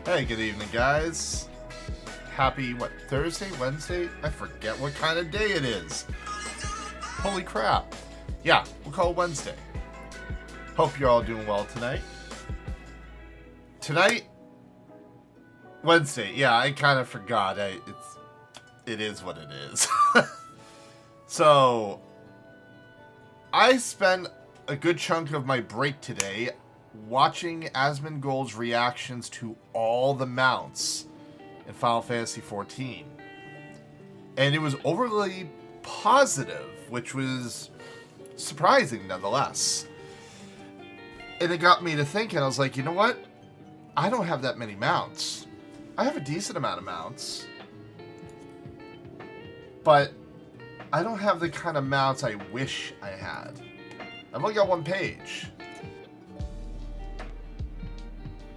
Hey, good evening, guys. Happy, Thursday? Wednesday? I forget what kind of day it is. Holy crap. Yeah, we'll call it Wednesday. Hope you're all doing well tonight. Tonight? Wednesday. Yeah, I kind of forgot. It is what it is. So, I spent a good chunk of my break today watching Asmongold's reactions to all the mounts in Final Fantasy XIV. And it was overly positive, which was surprising nonetheless. And it got me to thinking, I was like, you know what? I don't have that many mounts. I have a decent amount of mounts. But I don't have the kind of mounts I wish I had. I've only got one page.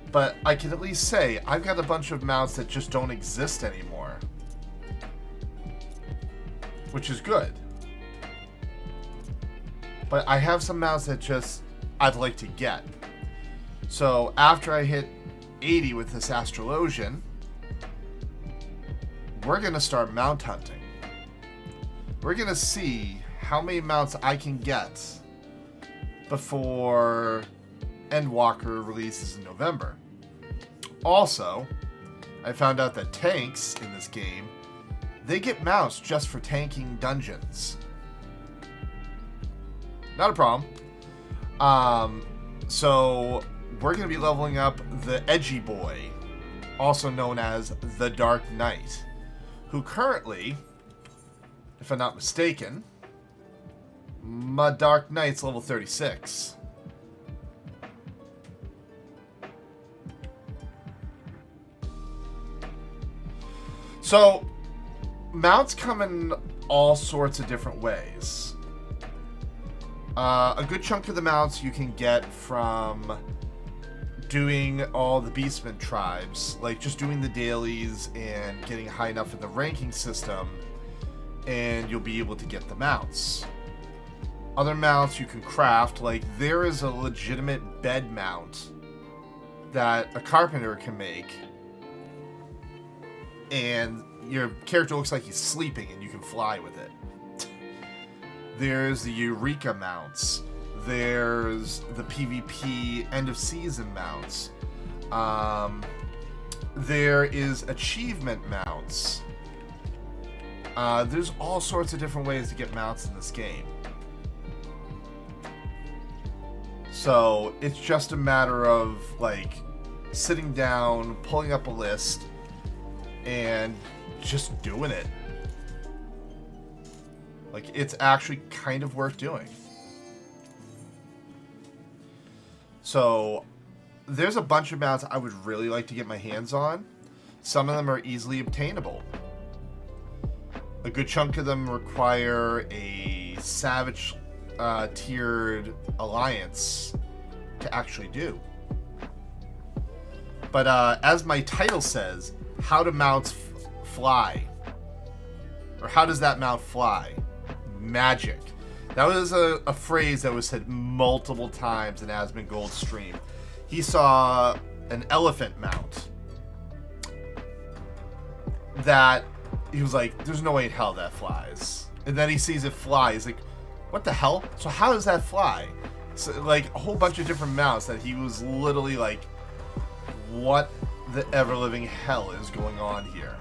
But I can at least say I've got a bunch of mounts that just don't exist anymore. Which is good. But I have some mounts that just I'd like to get. So after I hit 80 with this Astrologian, we're going to start mount hunting. We're going to see how many mounts I can get before Endwalker releases in November. Also, I found out that tanks in this game, they get mounts just for tanking dungeons. Not a problem. So we're going to be leveling up the Edgy Boy, also known as the Dark Knight, who currently, if I'm not mistaken, my Dark Knight's level 36. So, mounts come in all sorts of different ways. A good chunk of the mounts you can get from doing all the Beastmen tribes, like just doing the dailies and getting high enough in the ranking system, and you'll be able to get the mounts. Other mounts you can craft, like there is a legitimate bed mount that a carpenter can make, and your character looks like he's sleeping and you can fly with it. There's the Eureka mounts. There's the PvP end of season mounts. There is achievement mounts. There's all sorts of different ways to get mounts in this game. So it's just a matter of like sitting down, pulling up a list, and just doing it. Like, it's actually kind of worth doing. So, there's a bunch of mounts I would really like to get my hands on. Some of them are easily obtainable. A good chunk of them require a Savage tiered alliance to actually do. But as my title says, how do mounts fly? Or how does that mount fly? Magic. That was a phrase that was said multiple times in Asmongold's stream. He saw an elephant mount that he was like, there's no way in hell that flies. And then he sees it fly. He's like, what the hell? So how does that fly? So, like, a whole bunch of different mounts that he was literally like, what the ever-living hell is going on here?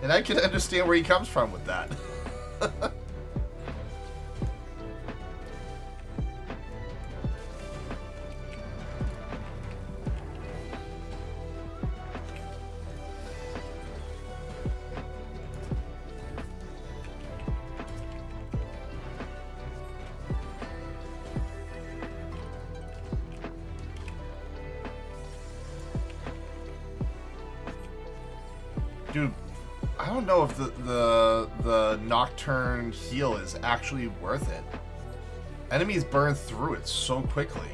And I can understand where he comes from with that. Dude, I don't know if the Nocturne heal is actually worth it. Enemies burn through it so quickly.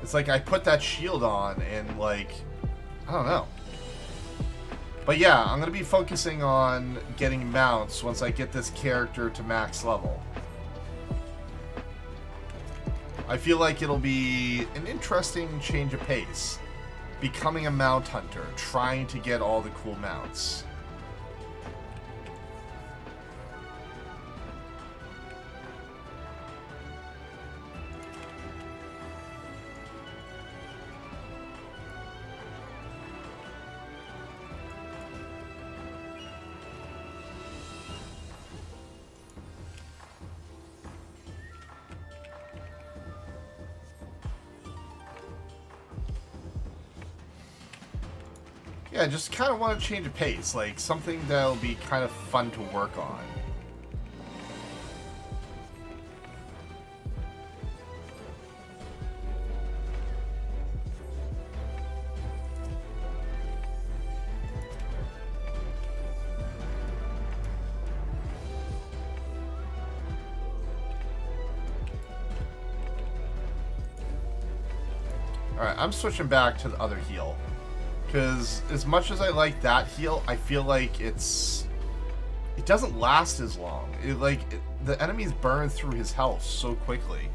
It's like I put that shield on and like, I don't know. But yeah, I'm going to be focusing on getting mounts once I get this character to max level. I feel like it'll be an interesting change of pace. Becoming a mount hunter, trying to get all the cool mounts. Yeah, just kind of want to change a pace, like something that'll be kind of fun to work on. Alright, I'm switching back to the other heal. Because as much as I like that heal, I feel like it doesn't last as long. The enemies burn through his health so quickly.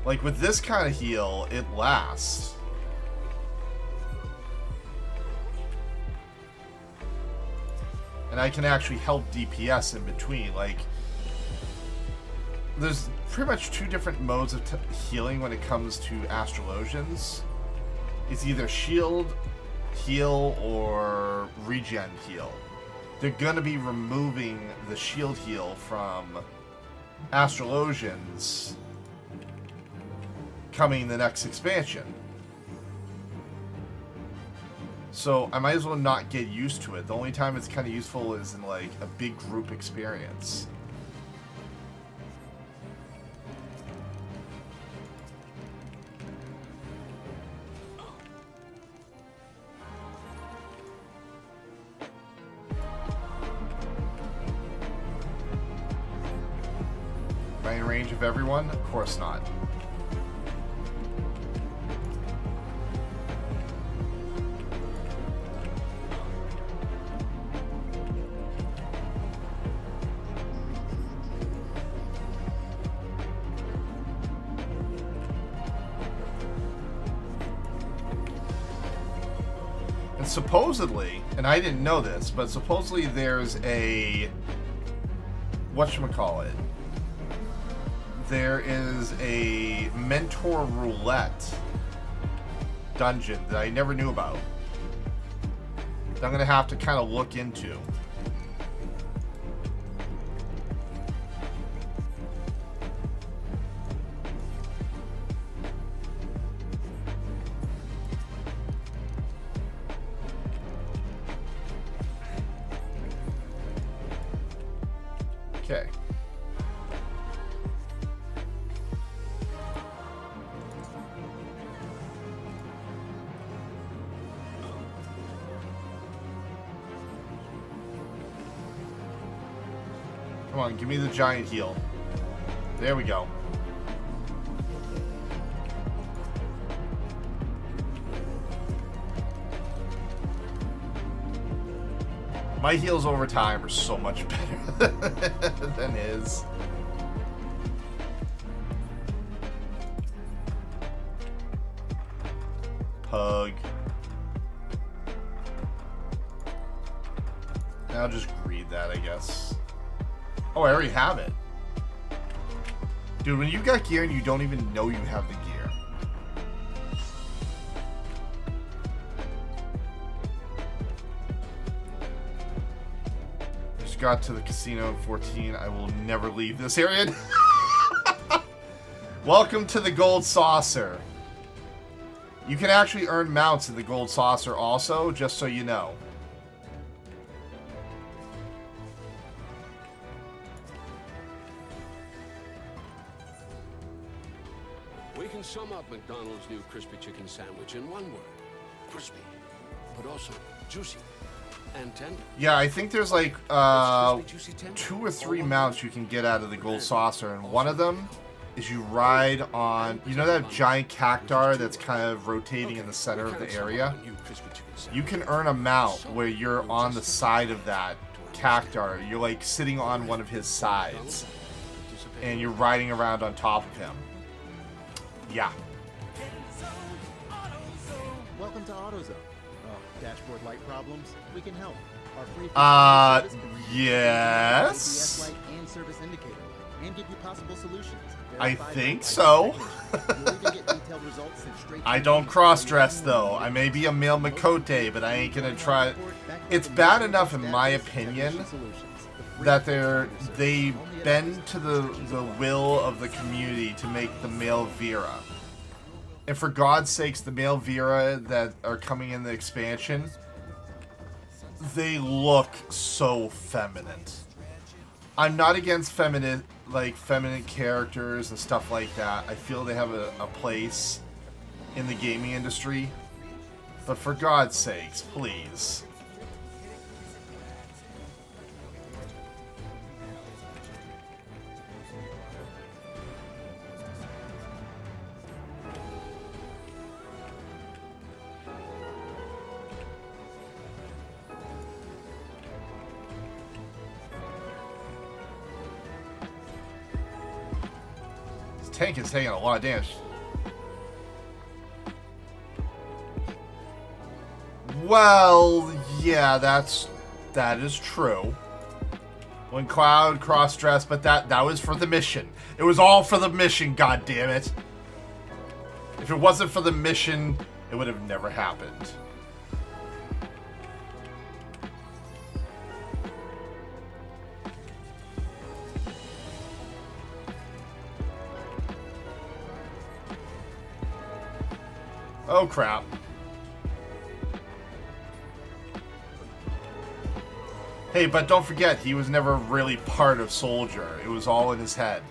Like with this kind of heal, it lasts. And I can actually help DPS in between. Like, there's pretty much two different modes of healing when it comes to Astrologians. It's either shield heal or regen heal. They're gonna be removing the shield heal from Astrologians coming the next expansion. So I might as well not get used to it. The only time it's kind of useful is in like a big group experience. Am I in range of everyone? Of course not. Supposedly, and I didn't know this, but supposedly there's a whatchamacallit. There is a mentor roulette dungeon that I never knew about. That I'm gonna have to kind of look into. Okay. Come on, give me the giant heal. There we go. My heals over time are so much better than his. Pug. I'll just greed that, I guess. Oh, I already have it. Dude, when you got gear and you don't even know you have the gear. Just got to the casino in 14. I will never leave this area. Welcome to the Gold Saucer. You can actually earn mounts in the Gold Saucer also, just so you know. We can sum up McDonald's new crispy chicken sandwich in one word. Crispy, but also juicy. And tender. Yeah, I think there's like Crispy, juicy, tender. 2 or 3 mounts you can get out of the gold saucer, and one of them is you ride on, you know that giant cactar that's kind of rotating in the center of the area? You can earn a mount where you're on the side of that cactar. You're like sitting on one of his sides, and you're riding around on top of him. Yeah. Welcome to AutoZone. Dashboard light problems? We can help. Our free service can read yes. ABS light and service indicator light, and give you possible solutions. I Verified think by so. technicians. You'll even get detailed results sent straight to I your don't email. cross-dress though. I may be a male Makote, but I ain't gonna try. It's bad enough, in my opinion, that they bend to the will of the community to make the male Vera. And for God's sakes, the male Vera that are coming in the expansion, they look so feminine. I'm not against feminine characters and stuff like that. I feel they have a place in the gaming industry. But for God's sakes, please. Tank is taking a lot of damage. Well, yeah, that is true. When Cloud cross-dressed, but that was for the mission. It was all for the mission, god damn it. If it wasn't for the mission, it would have never happened. Oh, crap. Hey, but don't forget, he was never really part of Soldier. It was all in his head.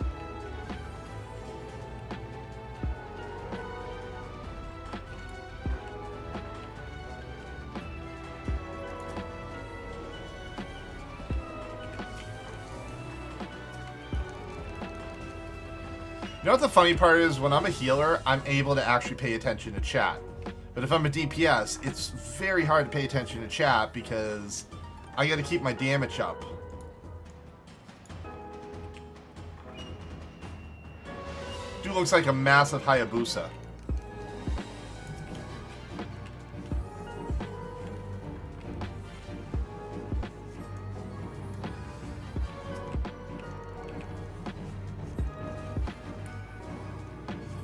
You know what the funny part is? When I'm a healer, I'm able to actually pay attention to chat. But if I'm a DPS, it's very hard to pay attention to chat because I gotta keep my damage up. Dude looks like a massive Hayabusa.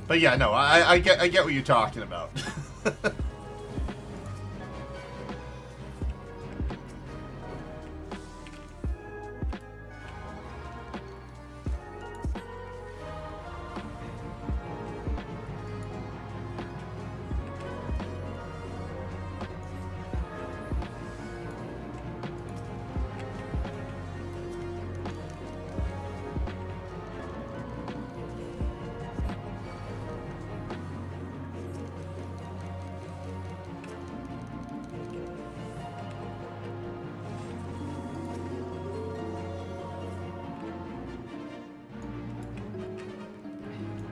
But yeah, no, I get what you're talking about.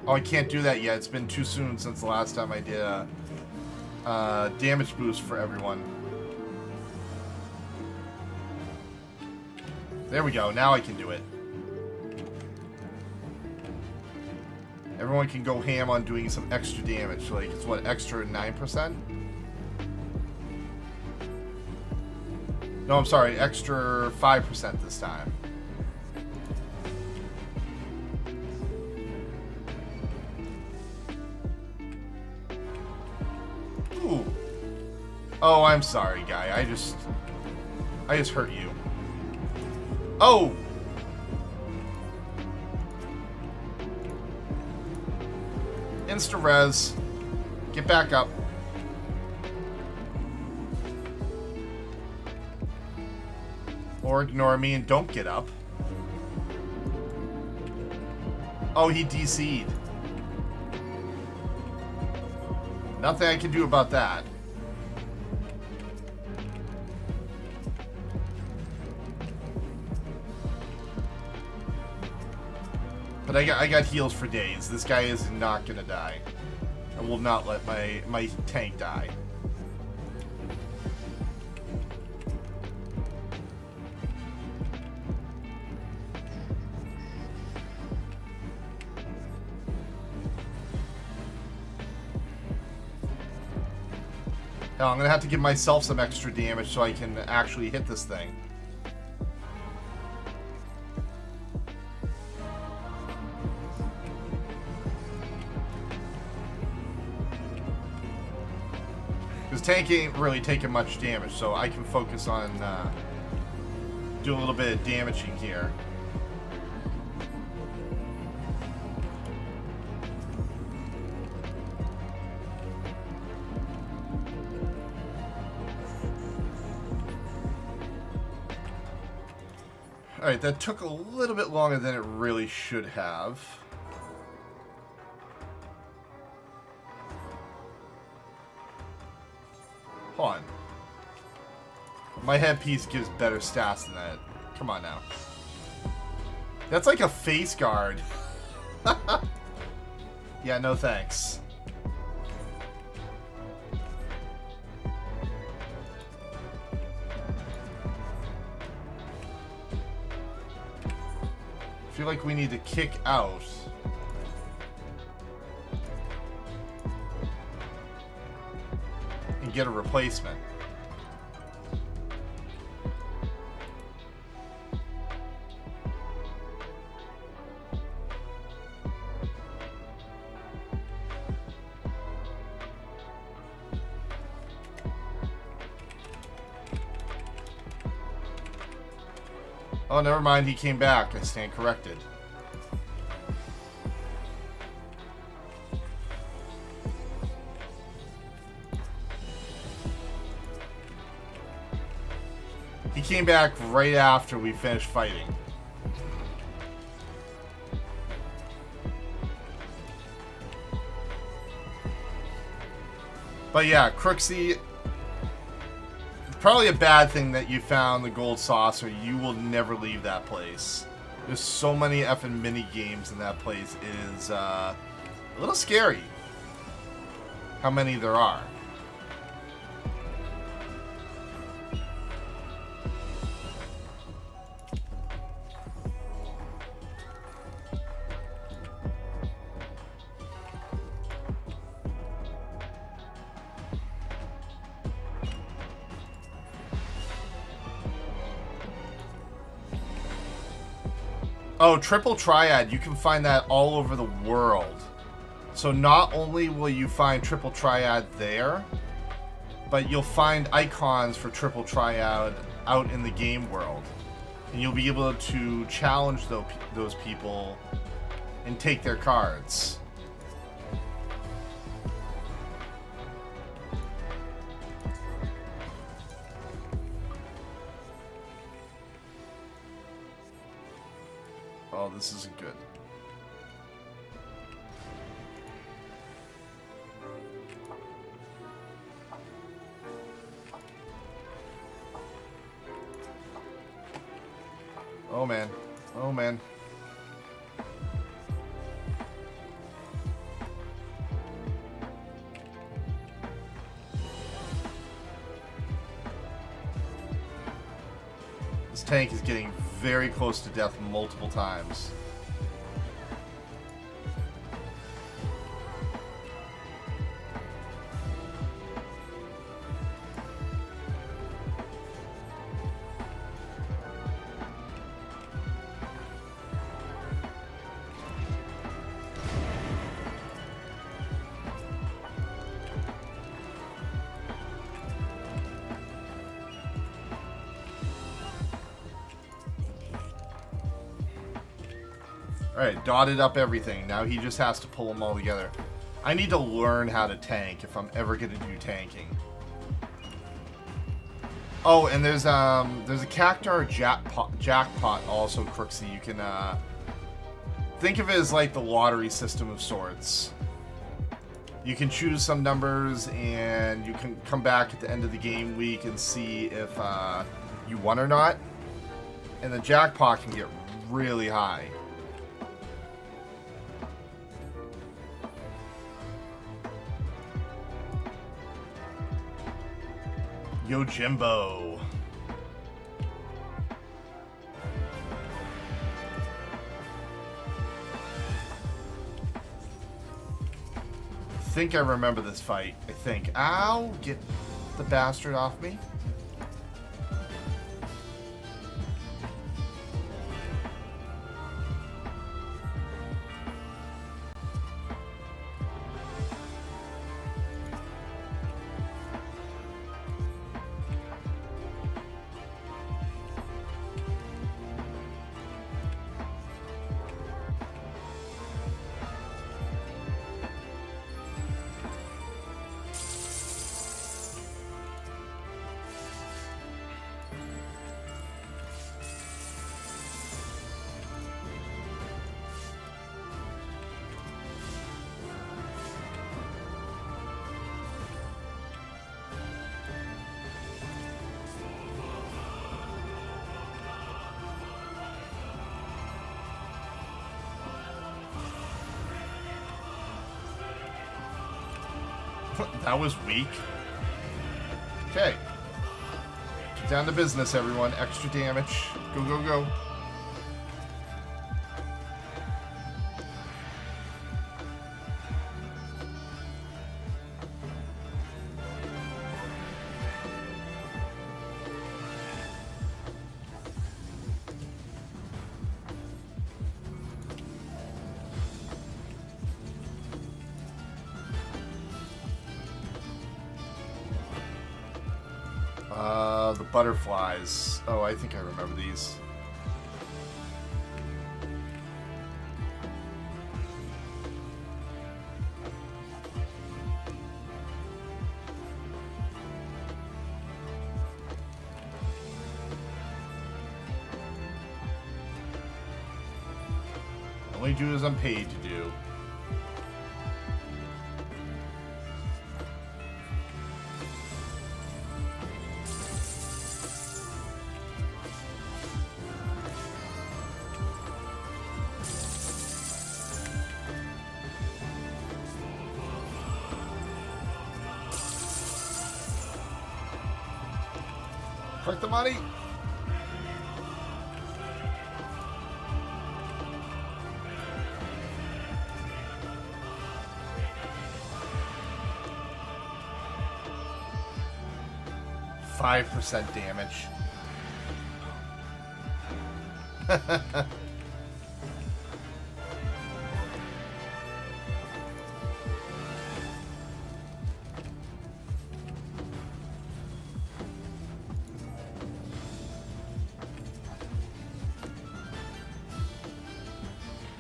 Oh, I can't do that yet. It's been too soon since the last time I did a damage boost for everyone. There we go. Now I can do it. Everyone can go ham on doing some extra damage. Like, it's what, extra 9%? No, I'm sorry. Extra 5% this time. Ooh. Oh, I'm sorry, guy. I just hurt you. Oh! Insta-res. Get back up. Or ignore me and don't get up. Oh, he DC'd. Nothing I can do about that. But I got heals for days. This guy is not gonna die. I will not let my tank die. Now, I'm gonna have to give myself some extra damage so I can actually hit this thing. Because tank ain't really taking much damage, so I can focus on doing a little bit of damaging here. Alright, that took a little bit longer than it really should have. Hold on. My headpiece gives better stats than that. Come on now. That's like a face guard. Yeah, no thanks. I feel like we need to kick out. And get a replacement. Oh, never mind, he came back. I stand corrected. He came back right after we finished fighting. But yeah, Crooksy, probably a bad thing that you found the gold saucer. You will never leave that place. There's so many effing mini games in that place. It is a little scary how many there are. Oh, Triple Triad. You can find that all over the world. So not only will you find Triple Triad there, but you'll find icons for Triple Triad out in the game world. And you'll be able to challenge those people and take their cards. Oh, this isn't good. Oh man. Oh man. This tank is getting very close to death multiple times. Alright, dotted up everything. Now he just has to pull them all together. I need to learn how to tank if I'm ever going to do tanking. Oh, and there's a Cactuar jackpot also, Crooksy. You can think of it as like the lottery system of sorts. You can choose some numbers and you can come back at the end of the game week and see if you won or not. And the jackpot can get really high. Yojimbo. I think I remember this fight. I think. Ow! Get the bastard off me. That was weak. Okay. Get down to business, everyone. Extra damage. Go, go, go. The butterflies. Oh, I think I remember these. Only do as I'm paid to do. Collect the money. %5 damage.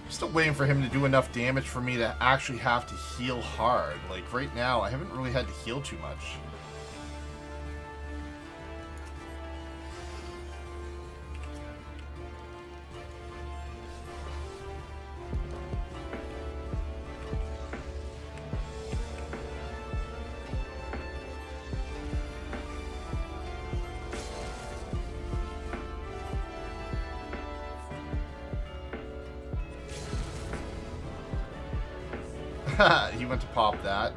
Still waiting for him to do enough damage for me to actually have to heal hard. Like right now, I haven't really had to heal too much. He went to pop that.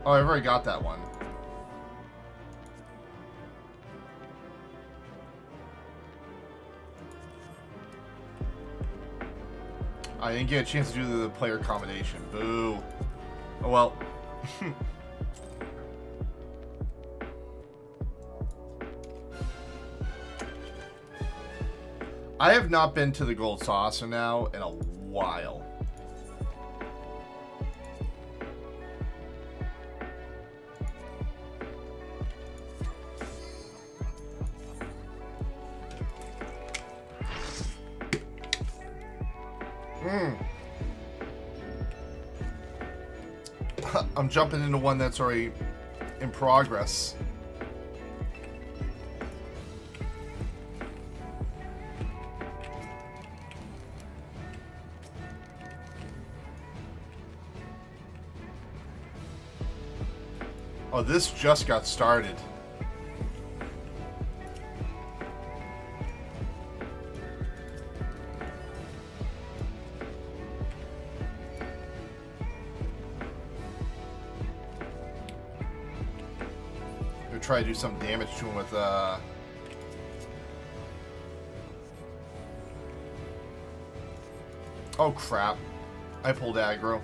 Oh, I've already got that one. I didn't get a chance to do the player accommodation. Boo. Oh well. I have not been to the Gold Saucer now in a while. I'm jumping into one that's already in progress. Oh, this just got started. try to do some damage to him with Oh crap. I pulled aggro.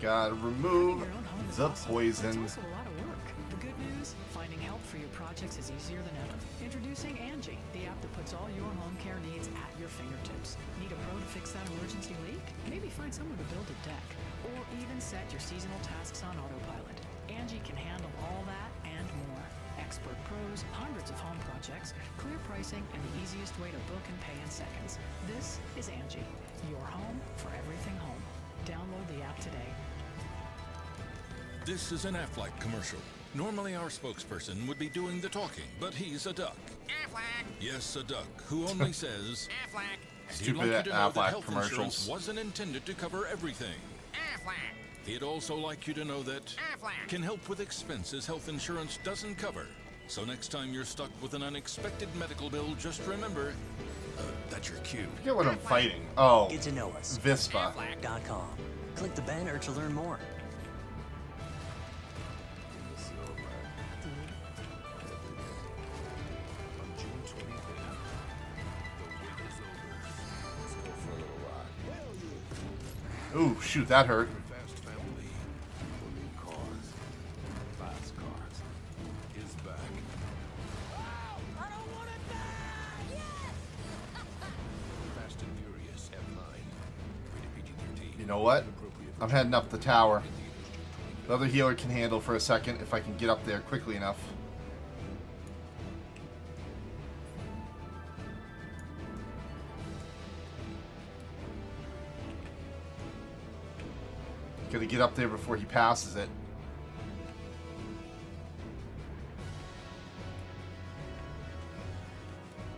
Gotta remove the poison. It's also a lot of work. The good news, finding help for your projects is easier than ever. Introducing Angie, the app that puts all your home care needs at your fingertips. Need a pro to fix that emergency leak? Maybe find someone to build a deck. Or even set your seasonal tasks on autopilot. Angie can handle all that and more. Expert pros, hundreds of home projects, clear pricing, and the easiest way to book and pay in seconds. This is Angie, your home for everything home. Download the app today. This is an Aflac commercial. Normally our spokesperson would be doing the talking, but he's a duck. Aflac. Yes, a duck who only says, Aflac. he'd Stupid like you to know Aflac that health commercials. insurance wasn't intended to cover everything. Aflac. He'd also like you to know that Aflac. can help with expenses health insurance doesn't cover. So next time you're stuck with an unexpected medical bill, just remember, that's your cue. I forget what I'm fighting. Oh, Get to know us. Vispa. Aflac.com. Click the banner to learn more. Ooh, shoot, that hurt. Fast family. Moving cars. Fast cars. Is back. Fast and Furious F9. Rated PG-13. You know what? I'm heading up the tower. The other healer can handle for a second if I can get up there quickly enough. Gotta get up there before he passes it.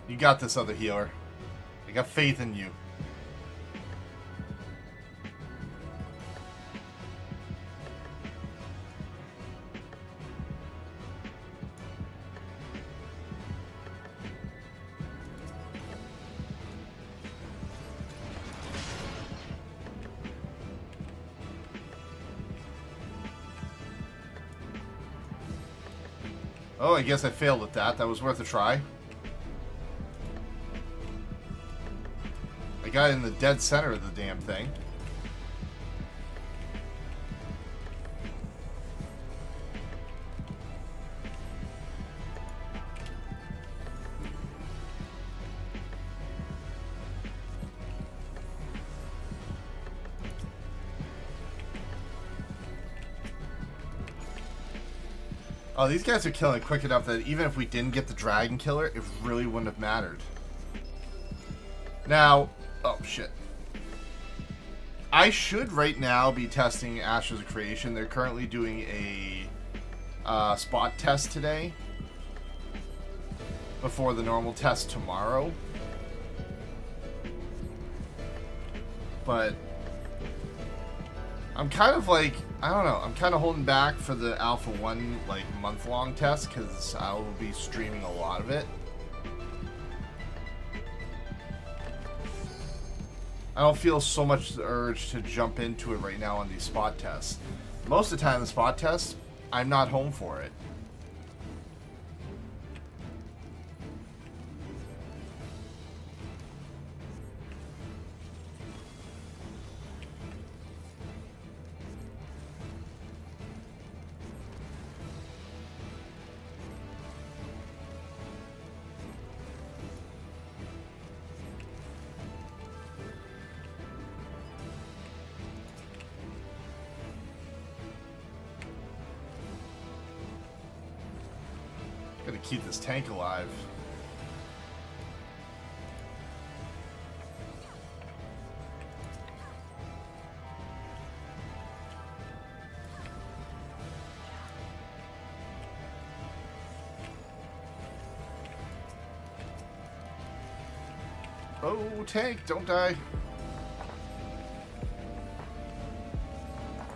You got this, other healer. I got faith in you. Oh, I guess I failed at that. That was worth a try. I got in the dead center of the damn thing. Oh, these guys are killing it quick enough that even if we didn't get the Dragon Killer, it really wouldn't have mattered. Now, oh shit. I should right now be testing Ashes of Creation. They're currently doing a spot test today before the normal test tomorrow. But I'm kind of like, I don't know, I'm kind of holding back for the Alpha 1 like month-long test because I will be streaming a lot of it. I don't feel so much the urge to jump into it right now on these spot tests. Most of the time the spot tests, I'm not home for it. Gotta keep this tank alive. Oh, tank, don't die.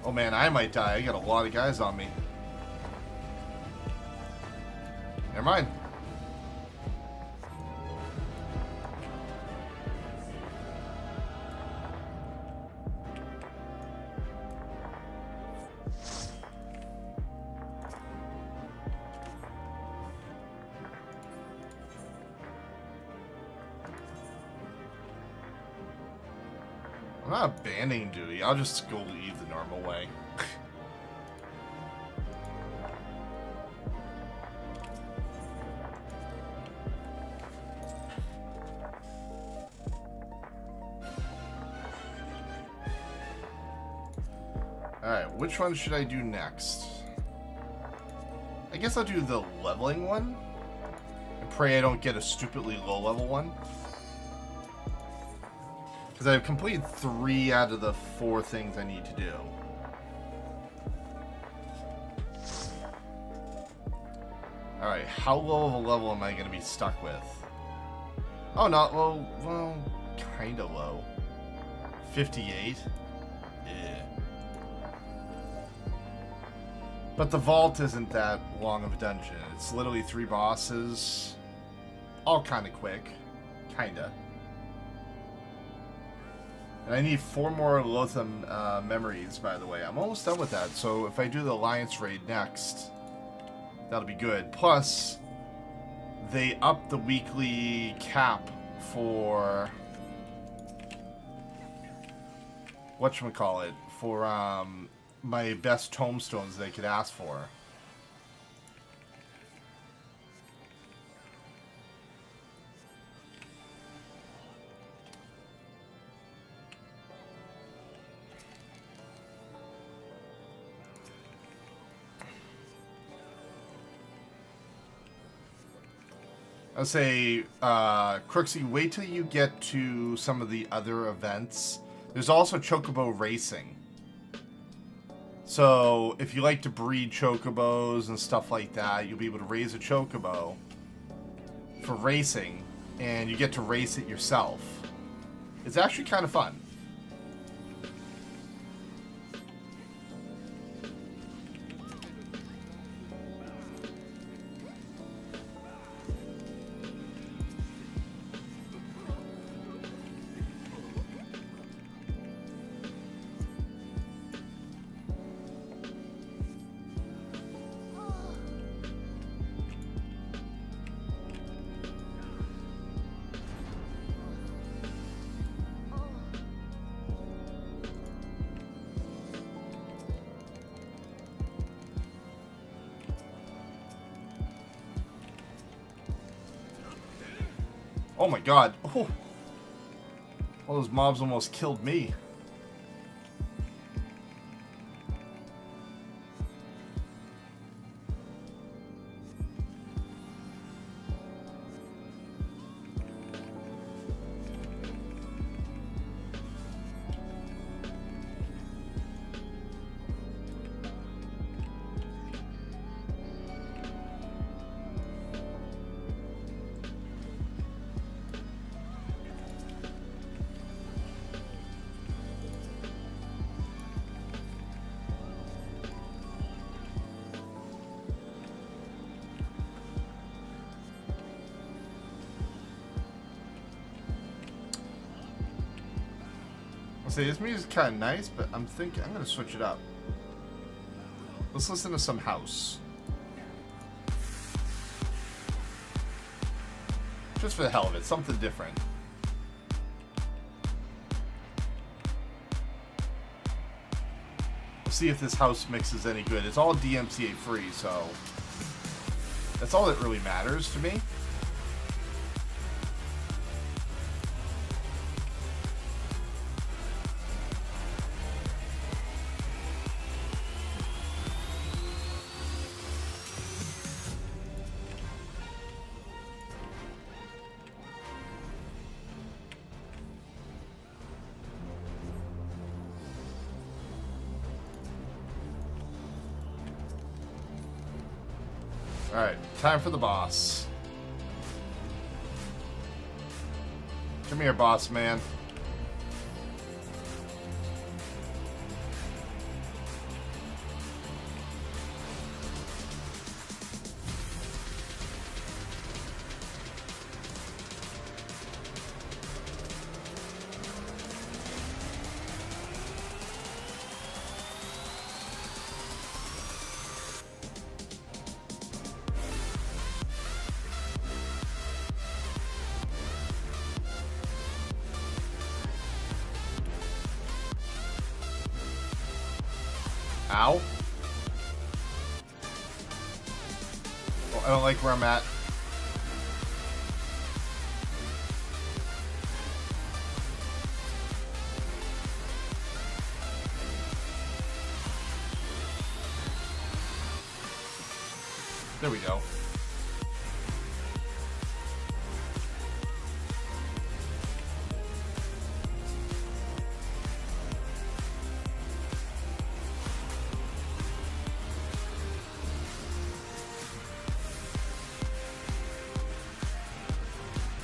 Oh man, I might die. I got a lot of guys on me. mind. I'm not abandoning duty. I'll just go leave the normal way. Alright, which one should I do next? I guess I'll do the leveling one. And pray I don't get a stupidly low level one. Because I've completed 3 out of the 4 things I need to do. Alright, how low of a level am I going to be stuck with? Oh, not low. Well, kind of low. 58? Yeah. But the vault isn't that long of a dungeon. It's literally 3 bosses. All kind of quick. Kinda. And I need 4 more Lotham memories, by the way. I'm almost done with that, so if I do the Alliance raid next, that'll be good. Plus, they upped the weekly cap for... whatchamacallit? For my best tombstones they could ask for. I'll say, Crooksy, wait till you get to some of the other events. There's also Chocobo Racing. So, if you like to breed Chocobos and stuff like that, you'll be able to raise a Chocobo for racing, and you get to race it yourself. It's actually kind of fun. Oh my god. Oh. All those mobs almost killed me. This music's kind of nice, but I'm thinking I'm gonna switch it up. Let's listen to some house. Just for the hell of it, something different. We'll see if this house mix is any good. It's all DMCA free, so that's all that really matters to me. Alright, time for the boss. Come here, boss man. Ow. Oh, I don't like where I'm at. There we go.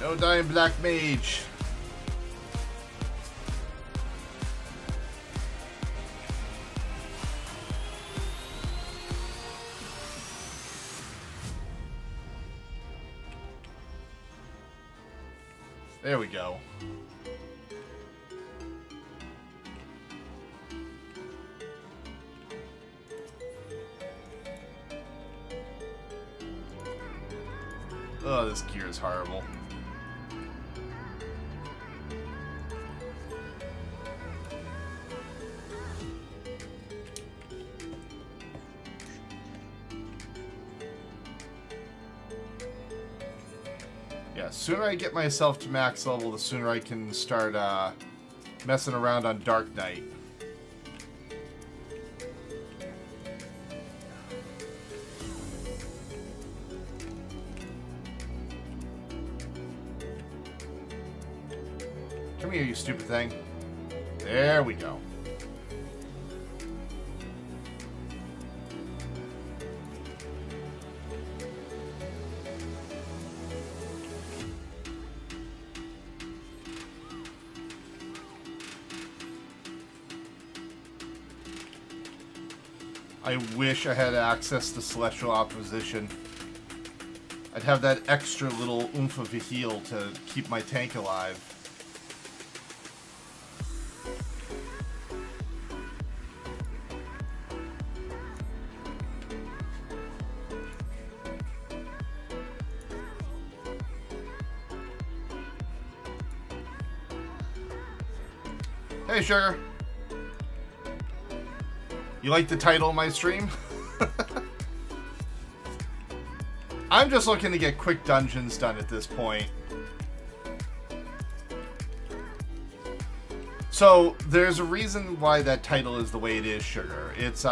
No dying black mage. There we go. Oh, this gear is horrible. Yeah, sooner I get myself to max level, the sooner I can start messing around on Dark Knight. Come here, you stupid thing. There we go. I wish I had access to Celestial Opposition. I'd have that extra little oomph of a heal to keep my tank alive. Hey, Sugar. You like the title of my stream? I'm just looking to get quick dungeons done at this point. So, there's a reason why that title is the way it is, Sugar. It's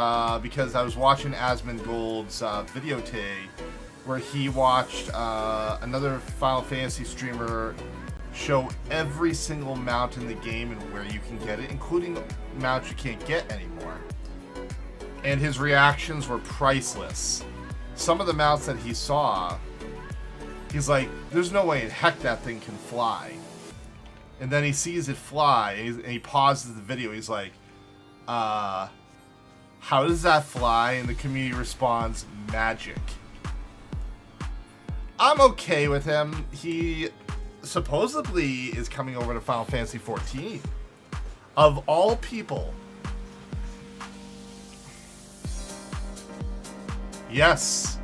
because I was watching Asmongold's video today, where he watched another Final Fantasy streamer show every single mount in the game and where you can get it, including mounts you can't get anymore. And his reactions were priceless. Some of the mounts that he saw, he's like, there's no way in heck that thing can fly. And then he sees it fly, and he pauses the video. He's like, how does that fly? And the community responds, magic. I'm okay with him. He supposedly is coming over to Final Fantasy 14. Of all people. Yes.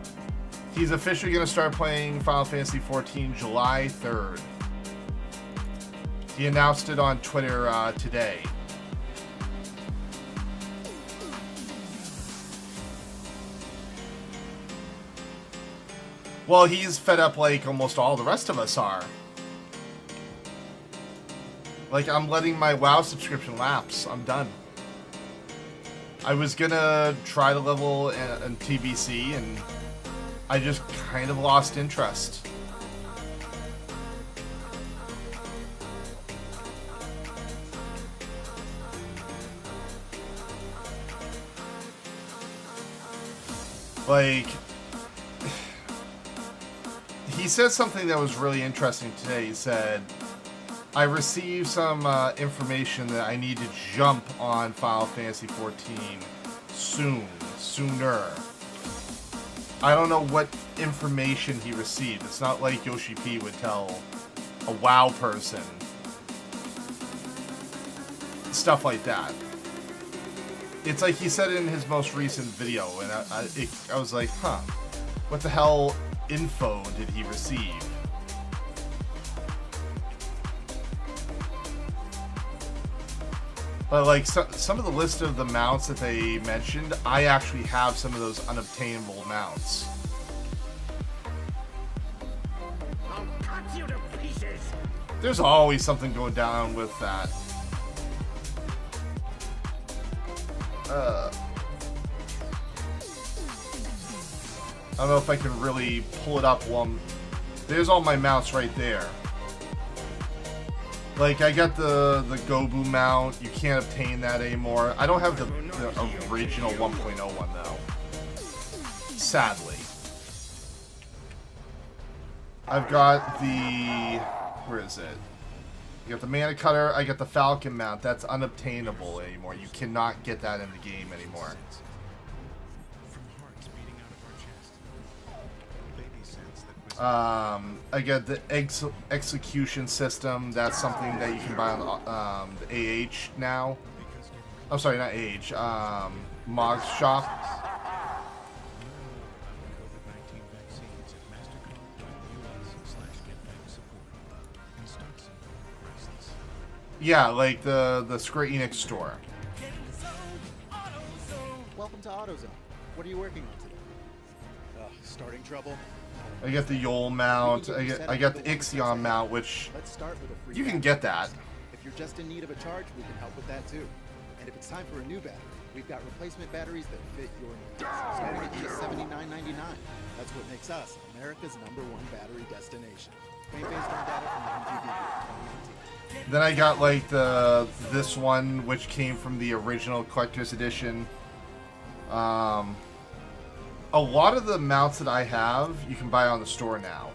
He's officially going to start playing Final Fantasy 14 July 3rd. He announced it on Twitter today. Well, he's fed up like almost all the rest of us are. Like, I'm letting my WoW subscription lapse. I'm done. I was gonna try to level in TBC, and I just kind of lost interest. Like, he said something that was really interesting today. He said, I received some information that I need to jump on Final Fantasy 14 sooner. I don't know what information he received. It's not like Yoshi P would tell a WoW person stuff like that. It's like he said it in his most recent video, and I was like, huh, what the hell info did he receive? But like some of the list of the mounts that they mentioned, I actually have some of those unobtainable mounts. I'll cut you to pieces. There's always something going down with that. I don't know if I can really pull it up while there's all my mounts right there. Like, I got the Gobu mount. You can't obtain that anymore. I don't have the original 1.0 one, though. Sadly. I've got the... Where is it? You got the Mana Cutter. I got the Falcon mount. That's unobtainable anymore. You cannot get that in the game anymore. I got the execution system. That's something that you can buy on the AH now. I'm sorry, not AH. Mog's shop. Yeah, like the Square Enix store. Welcome to AutoZone. What are you working on today? Starting trouble? I got the Yol mount. I got the Ixion mount, which Let's start with a free you can battery. get that. If you're just in need of a charge, we can help with that too. And if it's time for a new battery, we've got replacement batteries that fit your needs, starting at just $79.99. That's what makes us America's #1 battery destination. Claim based on data from the MPD Group 2019. Then I got like this one, which came from the original collector's edition. A lot of the mounts that I have, you can buy on the store now.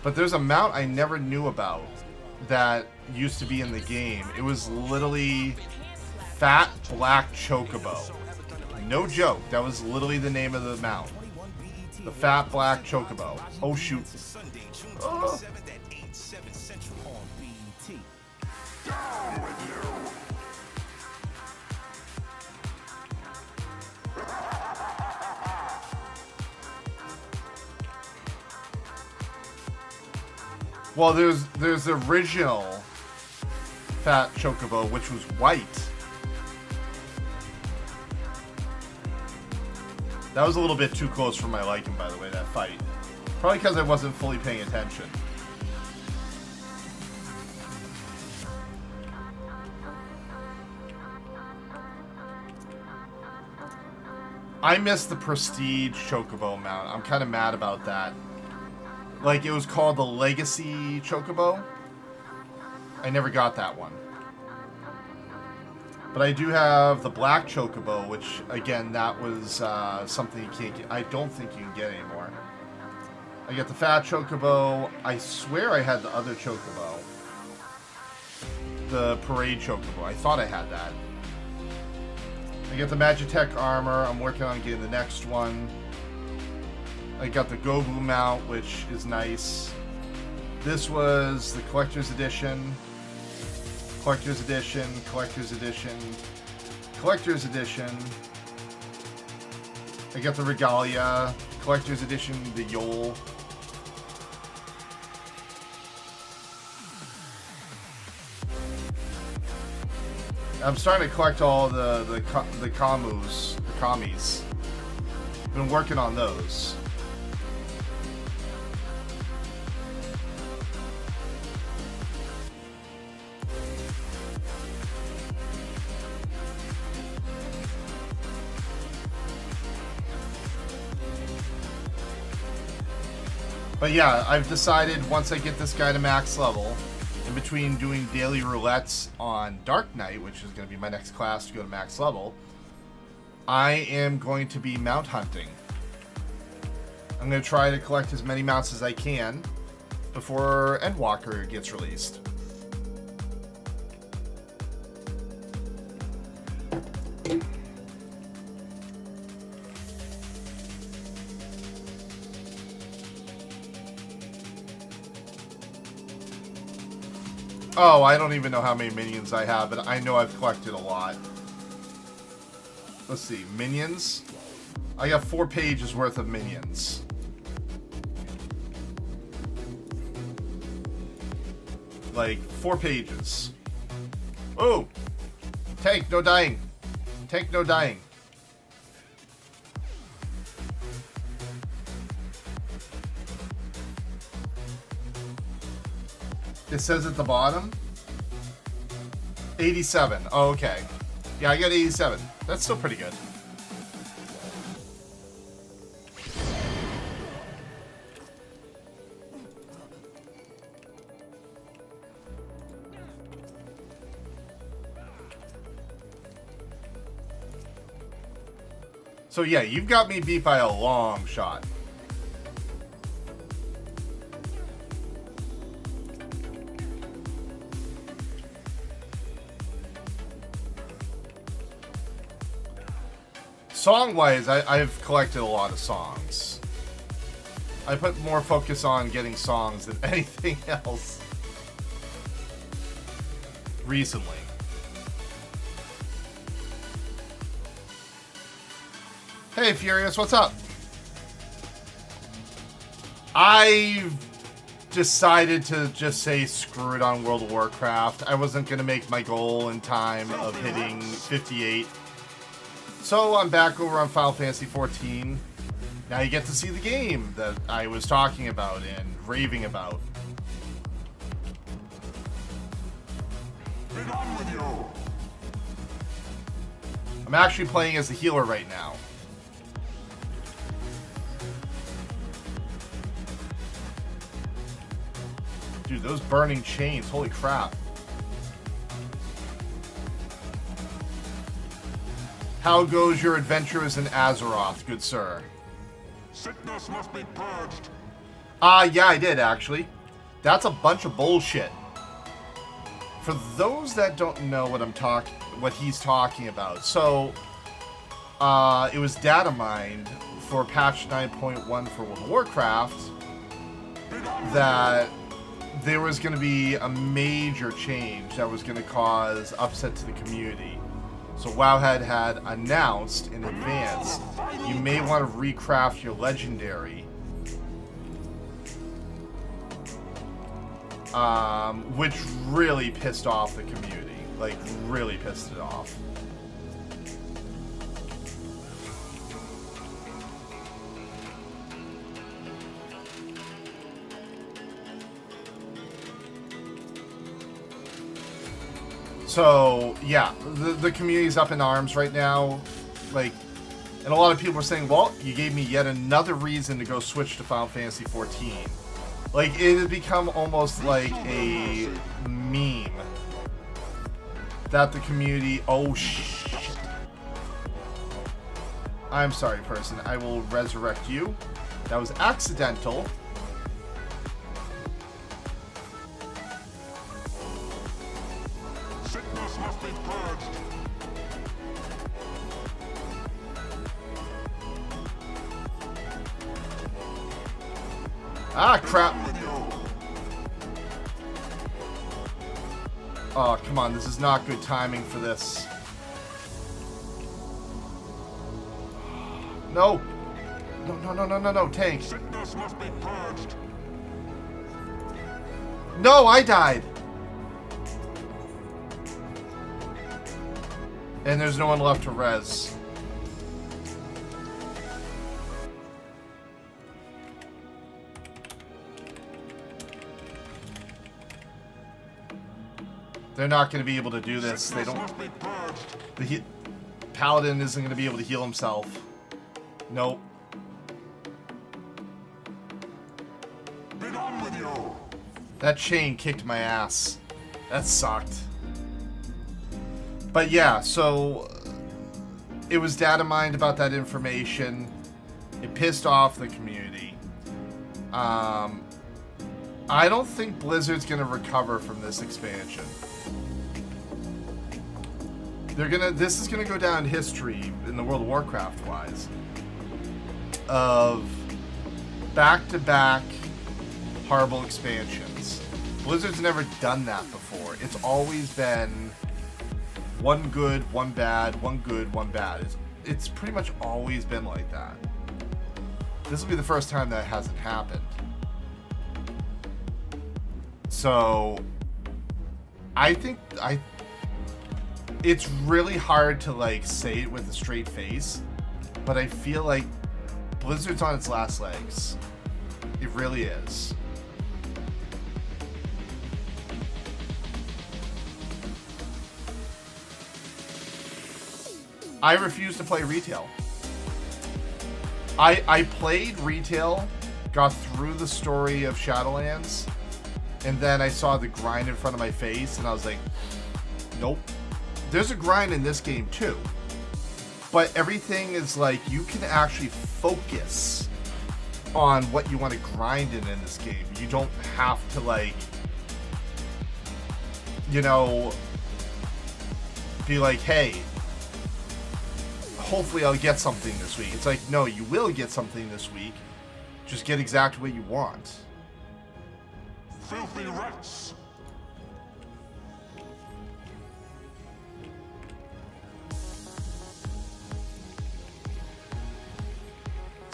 But there's a mount I never knew about that used to be in the game. It was literally Fat Black Chocobo. No joke. That was literally the name of the mount. The Fat Black Chocobo. Oh, shoot. Oh. Well, there's the original Fat Chocobo, which was white. That was a little bit too close for my liking, by the way, that fight. Probably because I wasn't fully paying attention. I missed the Prestige Chocobo mount. I'm kind of mad about that. Like, it was called the Legacy Chocobo. I never got that one. But I do have the Black Chocobo, which, again, that was something you can't get. I don't think you can get anymore. I got the Fat Chocobo. I swear I had the other Chocobo. The Parade Chocobo. I thought I had that. I got the Magitech armor. I'm working on getting the next one. I got the Gobu mount, which is nice. This was the Collector's Edition. Collector's Edition. Collector's Edition. Collector's Edition. I got the Regalia. Collector's Edition, the Yol. I'm starting to collect all the Kamus, the Kamis. Been working on those. But yeah, I've decided once I get this guy to max level, in between doing daily roulettes on Dark Knight, which is going to be my next class to go to max level, I am going to be mount hunting. I'm going to try to collect as many mounts as I can before Endwalker gets released. Oh, I don't even know how many minions I have, but I know I've collected a lot. Let's see, minions. I got 4 pages worth of minions. Like 4 pages. Oh! Tank, no dying. Tank, no dying. It says at the bottom 87. Oh, okay. Yeah, I got 87. That's still pretty good. So yeah, you've got me beat by a long shot. Song-wise, I've collected a lot of songs. I put more focus on getting songs than anything else recently. Hey, Furious, what's up? I've decided to just say screw it on World of Warcraft. I wasn't going to make my goal in time of hitting 58. So I'm back over on Final Fantasy 14. Now you get to see the game that I was talking about and raving about. I'm actually playing as a healer right now. Dude, those burning chains, holy crap. How goes your adventures in Azeroth, good sir? Sickness must be purged. Yeah, I did, actually. That's a bunch of bullshit. For those that don't know what he's talking about, so it was data mined for patch 9.1 for World of Warcraft that there was going to be a major change that was going to cause upset to the community. So Wowhead had announced in advance, you may want to recraft your legendary, which really pissed off the community, like really pissed it off. So, yeah, the community's up in arms right now. Like, and a lot of people are saying, well, you gave me yet another reason to go switch to Final Fantasy 14. Like, it has become almost like a meme that the community... Oh, shit. I'm sorry, person. I will resurrect you. That was accidental. Sickness must be purged. Ah, crap. Oh, come on. This is not good timing for this. No. No, tank. Sickness must be purged. No, I died. And there's no one left to res. They're not going to be able to do this. They don't. The Paladin isn't going to be able to heal himself. Nope. That chain kicked my ass. That sucked. But yeah, so it was data mined about that information. It pissed off the community. I don't think Blizzard's going to recover from this expansion. This is gonna go down in history in the World of Warcraft wise of back-to-back horrible expansions. Blizzard's never done that before. It's always been one good, one bad, one good, one bad. It's pretty much always been like that. This will be the first time that hasn't happened. So I think it's really hard to like say it with a straight face, but I feel like Blizzard's on its last legs. It really is. I refuse to play retail. I played retail, got through the story of Shadowlands, and then I saw the grind in front of my face, and I was like, nope. There's a grind in this game too, but everything is like, you can actually focus on what you want to grind in this game. You don't have to like, you know, be like, hey, hopefully I'll get something this week. It's like, no, you will get something this week. Just get exactly what you want. Filthy rats!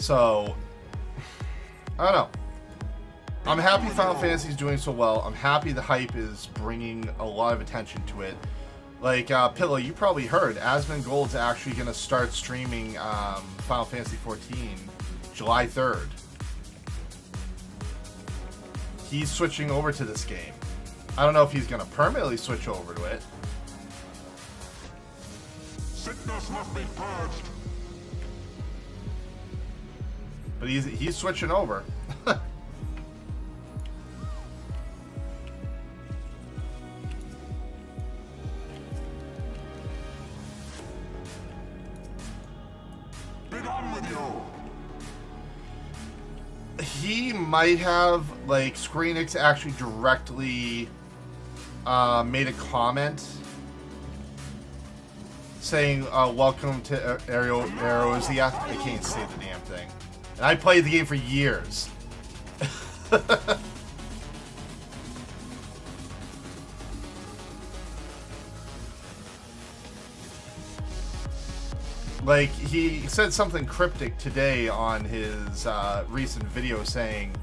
So, I don't know. I'm happy Final Fantasy is doing so well. I'm happy the hype is bringing a lot of attention to it. Like, Pillow, you probably heard, Asmongold's actually going to start streaming Final Fantasy 14 July 3rd. He's switching over to this game. I don't know if he's going to permanently switch over to it. Sickness must be purged. But he's switching over. He might have, like, Square actually directly made a comment saying, welcome to Eorzea. I can't say the damn thing. And I played the game for years. Like, he said something cryptic today on his recent video saying,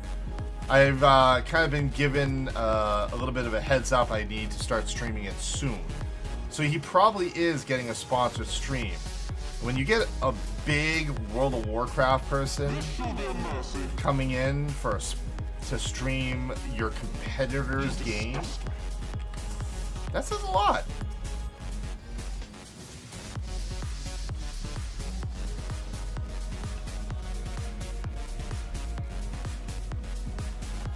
I've kind of been given a little bit of a heads up I need to start streaming it soon. So he probably is getting a sponsored stream. When you get a big World of Warcraft person coming in to stream your competitor's game, that says a lot.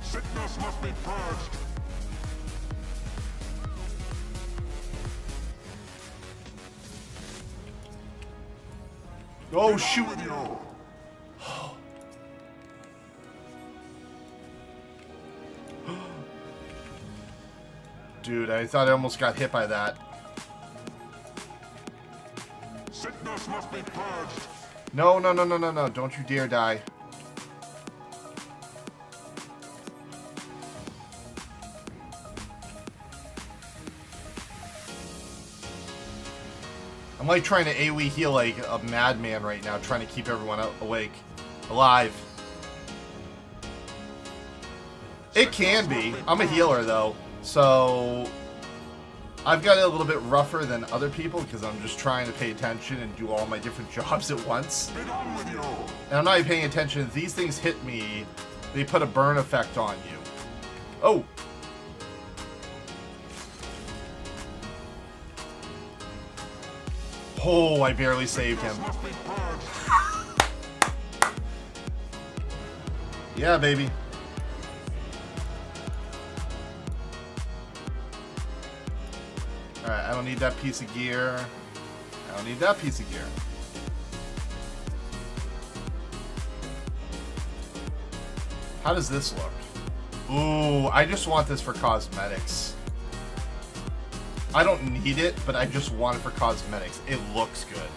Sickness must be purged. Oh, shoot. Dude, I thought I almost got hit by that. Sickness must be purged. No, no, no, no, no, no. Don't you dare die. I'm like trying to AoE heal like a madman right now, trying to keep everyone awake, alive. It can be. I'm a healer though, so I've got it a little bit rougher than other people because I'm just trying to pay attention and do all my different jobs at once. And I'm not even paying attention. If these things hit me, they put a burn effect on you. Oh! Oh, I barely saved him. Yeah, baby. Alright, I don't need that piece of gear. I don't need that piece of gear. How does this look? Ooh, I just want this for cosmetics. I don't need it, but I just want it for cosmetics. It looks good.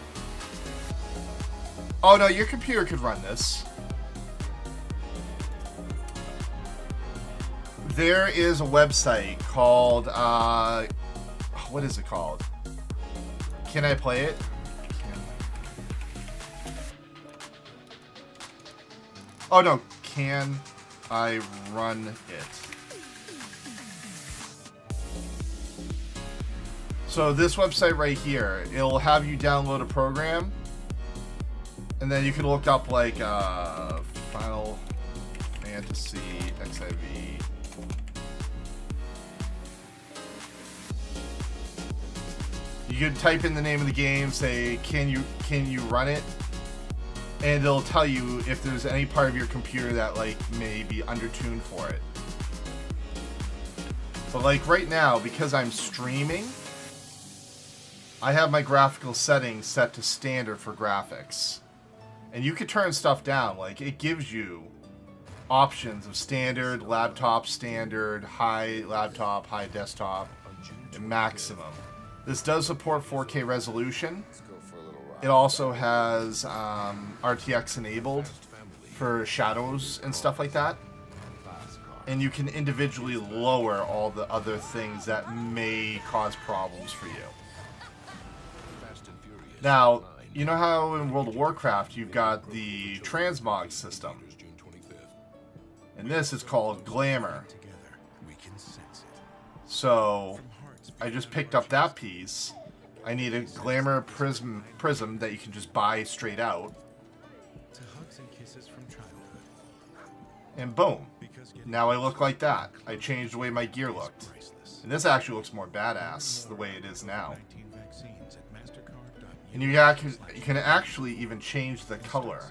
Oh no, your computer could run this. There is a website called, what is it called? Can I play it? Oh no, can I run it? So this website right here, it'll have you download a program, and then you can look up like Final Fantasy XIV. You can type in the name of the game, say, can you run it? And it'll tell you if there's any part of your computer that like may be undertuned for it. But like right now, because I'm streaming, I have my graphical settings set to standard for graphics. And you can turn stuff down. Like it gives you options of standard, laptop standard, high laptop, high desktop, and maximum. This does support 4K resolution. It also has RTX enabled for shadows and stuff like that. And you can individually lower all the other things that may cause problems for you. Now, you know how in World of Warcraft you've got the transmog system? And this is called Glamour. So, I just picked up that piece. I need a Glamour prism that you can just buy straight out. And boom. Now I look like that. I changed the way my gear looked. And this actually looks more badass the way it is now. And you can actually even change the color.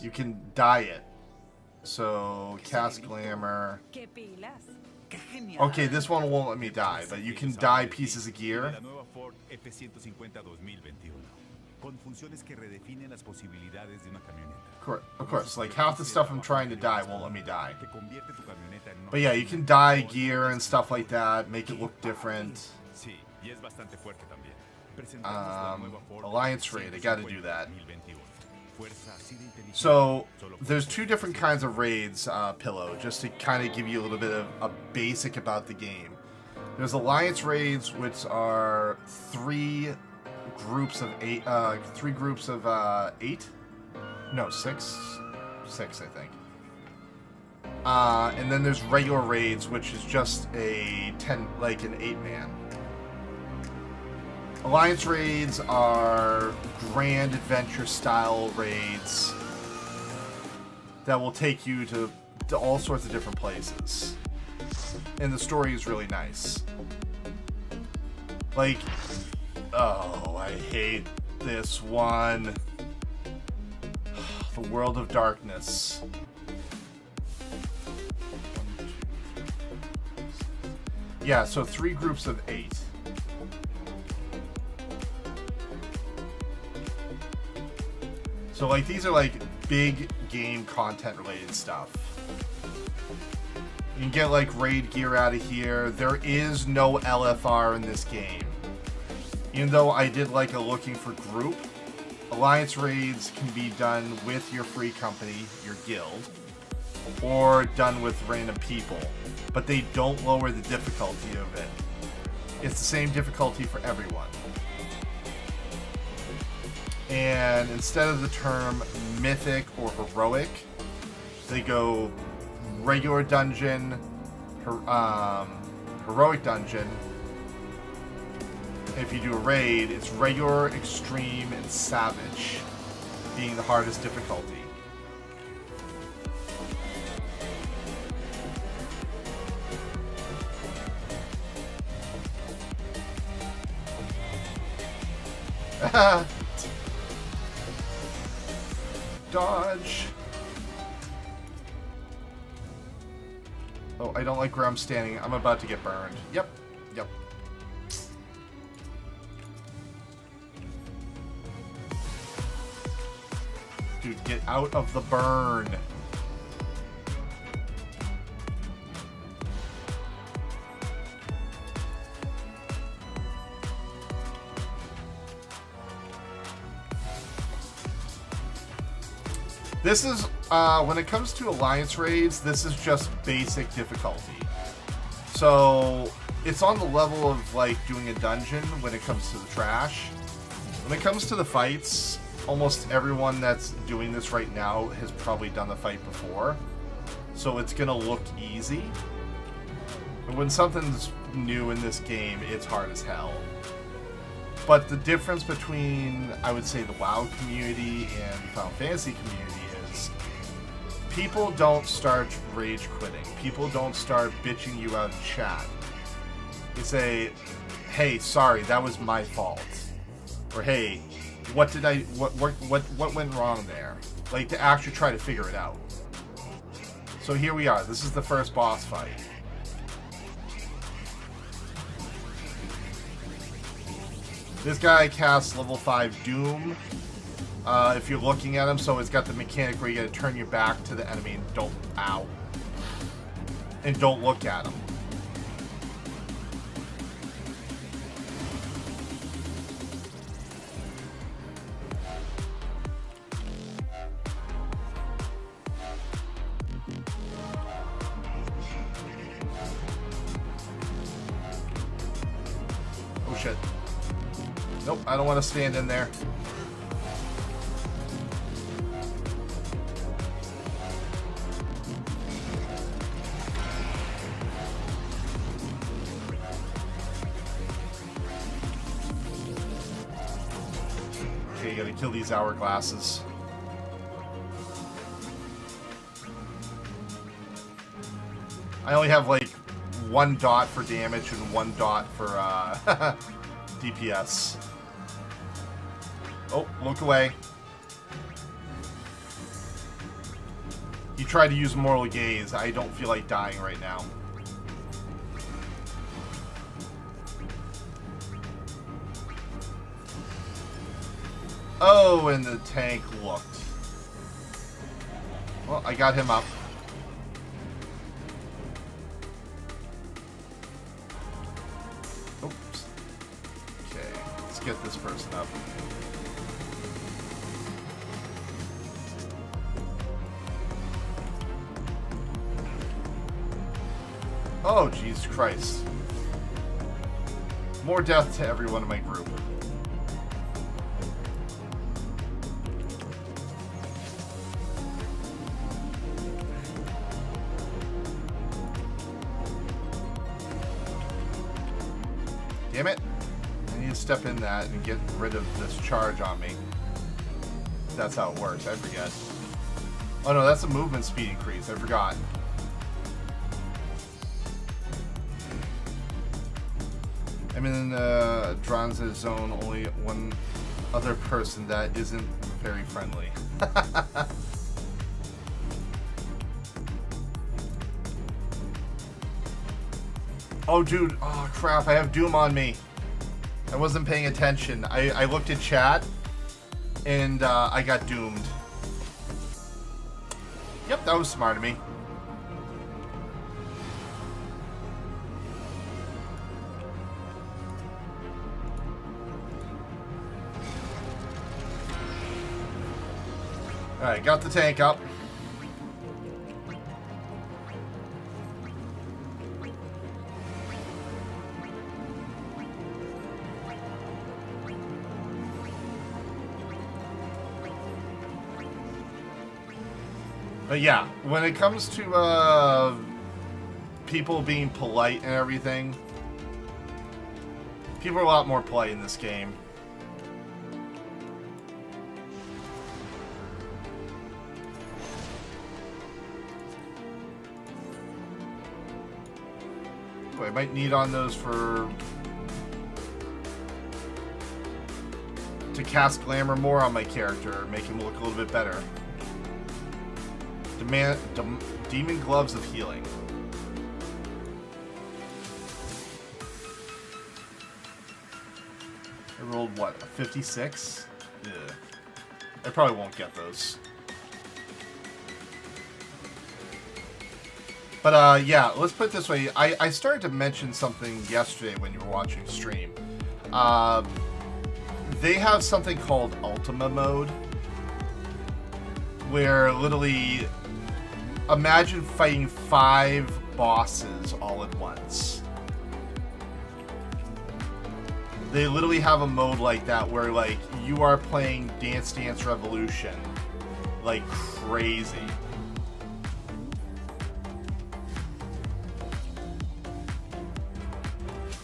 You can dye it. So, cast Glamour. Okay, this one won't let me dye, but you can dye pieces of gear. Of course, like half the stuff I'm trying to dye won't let me dye. But yeah, you can dye gear and stuff like that, make it look different. Alliance raid, I gotta do that. So, there's two different kinds of raids, Pillow, just to kind of give you a little bit of a basic about the game. There's Alliance raids, which are three groups of eight. No, six, I think. And then there's regular raids, which is just an 8-man. Alliance raids are grand adventure style raids that will take you to all sorts of different places. And the story is really nice. Like, oh, I hate this one. The World of Darkness. Yeah, so 3 groups of 8. So, like, these are, like, big game content related stuff. You can get, like, raid gear out of here. There is no LFR in this game. Even though I did like a looking for group, Alliance raids can be done with your free company, your guild, or done with random people. But they don't lower the difficulty of it. It's the same difficulty for everyone. And instead of the term mythic or heroic, they go regular dungeon, heroic dungeon. If you do a raid, it's regular, extreme, and savage being the hardest difficulty. Dodge. Oh, I don't like where I'm standing. I'm about to get burned. Yep. Dude, get out of the burn. This is, when it comes to Alliance raids, this is just basic difficulty. So, it's on the level of, like, doing a dungeon when it comes to the trash. When it comes to the fights, almost everyone that's doing this right now has probably done the fight before. So it's gonna look easy. But when something's new in this game, it's hard as hell. But the difference between, I would say, the WoW community and Final Fantasy community is people don't start rage quitting. People don't start bitching you out in chat. They say, hey, sorry, that was my fault. Or hey, what went wrong there? Like, to actually try to figure it out. So here we are. This is the first boss fight. This guy casts level 5 Doom. If you're looking at him, so it's got the mechanic where you gotta turn your back to the enemy and don't, ow. And don't look at him. Oh shit. Nope, I don't want to stand in there. Okay, you gotta kill these hourglasses. I only have like 1 dot for damage and 1 dot for DPS. Oh, look away. He tried to use Mortal Gaze. I don't feel like dying right now. Oh, and the tank looked. Well, I got him up. Oops. Okay, let's get this person up. Oh, Jesus Christ. More death to everyone in my group. Damn it. I need to step in that and get rid of this charge on me. That's how it works. I forget. Oh no, that's a movement speed increase. I forgot. I'm in the Dranza zone, only one other person that isn't very friendly. Oh, dude. Oh, crap. I have Doom on me. I wasn't paying attention. I looked at chat, and I got doomed. Yep, that was smart of me. Alright, got the tank up. But yeah, when it comes to people being polite and everything, people are a lot more polite in this game. I might need on those to cast glamour more on my character, make him look a little bit better. Demon Gloves of Healing. I rolled what, a 56? Yeah. I probably won't get those. But yeah, let's put it this way. I started to mention something yesterday when you were watching stream. They have something called Ultima Mode, where literally, imagine fighting 5 bosses all at once. They literally have a mode like that where, like, you are playing Dance Dance Revolution like crazy.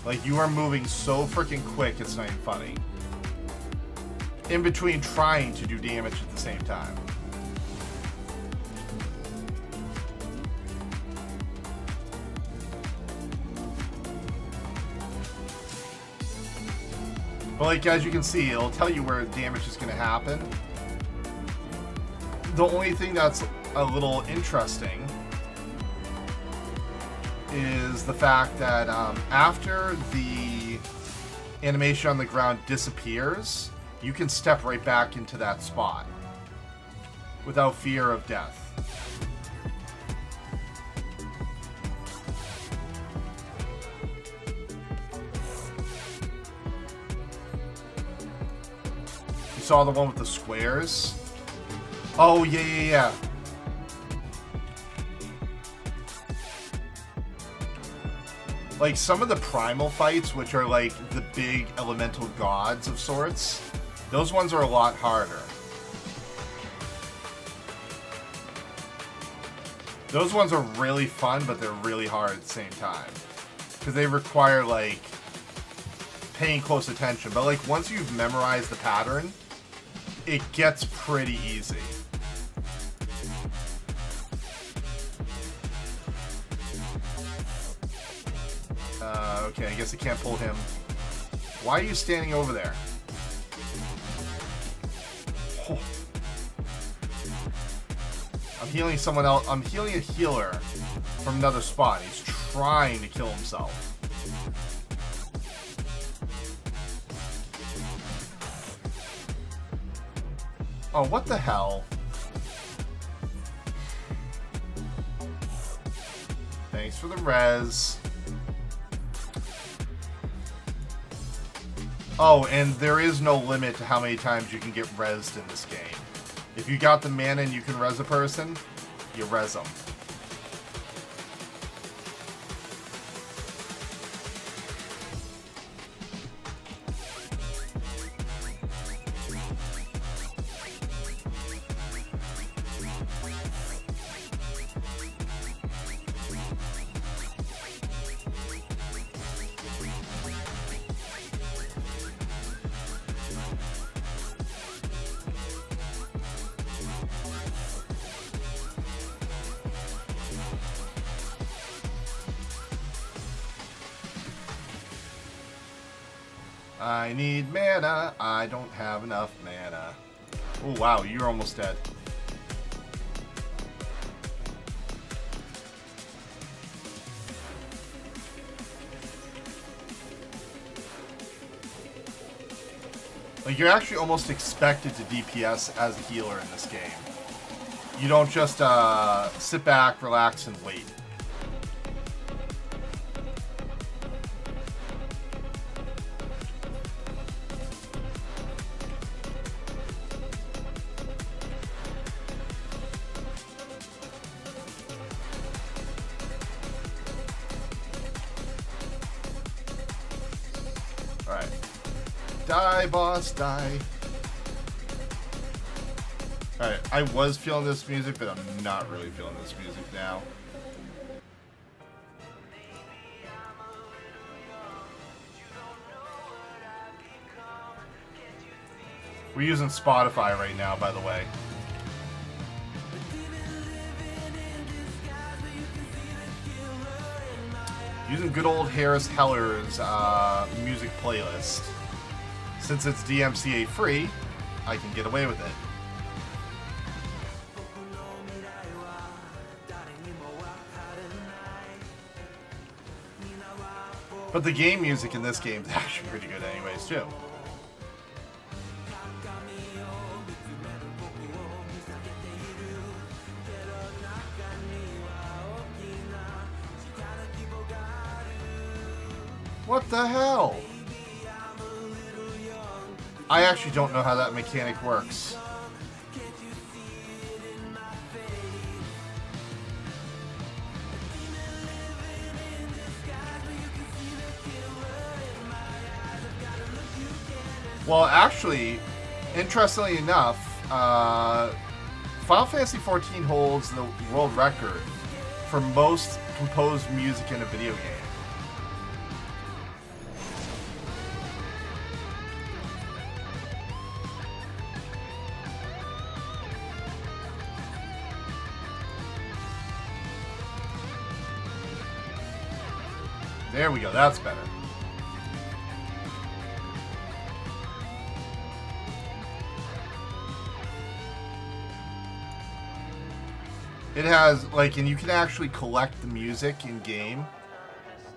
Like, you are moving so freaking quick, it's not even funny. In between trying to do damage at the same time. But like, as you can see, it'll tell you where damage is going to happen. The only thing that's a little interesting is the fact that after the animation on the ground disappears, you can step right back into that spot without fear of death. You saw the one with the squares? Oh, yeah. Like, some of the primal fights, which are like the big elemental gods of sorts, those ones are a lot harder. Those ones are really fun, but they're really hard at the same time. Because they require, like, paying close attention. But, like, once you've memorized the pattern, it gets pretty easy. Okay, I guess I can't pull him. Why are you standing over there? Oh. I'm healing someone else. I'm healing a healer from another spot. He's trying to kill himself. Oh, what the hell? Thanks for the res. Oh, and there is no limit to how many times you can get rezzed in this game. If you got the mana and you can res a person, you res them. I need mana. I don't have enough mana. Oh, wow. You're almost dead. Like, you're actually almost expected to DPS as a healer in this game. You don't just sit back, relax, and wait. Alright. Die, boss, die. Alright, I was feeling this music, but I'm not really feeling this music now. We're using Spotify right now, by the way. Using good old Harris Heller's music playlist. Since it's DMCA free, I can get away with it. But the game music in this game is actually pretty good anyways, too. What the hell? I actually don't know how that mechanic works. Well, actually, interestingly enough, Final Fantasy XIV holds the world record for most composed music in a video game. There we go. That's better. It has, like, and you can actually collect the music in game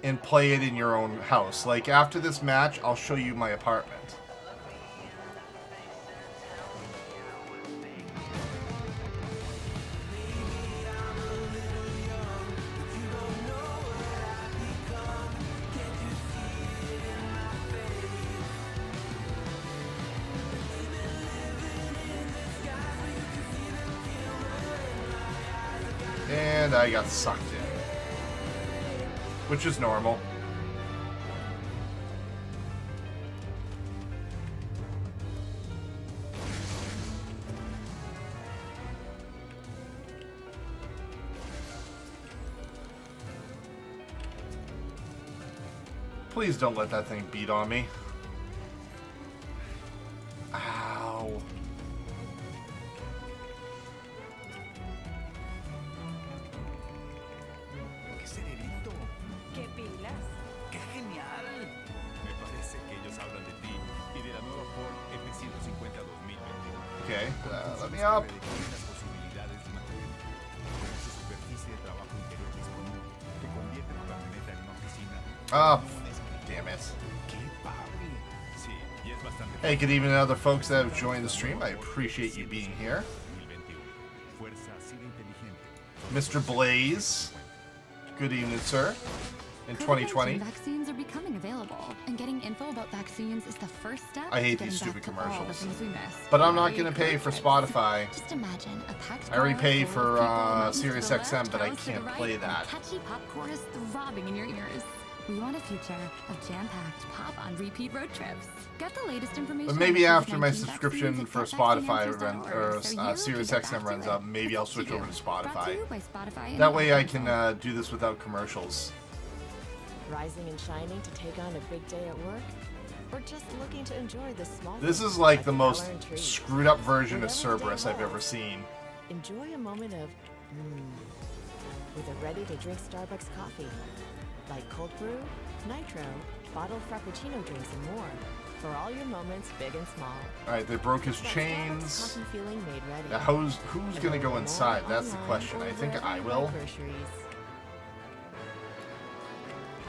and play it in your own house. Like, after this match, I'll show you my apartment. And I got sucked in. Which is normal. Please don't let that thing beat on me. Ow. ¡Qué pilas! ¡Qué genial! Me parece que ellos hablan de ti y de la nueva Ford F-150 2020. Okay, let me up. Las posibilidades de mantener con su superficie de trabajo interior disponible que convierte tu camioneta en una oficina. Ah, damn it. ¡Qué padre! Sí, y es bastante. Hey, good evening to other folks that have joined the stream. I appreciate you being here. 2021. Fuerza así de inteligente. Mr. Blaze, good evening, sir. In 2020. Vaccines are becoming available, and getting info about vaccines is the first step. I hate to these getting stupid back to all the commercials. things we miss. But I'm not Like gonna pay road for trips. Spotify. Just imagine a packed I already car pay full for, of people moving to Sirius the XM, left, but I arrows to the can't right, play and that. Catchy pop chorus throbbing in your ears. We want a future of jam-packed pop on repeat road trips. Get the latest information. But maybe on after my COVID-19 subscription vaccines for at Spotify getvaccineanswers.org, or so you Sirius can get XM back to runs it. up, maybe I'll It's up switch to over you. to Brought to Spotify. you by Spotify and That way I Apple can Music. do this without commercials. Rising and shining to take on a big day at work? Or just looking to enjoy the small This things is like the the most Valorant treat? screwed up version of Whatever the day Cerberus I've ever holds, seen. Enjoy a moment of with a ready-to-drink Starbucks coffee. Like cold brew, nitro, bottled frappuccino drinks, and more. For all your moments, big and small. Alright, they broke his That Starbucks chains. coffee feeling made ready. Now, who's gonna go Available inside? That's the online question. or I think wherever I you buy will. groceries.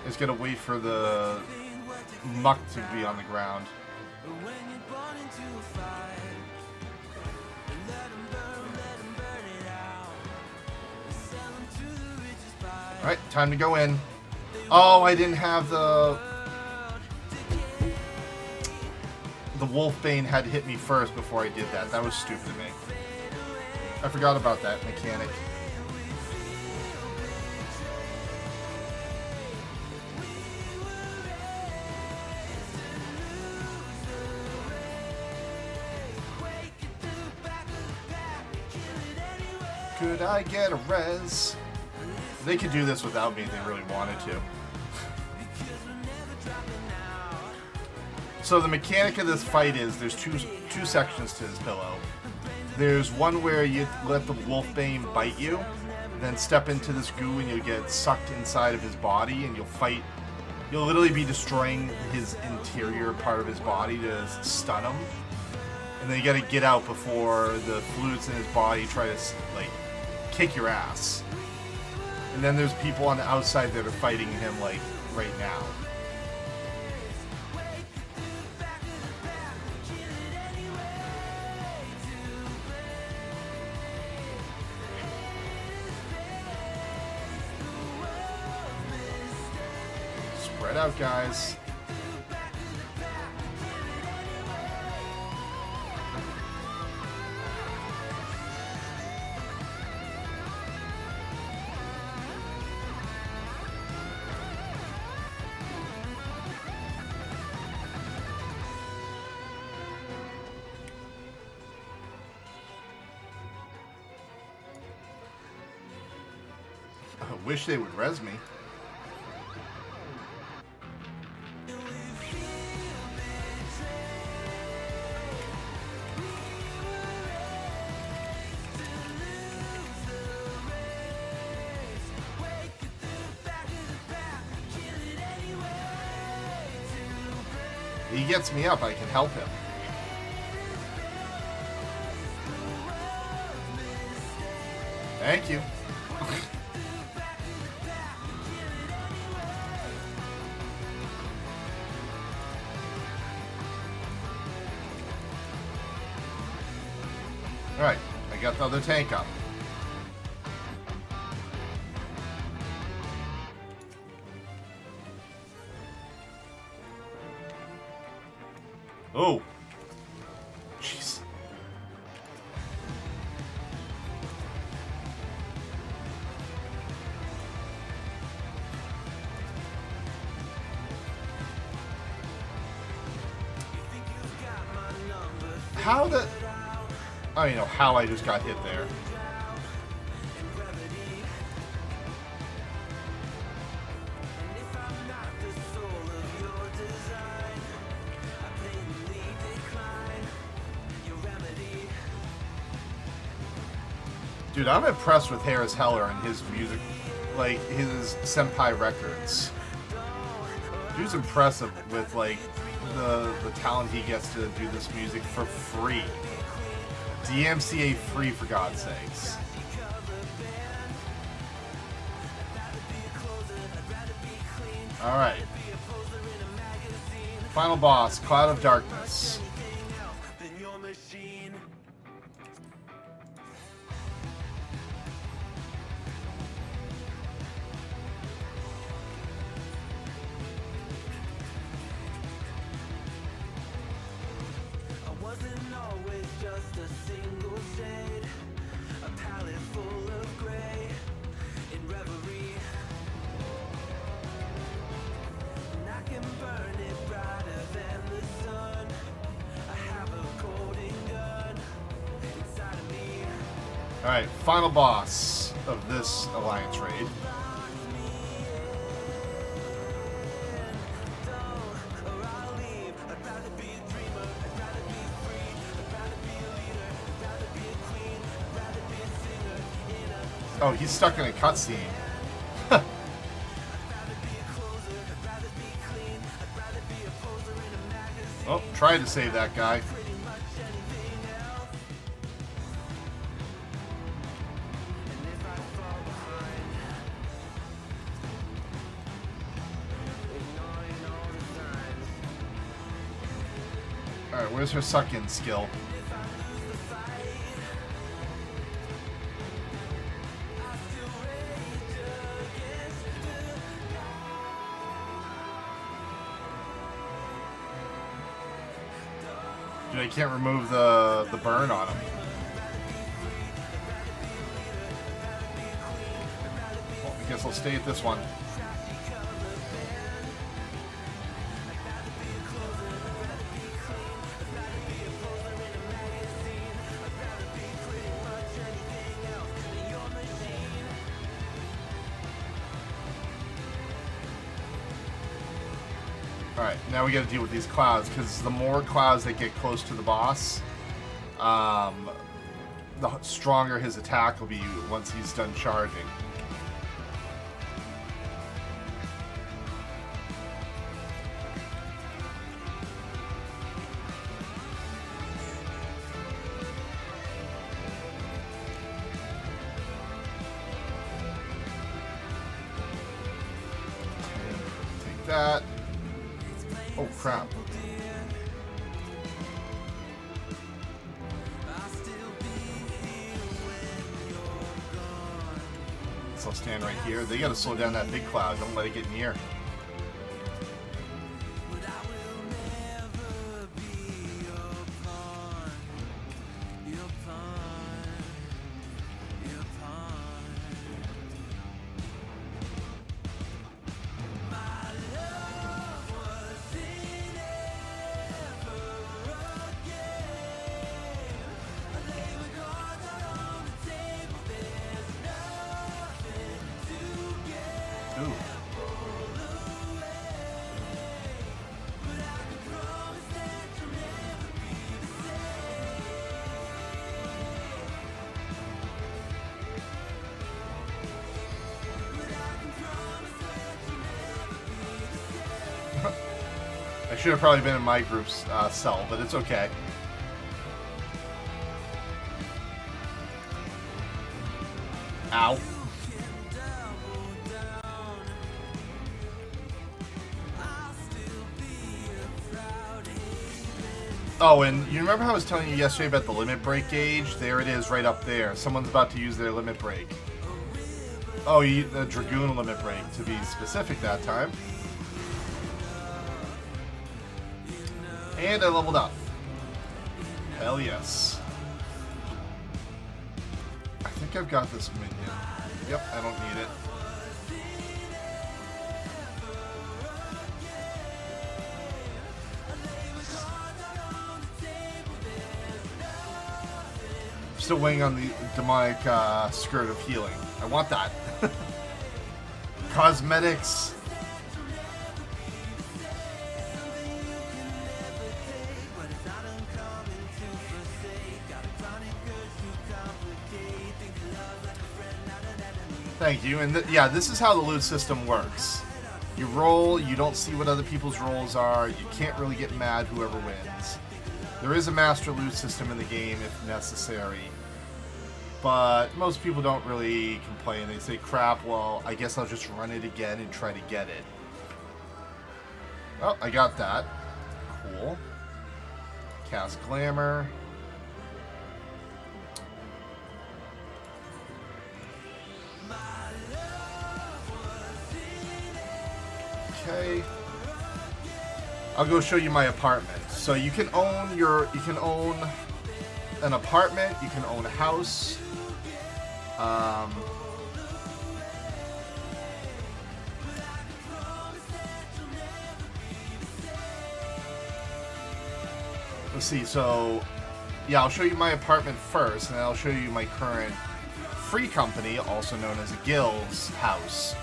Just gonna wait for the muck to be on the ground. Alright, time to go in. Oh, I didn't have the Wolfbane had to hit me first before I did that. That was stupid of me. I forgot about that mechanic. Could I get a res? They could do this without me if they really wanted to. So the mechanic of this fight is there's two sections to this pillow. There's one where you let the Wolfbane bite you, then step into this goo and you'll get sucked inside of his body and you'll fight. You'll literally be destroying his interior part of his body to stun him. And then you gotta get out before the fluids in his body try to, like, kick your ass. And then there's people on the outside that are fighting him, like, right now. Spread out, guys. I wish they would res me. He gets me up, I can help him. Thank you. Alright, I got the other tank up. Oh. Jeez. How the... I don't even know how I just got hit there. Dude, I'm impressed with Harris Heller and his music, like his Senpai Records. Dude's impressive with like the talent he gets to do this music for free. DMCA free, for God's sakes. Alright. Final boss, Cloud of Darkness. Alright, final boss of this Alliance raid. Oh, he's stuck in a cutscene. Oh, tried to save that guy. Alright, where's her suck-in skill? Dude, I can't remove the burn on him. Well, I guess I'll stay at this one. Alright, now we gotta deal with these clouds, because the more clouds that get close to the boss, the stronger his attack will be once he's done charging. Take that. Oh, crap. So I'll stand right here. They gotta slow down that big cloud. Don't let it get near. Ooh. I should have probably been in my group's cell, but it's okay. Ow. Oh, and you remember how I was telling you yesterday about the limit break gauge? There it is right up there. Someone's about to use their limit break. Oh, the Dragoon limit break, to be specific that time. And I leveled up. Hell yes. I think I've got this minion. Yep, I don't need it. Still waiting on the demonic skirt of healing. I want that. Cosmetics. Thank you. And yeah, this is how the loot system works. You roll, you don't see what other people's rolls are, you can't really get mad whoever wins. There is a master loot system in the game if necessary, but most people don't really complain. They say, crap, well, I guess I'll just run it again and try to get it. Oh, I got that. Cool. Cast Glamour. Okay. I'll go show you my apartment. So you can own an apartment, you can own a house. Let's see, so yeah, I'll show you my apartment first, and then I'll show you my current free company, also known as a guild's house.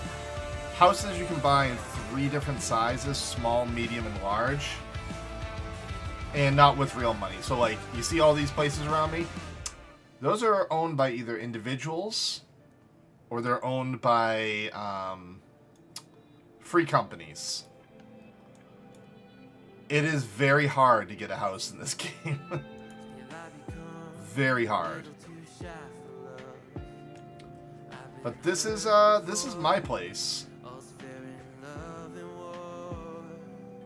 Houses you can buy in 3 different sizes, small, medium, and large. And not with real money. So like, you see all these places around me? Those are owned by either individuals or they're owned by free companies. It is very hard to get a house in this game. Very hard. But this is my place.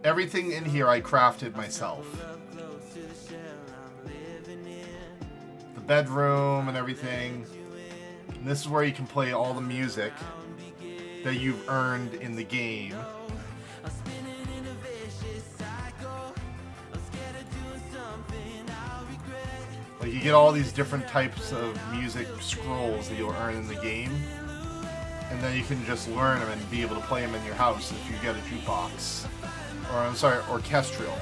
Everything in here I crafted myself. The bedroom and everything. And this is where you can play all the music that you've earned in the game. Like, you get all these different types of music scrolls that you'll earn in the game. And then you can just learn them and be able to play them in your house if you get a jukebox. Or, I'm sorry, orchestral.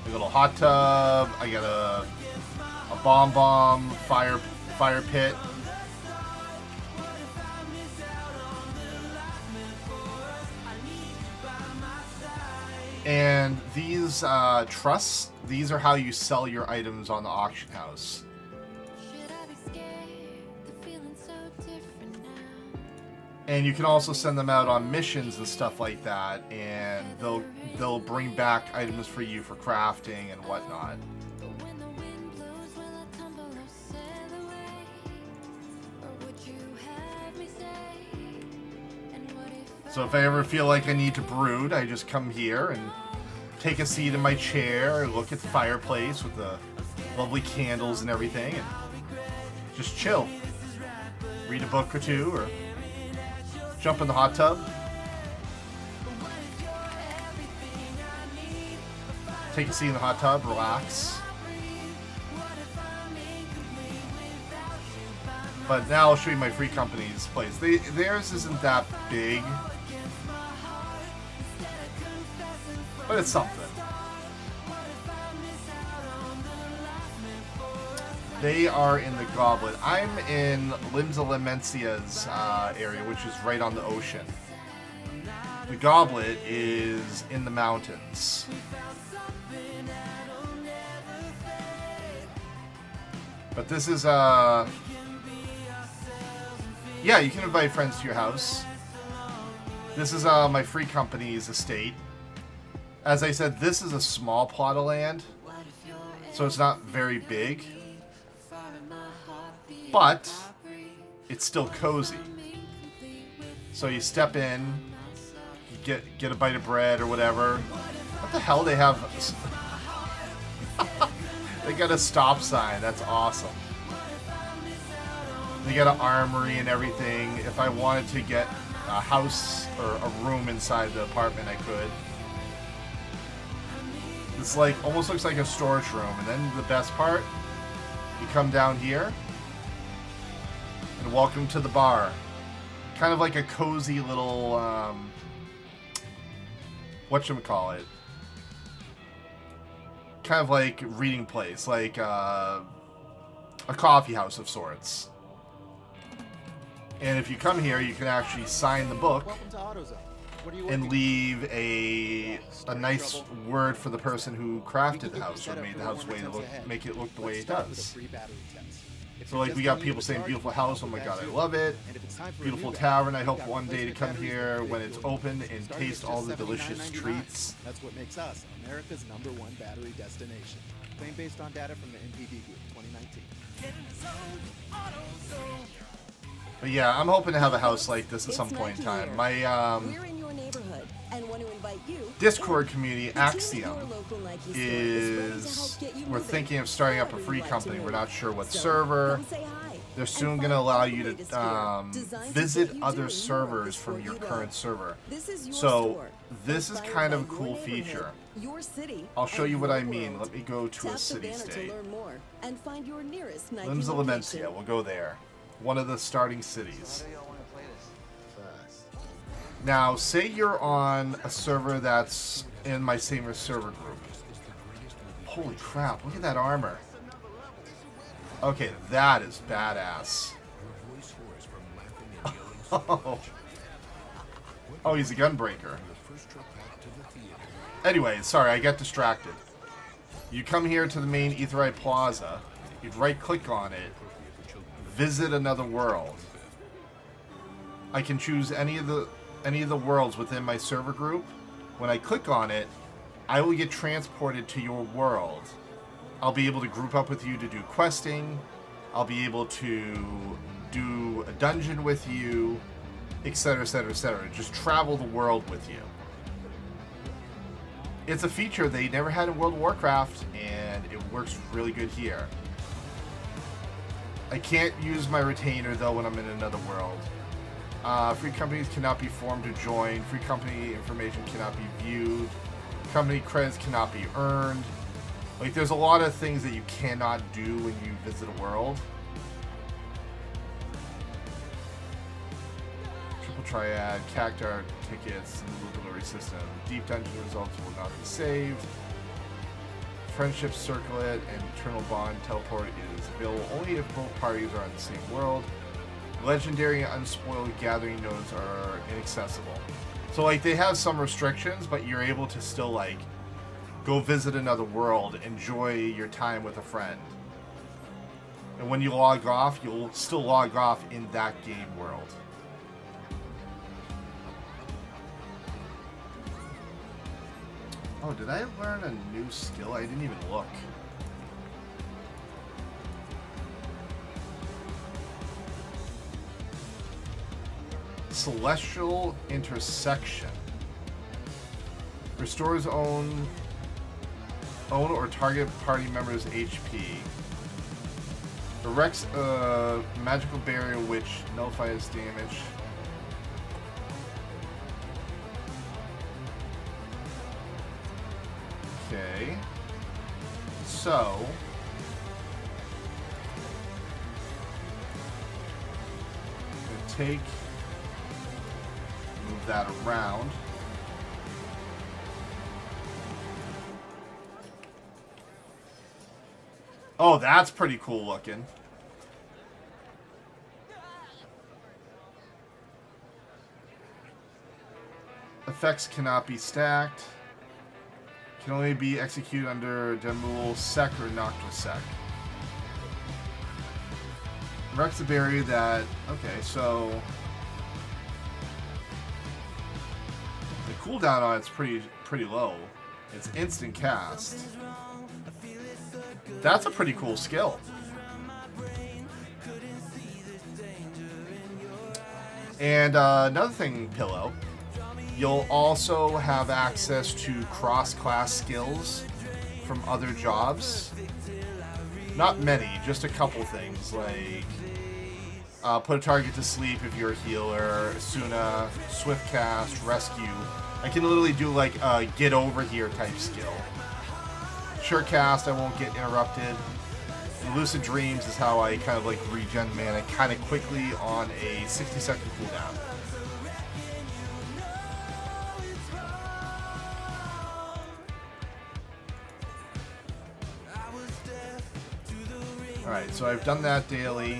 A little hot tub. I got a bomb fire pit. And these trusts, these are how you sell your items on the auction house. And you can also send them out on missions and stuff like that, and they'll bring back items for you for crafting and whatnot. So if I ever feel like I need to brood, I just come here and take a seat in my chair, look at the fireplace with the lovely candles and everything, and just chill. Read a book or two, or jump in the hot tub. Take a seat in the hot tub, relax. But now I'll show you my free company's place. Theirs isn't that big, but it's something. They are in the Goblet. I'm in Limsa Lemencia's area, which is right on the ocean. The Goblet is in the mountains. But this is, yeah, you can invite friends to your house. This is my free company's estate. As I said, this is a small plot of land, so it's not very big, but it's still cozy. So you step in, you get a bite of bread or whatever. What the hell? They have... They got a stop sign. That's awesome. They got an armory and everything. If I wanted to get a house or a room inside the apartment, I could. It's like, almost looks like a storage room. And then the best part, you come down here, and welcome to the bar. Kind of like a cozy little, whatchamacallit. Kind of like reading place, like a coffee house of sorts. And if you come here, you can actually sign the book and leave a nice word for the person who crafted the house or made the house make it look the way it does. So like we got people saying beautiful house, oh my god, I love it. Beautiful tavern, I hope one day to come here when it's open and taste all the delicious treats. That's what makes us America's #1 battery destination. Claim based on data from the NPD Group 2019. But yeah, I'm hoping to have a house like this at some point in time. My We're in your neighborhood and want to invite you. Discord community, Axiom, is... We're thinking of starting up a free company. We're not sure what server. They're soon going to allow you to visit other servers from your current server. So this is kind of a cool feature. I'll show you what I mean. Let me go to a city-state. Limbs of Lamentia. We'll go there. One of the starting cities. Now, say you're on a server that's in my same server group. Holy crap, look at that armor. Okay, that is badass. Oh, he's a gunbreaker. Anyway, sorry, I got distracted. You come here to the main Aetheryte Plaza. You'd right-click on it. Visit another world. I can choose any of the worlds within my server group. When I click on it, I will get transported to your world. I'll be able to group up with you to do questing. I'll be able to do a dungeon with you, etc., etc., etc. Just travel the world with you. It's a feature they never had in World of Warcraft, and it works really good here. I can't use my retainer, though, when I'm in another world. Free companies cannot be formed to join. Free company information cannot be viewed. Company credits cannot be earned. Like, there's a lot of things that you cannot do when you visit a world. Triple Triad, Cactar tickets, new delivery system. Deep dungeon results will not be saved. Friendship Circlet and Eternal Bond teleport is available only if both parties are in the same world. Legendary and unspoiled gathering nodes are inaccessible. So like they have some restrictions, but you're able to still like go visit another world, enjoy your time with a friend. And when you log off, you'll still log off in that game world. Oh, did I learn a new skill? I didn't even look. Celestial Intersection. Restores own or target party members' HP. Erects a magical barrier which nullifies damage. Okay. So I'm gonna move that around. Oh, that's pretty cool looking. Effects cannot be stacked. Can only be executed under Demul Sec or Noctua Sec. Wrecks a berry that... Okay, so... The cooldown on it's pretty low. It's instant cast. That's a pretty cool skill. And another thing, Pillow, you'll also have access to cross-class skills from other jobs. Not many, just a couple things, like put a target to sleep if you're a healer, Asuna, swift cast, rescue. I can literally do like a get over here type skill. Sure cast, I won't get interrupted. And Lucid Dreams is how I kind of like regen mana kind of quickly on a 60-second cooldown. Alright, so I've done that daily.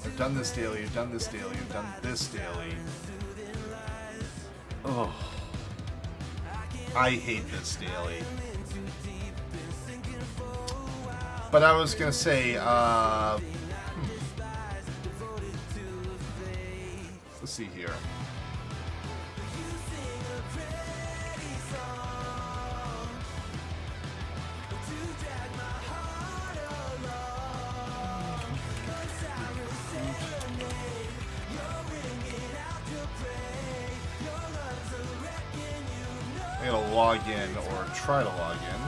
I've done this daily, I've done this daily, I've done this daily. Oh. I hate this daily. But I was gonna say, let's see here. I gotta log in or try to log in.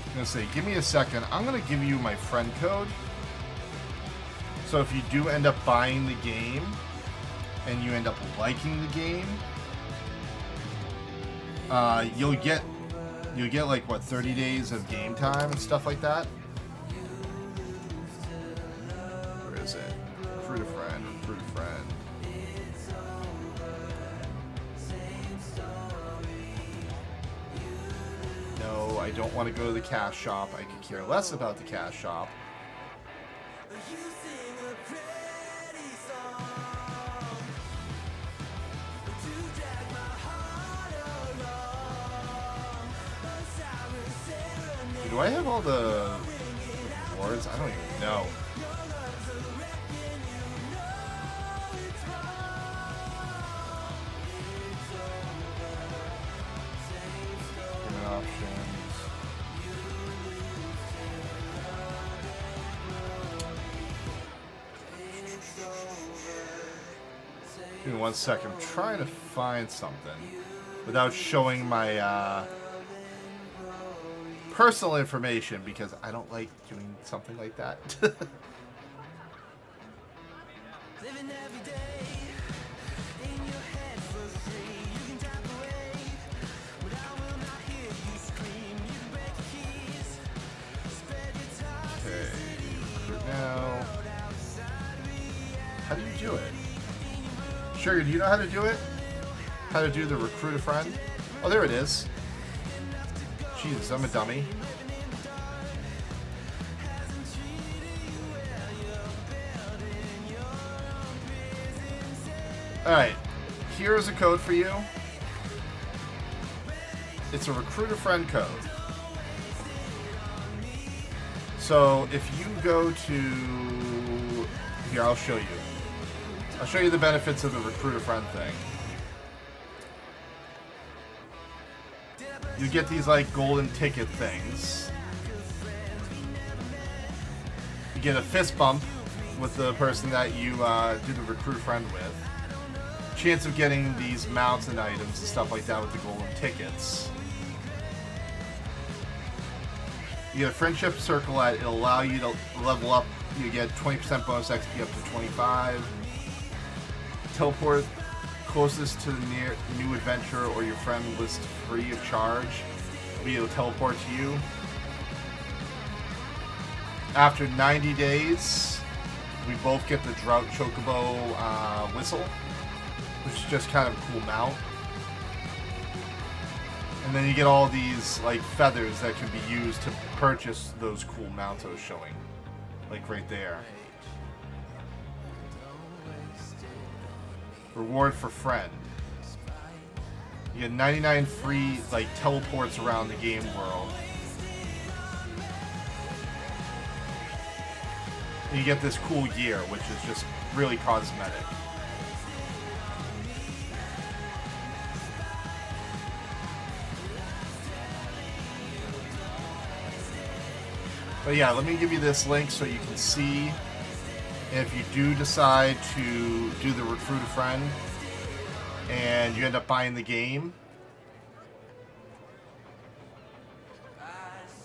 I'm gonna say, give me a second. I'm gonna give you my friend code. So if you do end up buying the game and you end up liking the game, you'll get like what, 30 days of game time and stuff like that. Where is it? Recruit a friend, recruit a friend. No, I don't want to go to the cash shop. I could care less about the cash shop. Do I have all the rewards? I don't even know. Payment options. Give me 1 second. I'm trying to find something without showing my personal information, because I don't like doing something like that. Okay, recruit now. How do you do it? Sugar, do you know how to do it? How to do the recruit a friend? Oh, there it is. Jesus, I'm a dummy. Alright, here's a code for you. It's a recruit a friend code. So if you go to... Here, I'll show you. I'll show you the benefits of the recruit a friend thing. You get these like golden ticket things. You get a fist bump with the person that you do the recruit friend with. Chance of getting these mounts and items and stuff like that with the golden tickets. You get a friendship circle at it'll allow you to level up. You get 20% bonus XP up to 25. Teleport closest to the new adventure or your friend list free of charge. It'll teleport to you. After 90 days, we both get the Drought Chocobo whistle, which is just kind of a cool mount. And then you get all these like feathers that can be used to purchase those cool mounts I was showing, like right there. Reward for friend. You get 99 free, like, teleports around the game world. And you get this cool gear, which is just really cosmetic. But yeah, let me give you this link so you can see if you do decide to do the Recruit a Friend and you end up buying the game.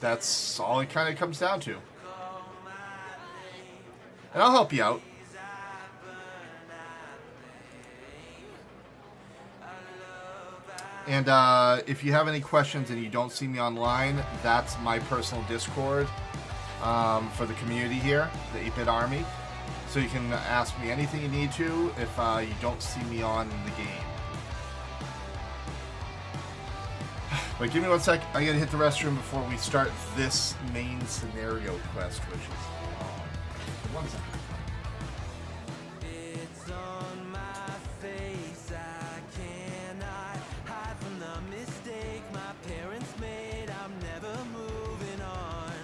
That's all it kind of comes down to. And I'll help you out. And if you have any questions and you don't see me online, that's my personal Discord for the community here, the 8-Bit Army. So you can ask me anything you need to if you don't see me on the game. But give me 1 sec. I gotta hit the restroom before we start this main scenario quest, which is 1 second. It's on my face. I cannot hide from the mistake my parents made. I'm never moving on.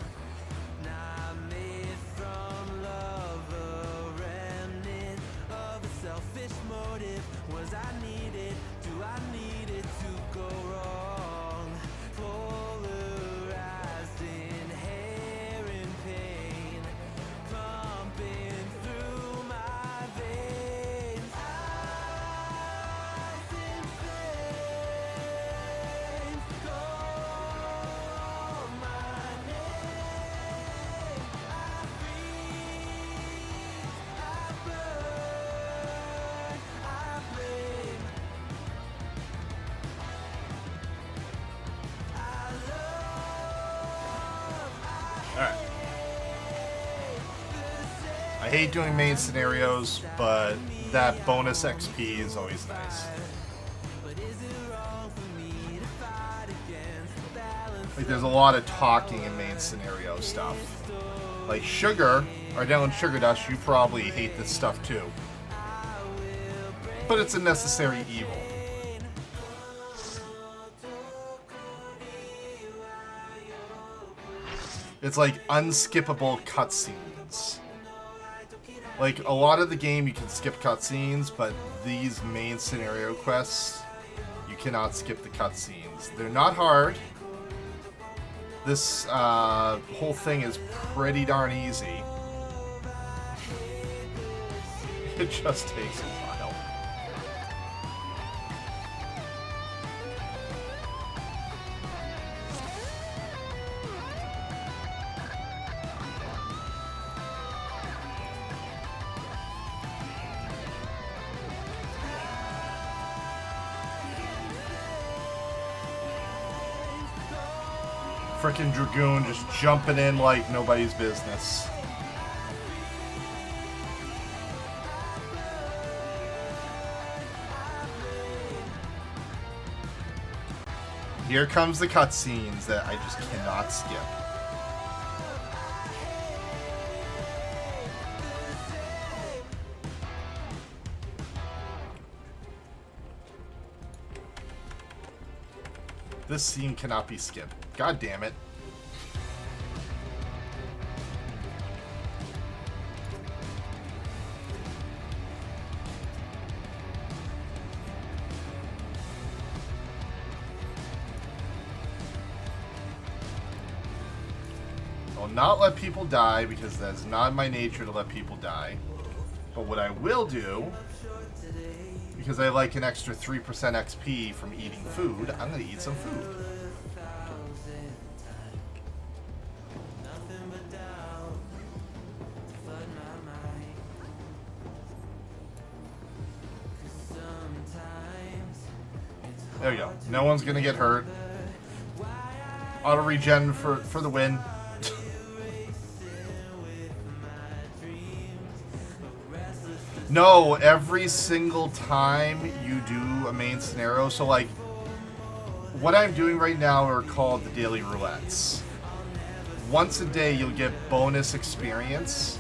Not made from love, a remnant of a selfish motive. Was I needed? Do I need it to go wrong? Polarized, inherent pain, pumping through my veins. Eyes in flames, call my name. I freeze, I burn, I blame. Alright. I hate doing main scenarios, but that bonus XP is always nice. Like, there's a lot of talking in main scenario stuff. Like Sugar, or Dylan Sugar Dust, you probably hate this stuff too. But it's a necessary evil. It's like unskippable cutscenes. Like, a lot of the game you can skip cutscenes, but these main scenario quests, you cannot skip the cutscenes. They're not hard. This whole thing is pretty darn easy. It just takes a while. Frickin' Dragoon just jumping in like nobody's business. Here comes the cutscenes that I just cannot skip. This scene cannot be skipped. God damn it. I'll not let people die because that's not my nature to let people die. But what I will do, because I like an extra 3% XP from eating food, I'm going to eat some food. There we go. No one's going to get hurt. Auto regen for the win. No, every single time you do a main scenario, so like, what I'm doing right now are called the daily roulettes. Once a day you'll get bonus experience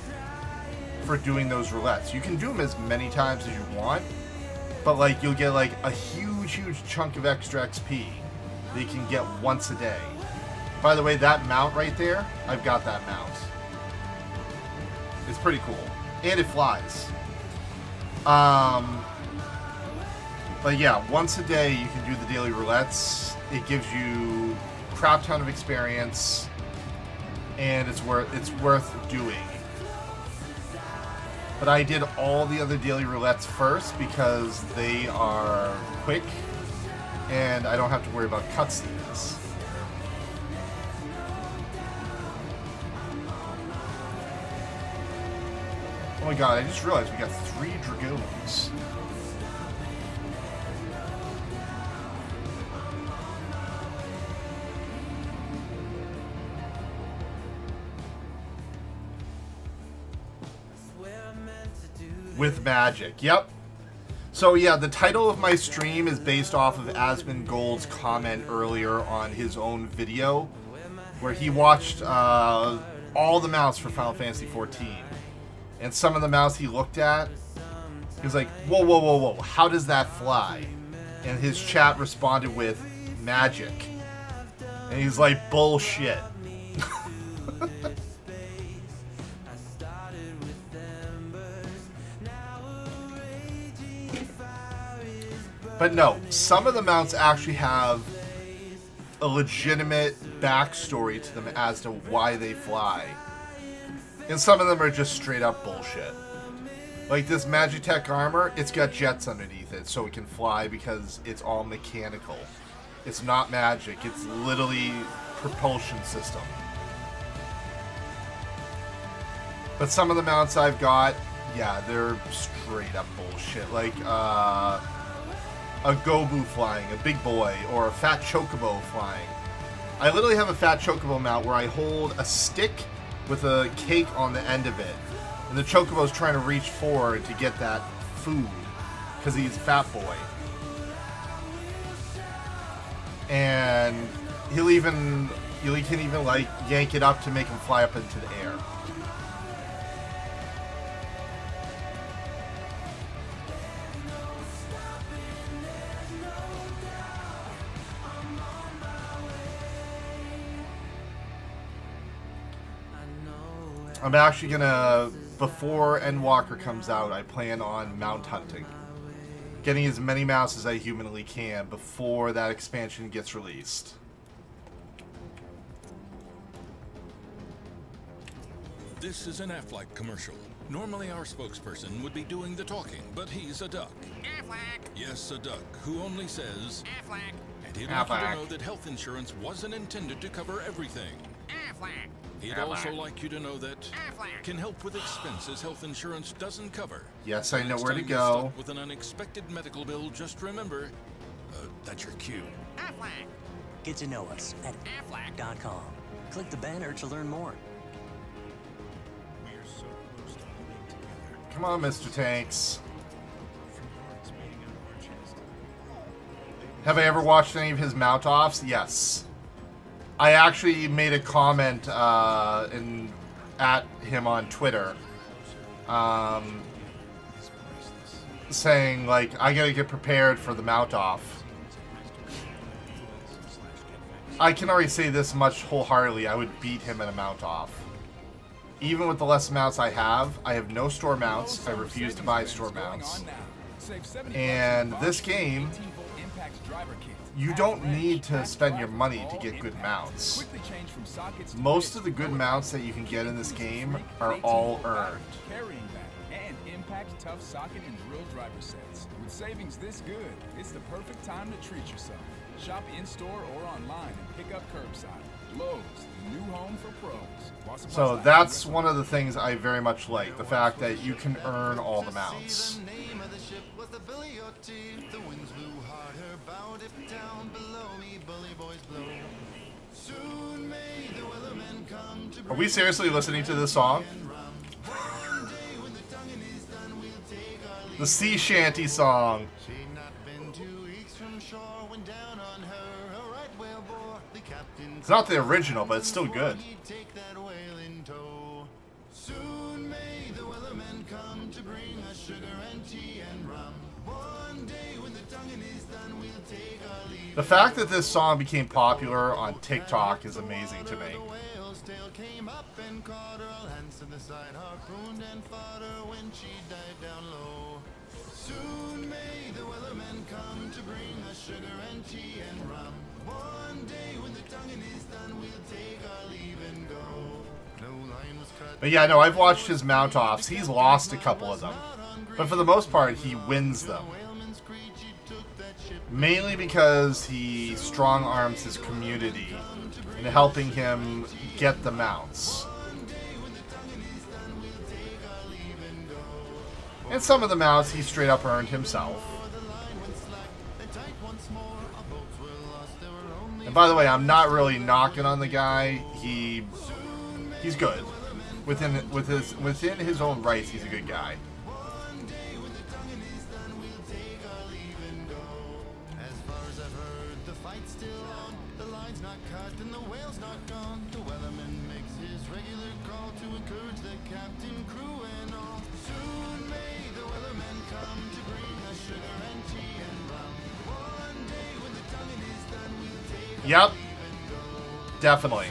for doing those roulettes. You can do them as many times as you want, but like you'll get like a huge chunk of extra XP that you can get once a day. By the way, that mount right there, I've got that mount. It's pretty cool, and it flies. But yeah, once a day you can do the daily roulettes. It gives you a crap ton of experience, and it's worth doing. But I did all the other daily roulettes first because they are quick, and I don't have to worry about cutscenes. Oh my god, I just realized we got 3 Dragoons. With magic, yep. So yeah, the title of my stream is based off of Asmongold's comment earlier on his own video, where he watched all the mounts for Final Fantasy XIV. And some of the mounts he looked at, he was like, whoa, whoa, whoa, whoa, how does that fly? And his chat responded with, magic. And he's like, bullshit. But no, some of the mounts actually have a legitimate backstory to them as to why they fly. And some of them are just straight up bullshit. Like this Magitech armor, it's got jets underneath it so it can fly because it's all mechanical. It's not magic, it's literally propulsion system. But some of the mounts I've got, yeah, they're straight up bullshit. Like, a Gobu flying, a big boy, or a fat chocobo flying. I literally have a fat chocobo mount where I hold a stick with a cake on the end of it, and the chocobo's trying to reach forward to get that food because he's a fat boy. And you can even like yank it up to make him fly up into the air. I'm actually gonna, before Endwalker comes out, I plan on mount hunting. Getting as many mounts as I humanly can before that expansion gets released. This is an Aflac commercial. Normally our spokesperson would be doing the talking, but he's a duck. Aflac. Yes, a duck who only says Aflac. And he'd like you to know that health insurance wasn't intended to cover everything. Aflac. He'd also like you to know that can help with expenses health insurance doesn't cover. Yes, I know Next where to time you're go. stuck with an unexpected medical bill, just remember, that's your cue. Aflac. Get to know us at Aflac.com. Click the banner to learn more. Come on, Mr. Tanks. Have I ever watched any of his mount-offs? Yes. I actually made a comment at him on Twitter saying, like, I gotta get prepared for the mount-off. I can already say this much wholeheartedly, I would beat him in a mount-off. Even with the less mounts I have no store mounts. I refuse to buy store mounts. And this game, you don't need to spend your money to get good mounts. Most of the good mounts that you can get in this game are all earned. And Impact Tough Socket and Drill Driver sets. With savings this good, it's the perfect time to treat yourself. Shop in-store or online and pick up curbside. Lowe's, the new home for pros. So that's one of the things I very much like, the fact that you can earn all the mounts. Are we seriously listening to this song? The sea shanty song. It's not the original, but it's still good. Soon may the Wellerman come to bring us sugar and tea and rum. One day The fact that this song became popular on TikTok is amazing to me. Soon may the weathermen come to bring us sugar and tea and rum. One day when the tonguing is done, we'll take our leave and go. No line was cut. But yeah, no, I've watched his mount-offs. He's lost a couple of them. But for the most part, he wins them. Mainly because he strong-arms his community in helping him get the mounts. And some of the mounts he straight up earned himself. And by the way, I'm not really knocking on the guy. He's good. Within his own rights, he's a good guy. Yep. Definitely.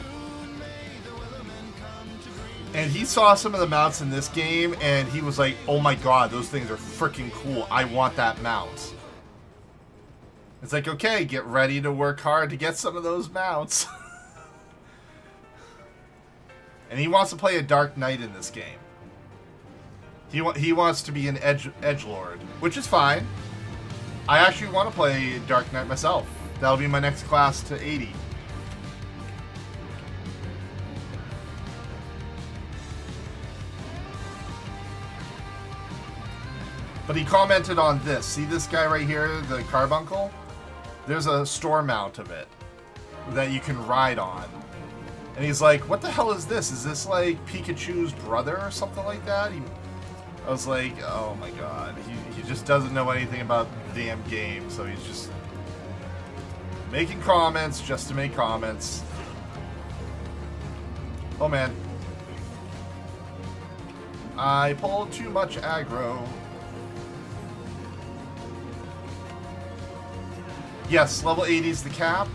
And he saw some of the mounts in this game, and he was like, oh my god, those things are freaking cool. I want that mount. It's like, okay, get ready to work hard to get some of those mounts. And he wants to play a Dark Knight in this game. He wants to be an edgelord, which is fine. I actually want to play Dark Knight myself. That'll be my next class to 80. But he commented on this. See this guy right here, the carbuncle? There's a store mount of it that you can ride on. And he's like, what the hell is this? Is this like Pikachu's brother or something like that? I was like, oh my god. He just doesn't know anything about the damn game, so he's just making comments just to make comments. Oh man. I pulled too much aggro. Yes, level 80 is the cap.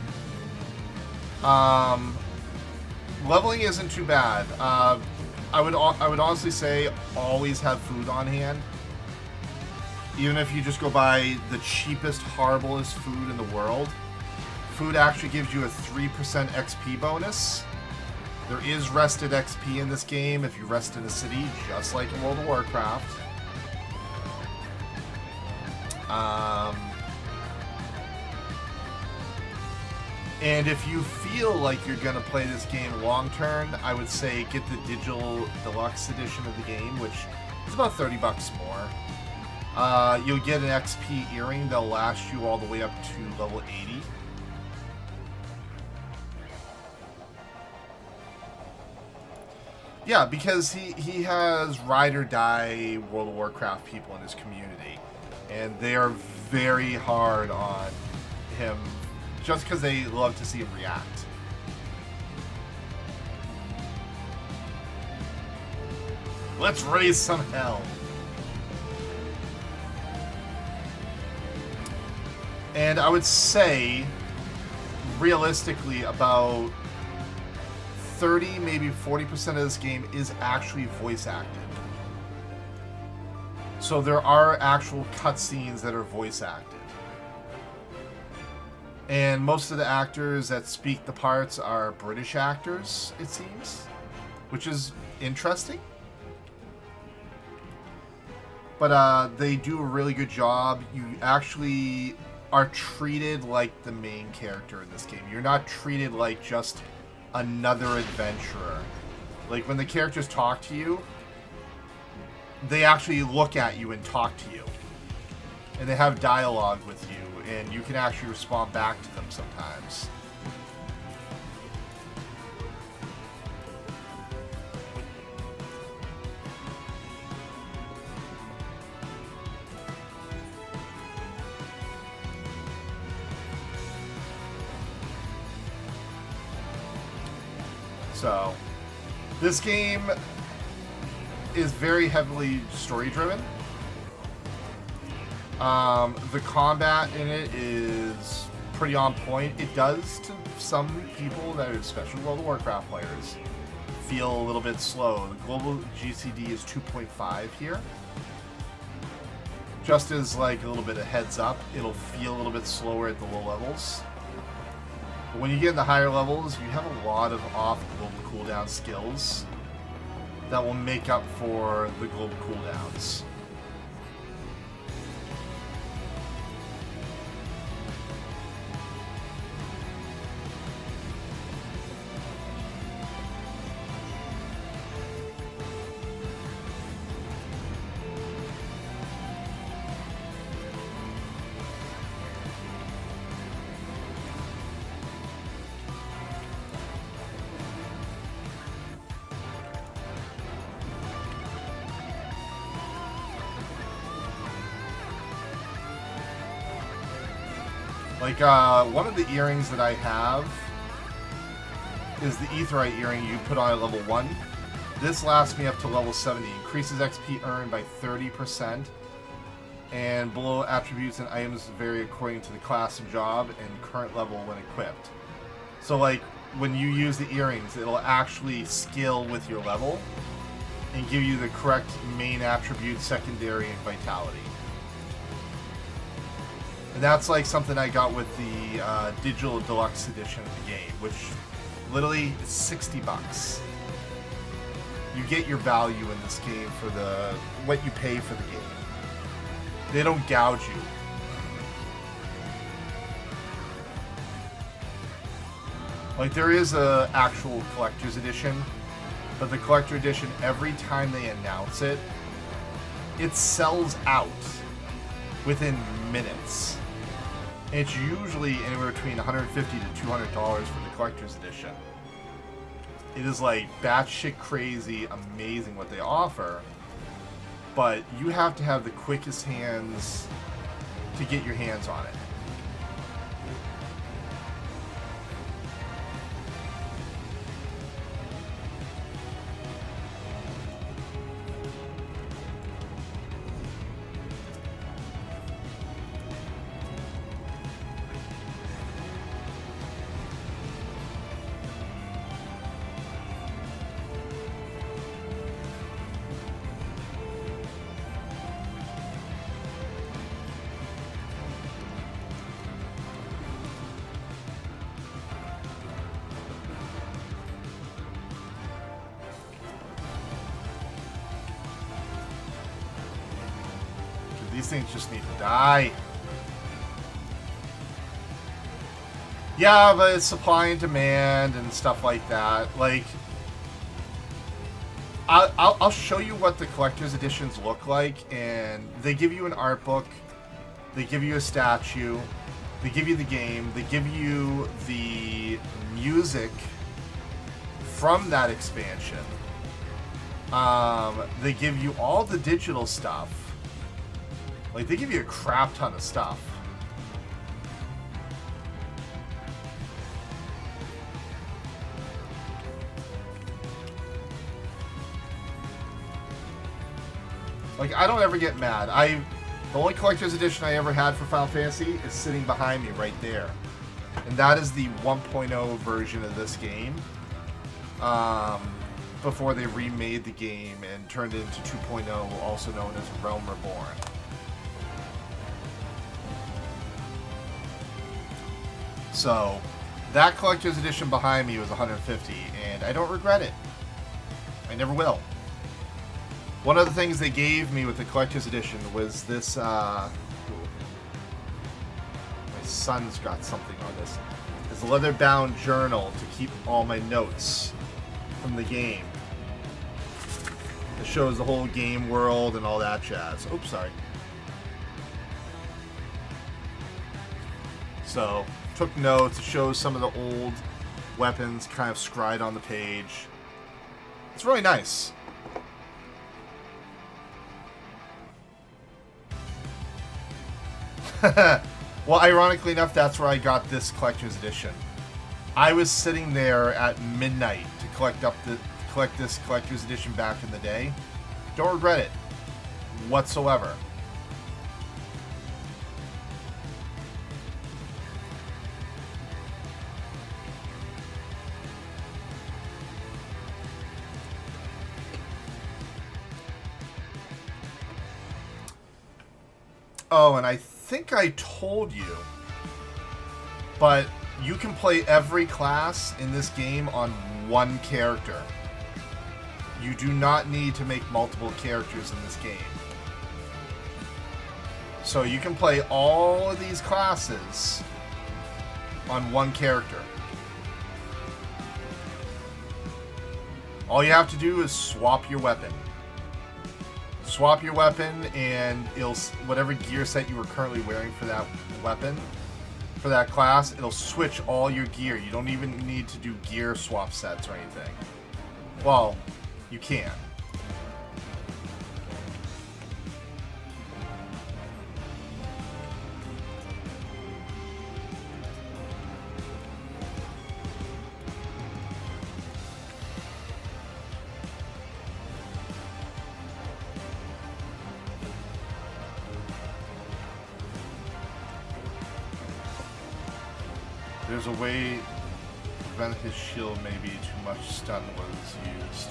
Leveling isn't too bad. I would honestly say always have food on hand. Even if you just go buy the cheapest, horriblest food in the world. Food actually gives you a 3% XP bonus. There is rested XP in this game if you rest in a city, just like in World of Warcraft. And if you feel like you're going to play this game long term, I would say get the digital deluxe edition of the game, which is about $30 more. You'll get an XP earring that'll last you all the way up to level 80. Yeah, because he has ride or die World of Warcraft people in his community. And they are very hard on him just because they love to see him react. Let's raise some hell. And I would say, realistically, about 30, maybe 40% of this game is actually voice acted. So there are actual cutscenes that are voice acted. And most of the actors that speak the parts are British actors, it seems, which is interesting. But they do a really good job. You actually are treated like the main character in this game. You're not treated like just another adventurer. Like when the characters talk to you, they actually look at you and talk to you. And they have dialogue with you. And you can actually respond back to them sometimes. So, this game is very heavily story-driven. The combat in it is pretty on point. It does, to some people that are especially World of Warcraft players, feel a little bit slow. The global GCD is 2.5 here. Just as like a little bit of heads up, it'll feel a little bit slower at the low levels. But when you get in the higher levels, you have a lot of off global cooldown skills that will make up for the global cooldowns. Like, one of the earrings that I have is the Aetheryte earring you put on at level 1. This lasts me up to level 70. Increases XP earned by 30%. And below attributes and items vary according to the class and job and current level when equipped. So, like, when you use the earrings, it'll actually scale with your level and give you the correct main attribute, secondary, and vitality. And that's like something I got with the digital deluxe edition of the game, which literally is $60. You get your value in this game for the what you pay for the game. They don't gouge you. Like, there is a actual collector's edition, but the collector edition, every time they announce it, it sells out within minutes. It's usually anywhere between $150 to $200 for the collector's edition. It is like batshit crazy, amazing what they offer, but you have to have the quickest hands to get your hands on it. These things just need to die. Yeah, but it's supply and demand and stuff like that. Like, I'll show you what the collector's editions look like, and they give you an art book, they give you a statue, they give you the game, they give you the music from that expansion. They give you all the digital stuff. Like, they give you a crap ton of stuff. Like, I don't ever get mad. The only collector's edition I ever had for Final Fantasy is sitting behind me right there. And that is the 1.0 version of this game. Before they remade the game and turned it into 2.0, also known as Realm Reborn. So, that collector's edition behind me was $150, and I don't regret it. I never will. One of the things they gave me with the collector's edition was this, my son's got something on this. It's a leather-bound journal to keep all my notes from the game. It shows the whole game world and all that jazz. Oops, sorry. So, took notes. It shows some of the old weapons kind of scried on the page. It's really nice. Well, ironically enough, that's where I got this collector's edition. I was sitting there at midnight to collect this collector's edition back in the day. Don't regret it whatsoever. Oh, and I think I told you, but you can play every class in this game on one character. You do not need to make multiple characters in this game. So you can play all of these classes on one character. All you have to do is swap your weapon. Swap your weapon, and it'll, whatever gear set you were currently wearing for that weapon, for that class, it'll switch all your gear. You don't even need to do gear swap sets or anything. Well, you can. There's a way to prevent his shield, maybe too much stun was used.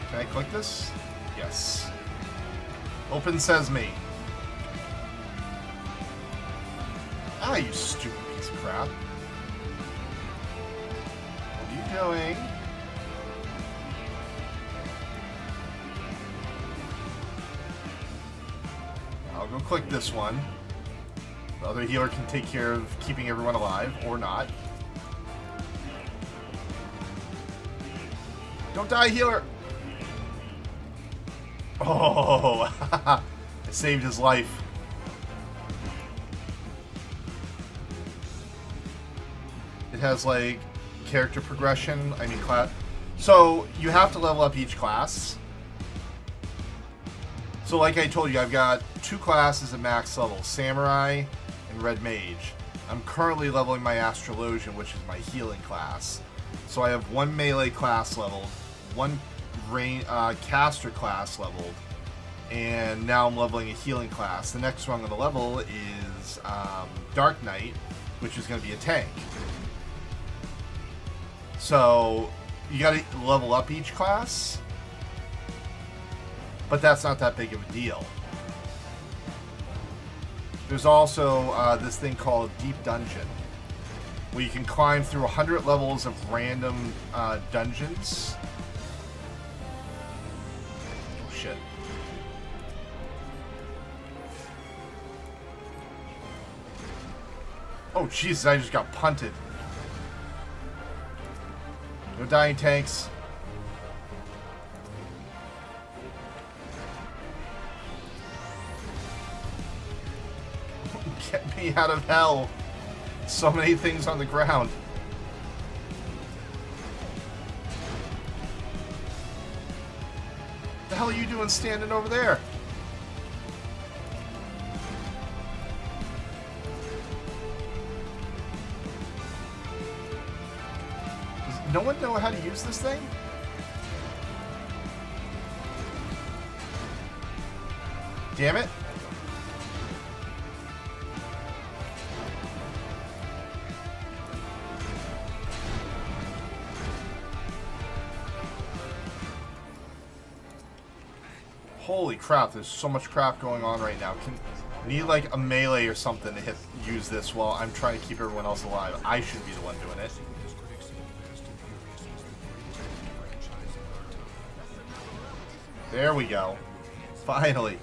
Can I click this? Yes. Open Sesame. Ah, you stupid piece of crap. What are you doing? I'll go click this one. The other healer can take care of keeping everyone alive, or not. Don't die, healer! Oh, I saved his life. It has, like, character progression. I mean, class. So, you have to level up each class. So like I told you, I've got 2 classes at max level, Samurai and Red Mage. I'm currently leveling my Astrologian, which is my healing class. So I have 1 melee class leveled, 1 caster class leveled, and now I'm leveling a healing class. The next one I'm going to level is Dark Knight, which is going to be a tank. So you got to level up each class. But that's not that big of a deal. There's also this thing called Deep Dungeon, where you can climb through 100 levels of random dungeons. Oh shit. Oh Jesus, I just got punted. No dying tanks. Get me out of hell. So many things on the ground. What the hell are you doing standing over there? Does no one know how to use this thing? Damn it. Holy crap, there's so much crap going on right now. I need like a melee or something to use this while I'm trying to keep everyone else alive. I should be the one doing it. There we go. Finally.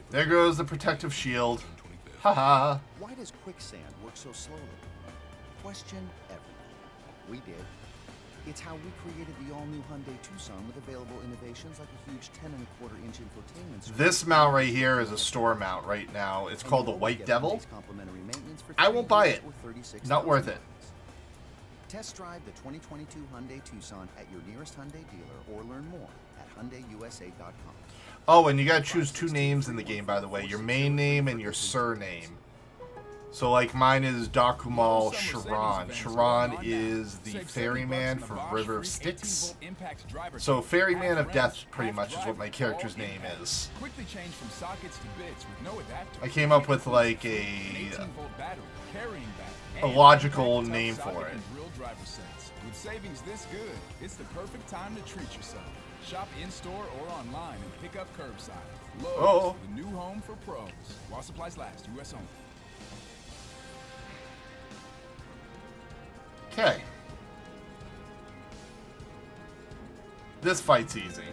There goes the protective shield. Haha. Why does quicksand work so slowly? Question everything. We did. It's how we created the all-new Hyundai Tucson with available innovations like a huge 10.25-inch infotainment screen. This mount right here is a store mount right now. It's called the White Devil. I won't buy it. Not worth it. Test drive the 2022 Hyundai Tucson at your nearest Hyundai dealer or learn more at HyundaiUSA.com. Oh, and you gotta choose 2 names in the game, by the way. Your main name and your surname. So, like, mine is Dakumal Sharon. Sharon is the ferryman for River of Styx. So, ferryman of death, pretty much, is what my character's name is. Quickly change from sockets to bits with no adapter. I came up with, like, a 18-volt battery, carrying battery, logical name for it. Real driver sets. With savings this good, it's the perfect time to treat yourself. Shop in-store or online and pick up curbside. Lowe's, the new home for pros. While supplies last, U.S. only. Okay. This fight's easy.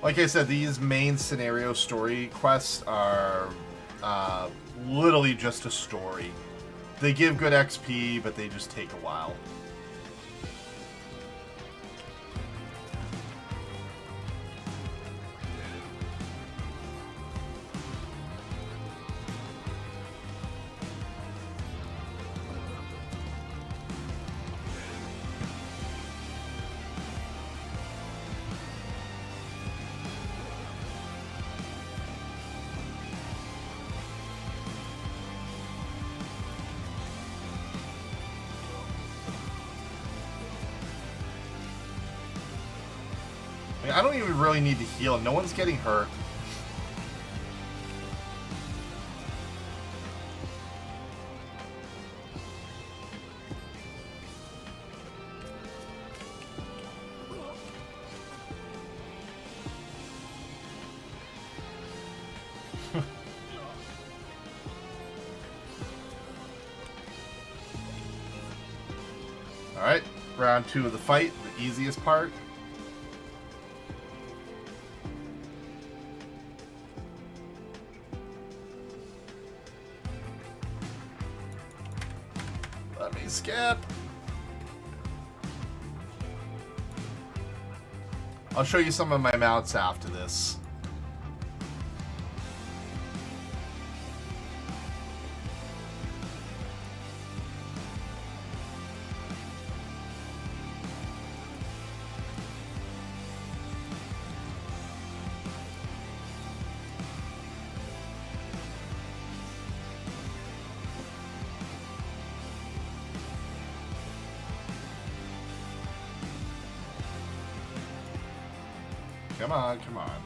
Like I said, these main scenario story quests are literally just a story. They give good XP, but they just take a while. I don't even really need to heal. No one's getting hurt. Alright, round 2 of the fight, the easiest part. Let me skip. I'll show you some of my mounts after this. Come on, come on.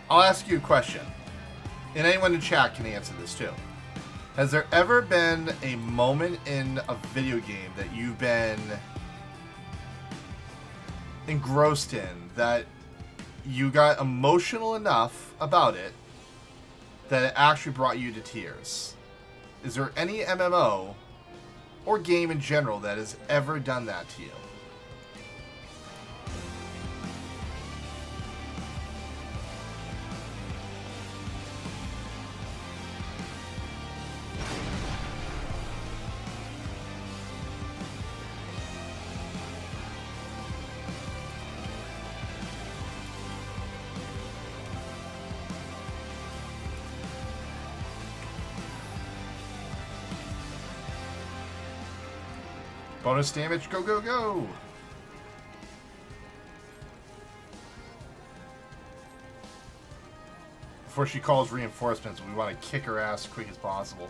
I'll ask you a question. And anyone in chat can answer this too. Has there ever been a moment in a video game that you've been engrossed in that you got emotional enough about it that it actually brought you to tears? Is there any MMO or game in general that has ever done that to you? Bonus damage, go, go, go! Before she calls reinforcements, we want to kick her ass as quick as possible.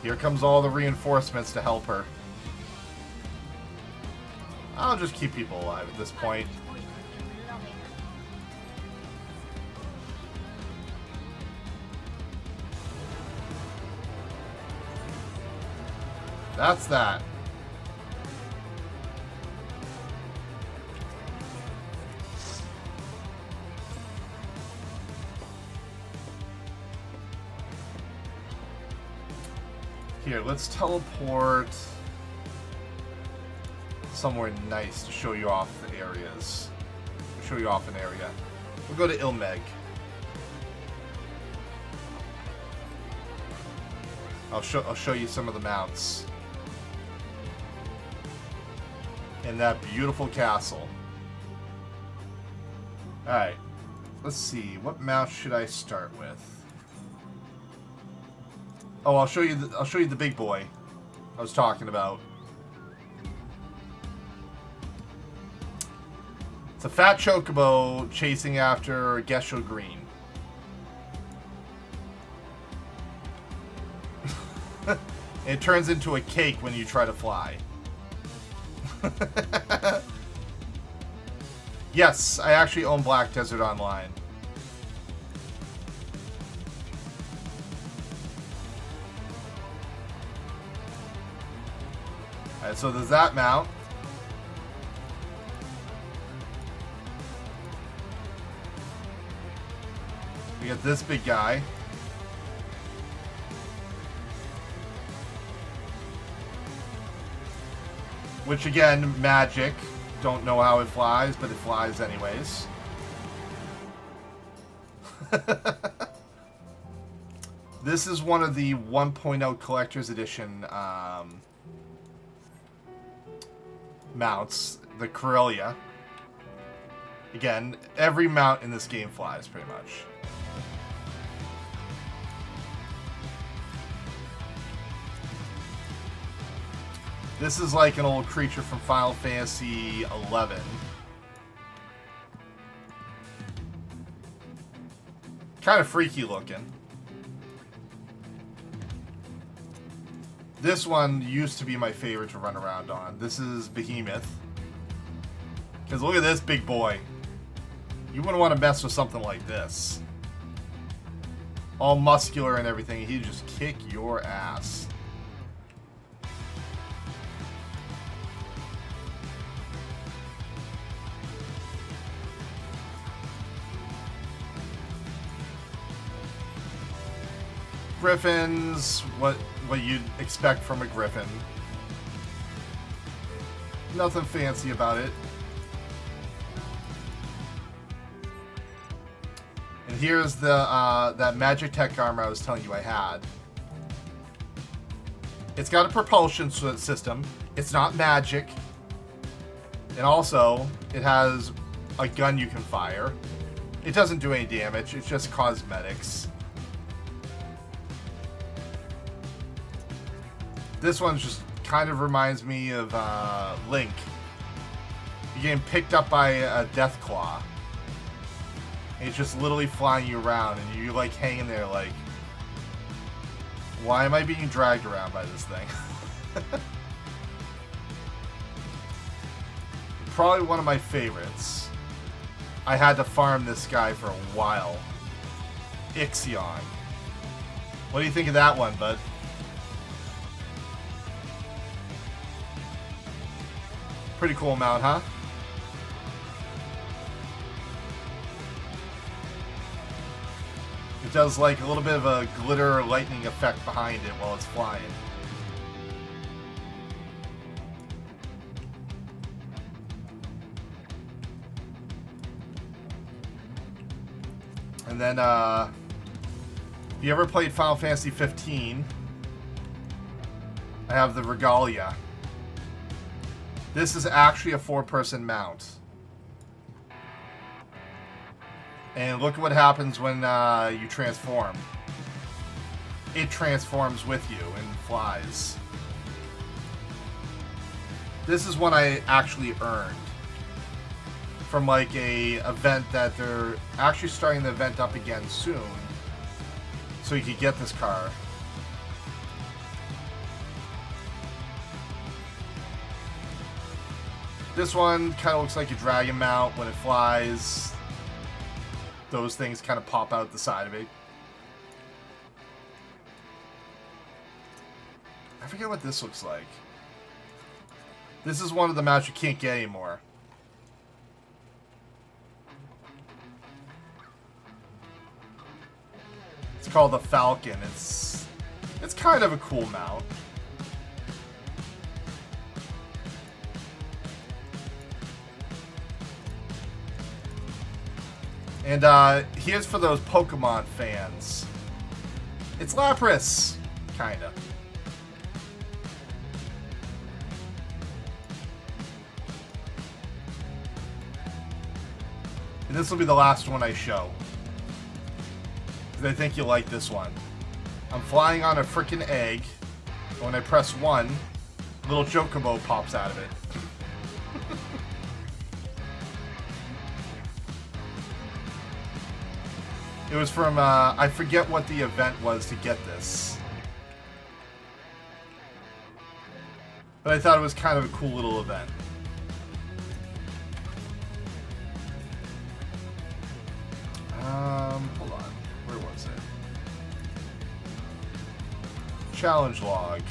Here comes all the reinforcements to help her. I'll just keep people alive at this point. That's that. Here, let's teleport somewhere nice to show you off the areas. Show you off an area. We'll go to Ilmeg. I'll show you some of the mounts in that beautiful castle. All right, let's see. What mount should I start with? Oh, I'll show you the big boy I was talking about. It's a fat chocobo chasing after Gesho Green. It turns into a cake when you try to fly. Yes, I actually own Black Desert Online. Alright, so there's that mount. We got this big guy. Which again, magic. Don't know how it flies, but it flies anyways. This is one of the 1.0 Collector's Edition mounts, the Corellia. Again, every mount in this game flies, pretty much. This is like an old creature from Final Fantasy XI. Kind of freaky looking. This one used to be my favorite to run around on. This is Behemoth. Because look at this big boy. You wouldn't want to mess with something like this. All muscular and everything. He'd just kick your ass. Griffins, what you'd expect from a griffin. Nothing fancy about it. And here's the that magic tech armor I was telling you I had. It's got a propulsion system. It's not magic. And also, it has a gun you can fire. It doesn't do any damage. It's just cosmetics. This one just kind of reminds me of Link. You're getting picked up by a Deathclaw. And it's just literally flying you around, and you're like hanging there like, why am I being dragged around by this thing? Probably one of my favorites. I had to farm this guy for a while. Ixion. What do you think of that one, bud? Pretty cool mount, huh? It does like a little bit of a glitter lightning effect behind it while it's flying. And then, if you ever played Final Fantasy 15, I have the Regalia. This is actually a 4-person mount. And look at what happens when you transform. It transforms with you and flies. This is one I actually earned from like a event that they're actually starting the event up again soon, so you could get this car. This one kind of looks like a dragon mount when it flies. Those things kind of pop out the side of it. I forget what this looks like. This is one of the mounts you can't get anymore. It's called the Falcon. It's kind of a cool mount. And here's for those Pokemon fans. It's Lapras. Kinda. And this will be the last one I show. Because I think you'll like this one. I'm flying on a freaking egg. And when I press 1, little chocobo pops out of it. It was from, I forget what the event was to get this. But I thought it was kind of a cool little event. Hold on. Where was it? Challenge log.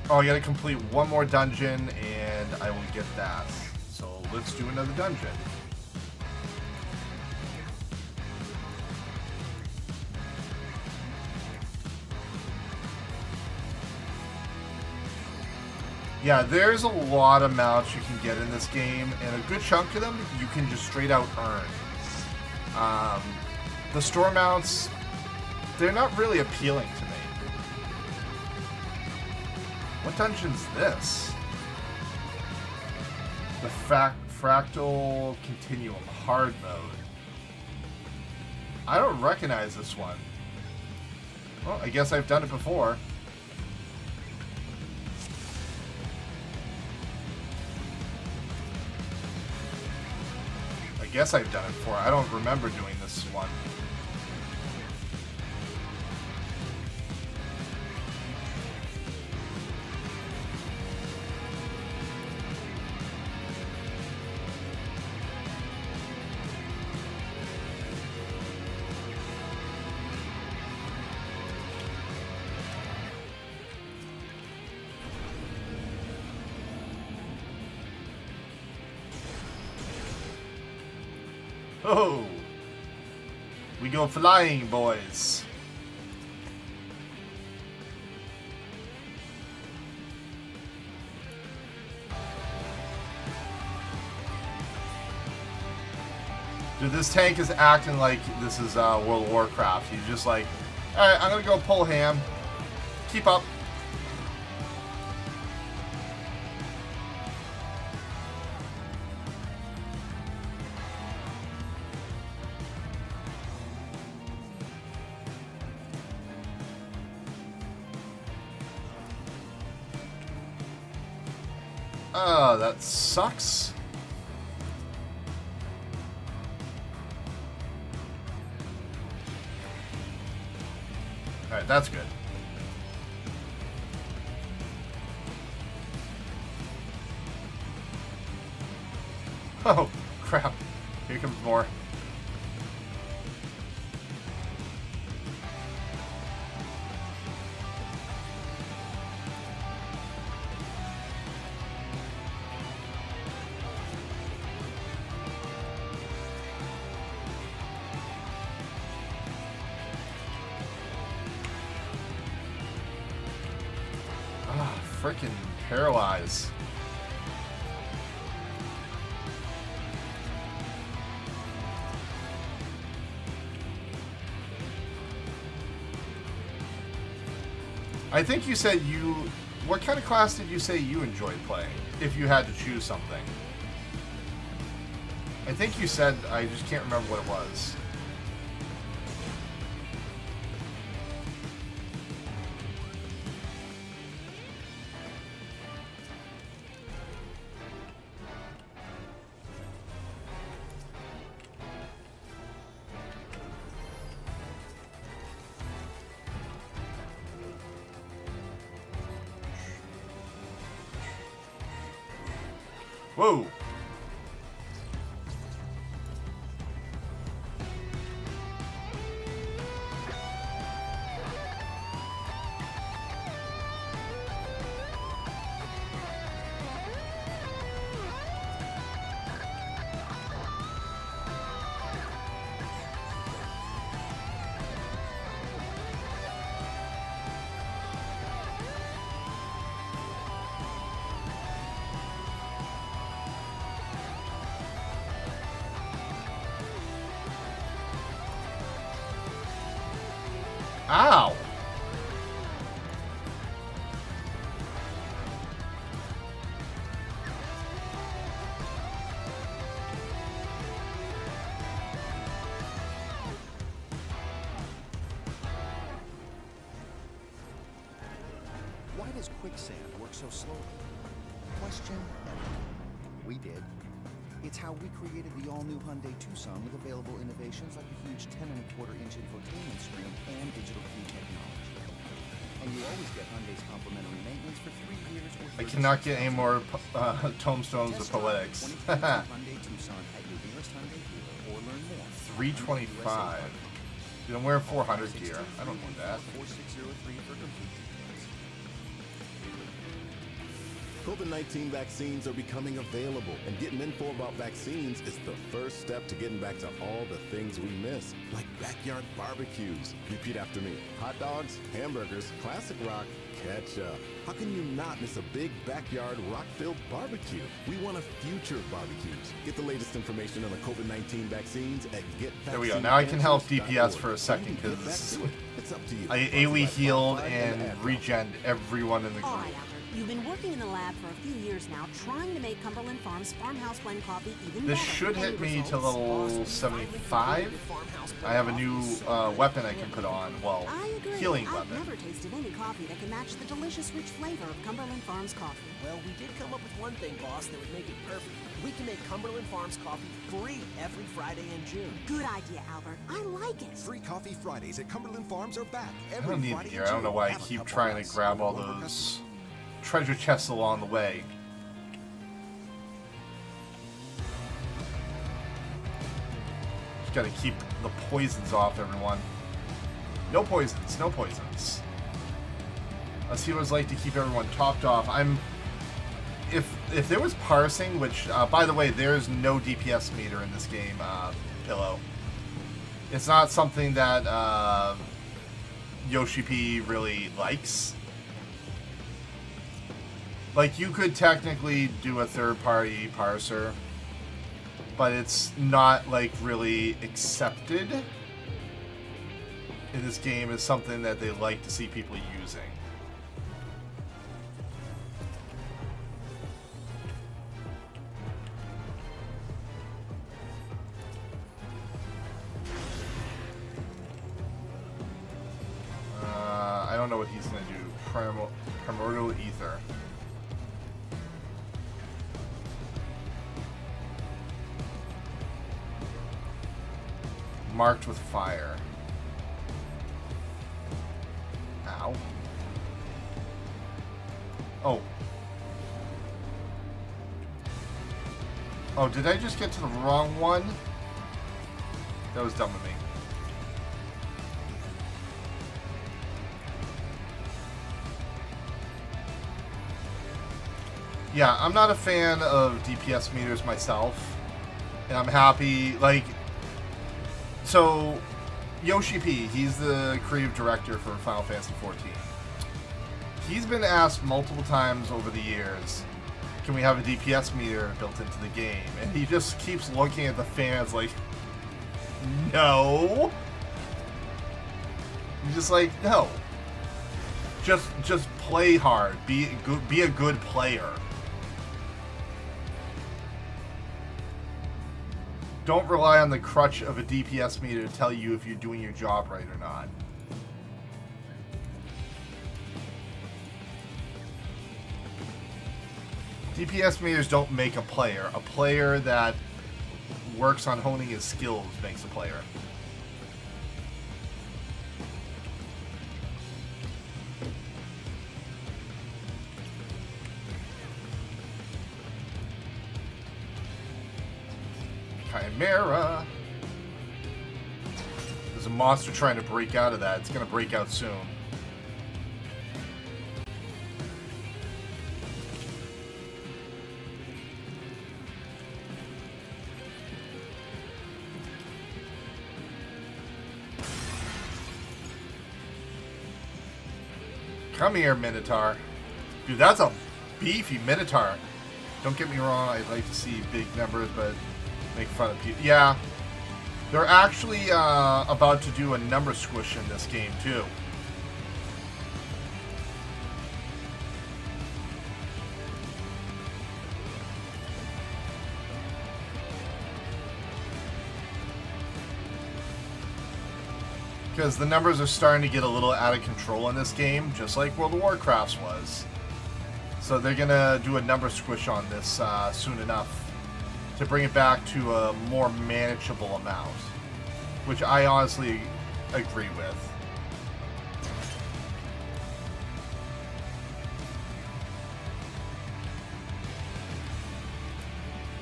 Oh, I gotta complete one more dungeon and I will get that. So let's do another dungeon. Yeah, there's a lot of mounts you can get in this game, and a good chunk of them you can just straight out earn. The store mounts, they're not really appealing to me. What dungeon's this? The Fractal Continuum hard mode. I don't recognize this one. Well, I guess I've done it before. I guess I've done it before. I don't remember doing this one. Oh, we go flying, boys. Dude, this tank is acting like this is World of Warcraft. He's just like, alright, I'm gonna go pull ham. Keep up. Oh, that sucks. Alright, that's good. Oh, crap. Here comes more. Freaking paralyze. I think you said you... What kind of class did you say you enjoyed playing? If you had to choose something. I think you said... I just can't remember what it was. Whoa! Ow! does quicksand work so slowly? Question everything. We did. It's how we created the all-new Hyundai Tucson with available innovations like a huge 10.25-inch infotainment screen and digital key technology. And you always get Hyundai's complimentary maintenance for 3 years or 30 I cannot get any more tombstones of poetics. 325. Dude, I'm wearing 400 gear. I don't need that. COVID-19 vaccines are becoming available, and getting info about vaccines is the first step to getting back to all the things we miss, like backyard barbecues. Repeat after me. Hot dogs, hamburgers, classic rock, ketchup. How can you not miss a big backyard rock-filled barbecue? We want a future of barbecues. Get the latest information on the COVID-19 vaccines at GetVaccinanswers.org. There we go. Now I can help DPS for a second because I AoE healed and regened everyone in the group. You've been working in the lab for a few years now, trying to make Cumberland Farms Farmhouse Blend coffee even This better. should hit me to level 75. I have a new weapon I can put on. Well, healing I've weapon. never tasted any coffee that can match the delicious, rich flavor of Cumberland Farms coffee. Well, we did come up with one thing, boss, that would make it perfect. We can make Cumberland Farms coffee free every Friday in June. Good idea, Albert. I like it. Free Coffee Fridays at Cumberland Farms are back. I don't need the gear. I don't know why I keep trying to grab all those treasure chests along the way. Just gotta keep the poisons off, everyone. No poisons, no poisons. Let's see what it's like to keep everyone topped off. If there was parsing, which by the way, there's no DPS meter in this game, Pillow. It's not something that Yoshi P really likes. Like, you could technically do a third-party parser, but it's not, like, really accepted in this game as something that they like to see people using. I don't know what he's going to do. Primordial Ether. Marked with fire. Ow. Oh. Oh, did I just get to the wrong one? That was dumb of me. Yeah, I'm not a fan of DPS meters myself. And I'm happy, like... So, Yoshi P, he's the creative director for Final Fantasy XIV. He's been asked multiple times over the years, can we have a DPS meter built into the game? And he just keeps looking at the fans like, no. He's just like, no. Just play hard. Be a good player. Don't rely on the crutch of a DPS meter to tell you if you're doing your job right or not. DPS meters don't make a player. A player that works on honing his skills makes a player. Chimera. There's a monster trying to break out of that. It's going to break out soon. Come here, Minotaur. Dude, that's a beefy Minotaur. Don't get me wrong, I'd like to see big numbers, but make fun of people. Yeah. They're actually about to do a number squish in this game, too. Because the numbers are starting to get a little out of control in this game, just like World of Warcraft's was. So they're gonna do a number squish on this soon enough to bring it back to a more manageable amount, which I honestly agree with.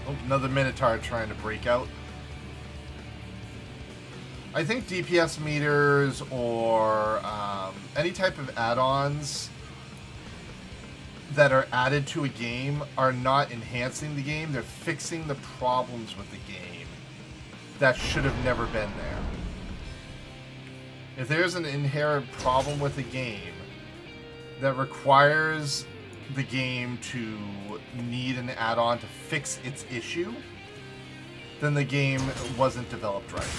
Oh, another Minotaur trying to break out. I think DPS meters or any type of add-ons that are added to a game are not enhancing the game, they're fixing the problems with the game that should have never been there. If there's an inherent problem with the game that requires the game to need an add-on to fix its issue, then the game wasn't developed right.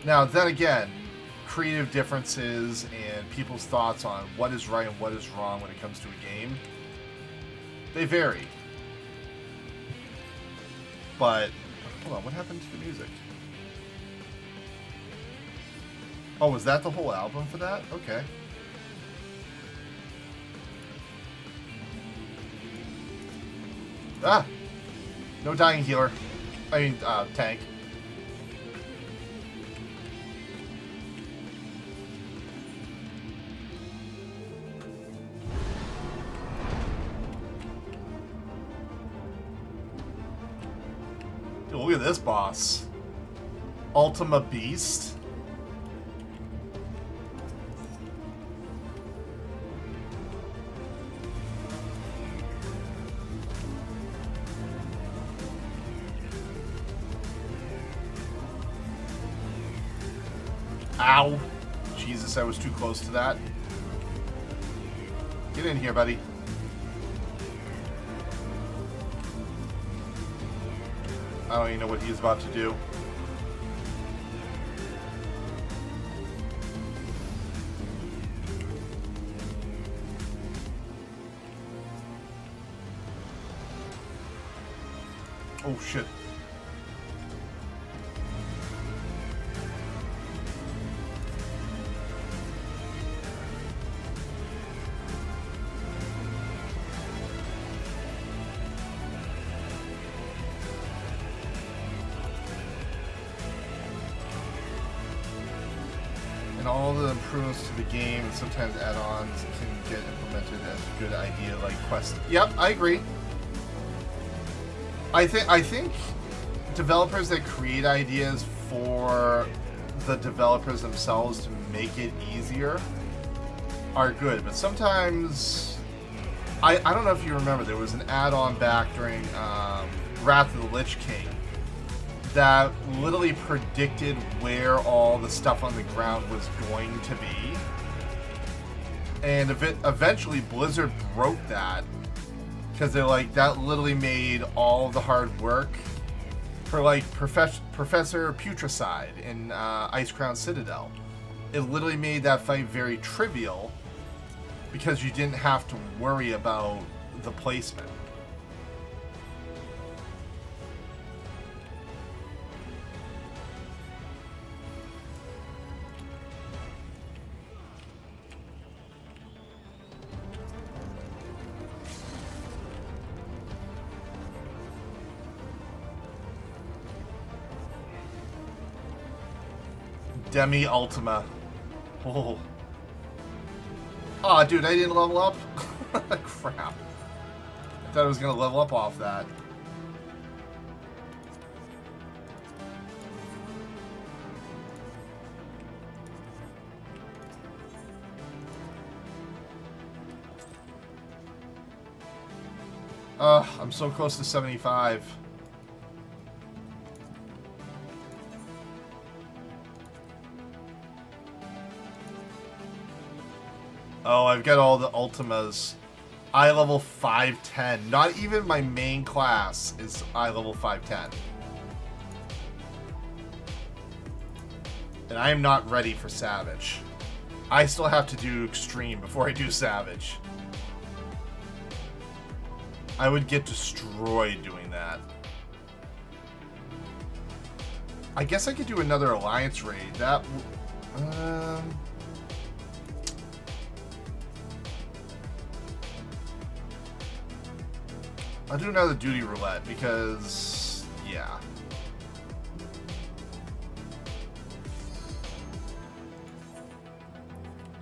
Now, then again, creative differences and people's thoughts on what is right and what is wrong when it comes to a game, they vary. But, hold on, what happened to the music? Oh, was that the whole album for that? Okay. Ah! No dying healer. I mean, tank. Dude, look at this boss. Ultima Beast. Ow. Jesus, I was too close to that. Get in here, buddy. I don't even know what he's about to do. Oh, shit. And all the improvements to the game and sometimes add-ons can get implemented as a good idea, like quest. Yep, I agree. I think developers that create ideas for the developers themselves to make it easier are good, but sometimes I don't know if you remember, there was an add-on back during Wrath of the Lich King that literally predicted where all the stuff on the ground was going to be, and eventually Blizzard broke that because they're like, that literally made all the hard work for like Professor Putricide in Icecrown Citadel. It literally made that fight very trivial because you didn't have to worry about the placement. Demi Ultima. Oh. Oh, dude, I didn't level up? Crap. I thought I was going to level up off that. I'm so close to 75. Oh, I've got all the Ultimas. I level 510. Not even my main class is I level 510. And I am not ready for Savage. I still have to do Extreme before I do Savage. I would get destroyed doing that. I guess I could do another Alliance raid. That... I'll do another duty roulette because, yeah.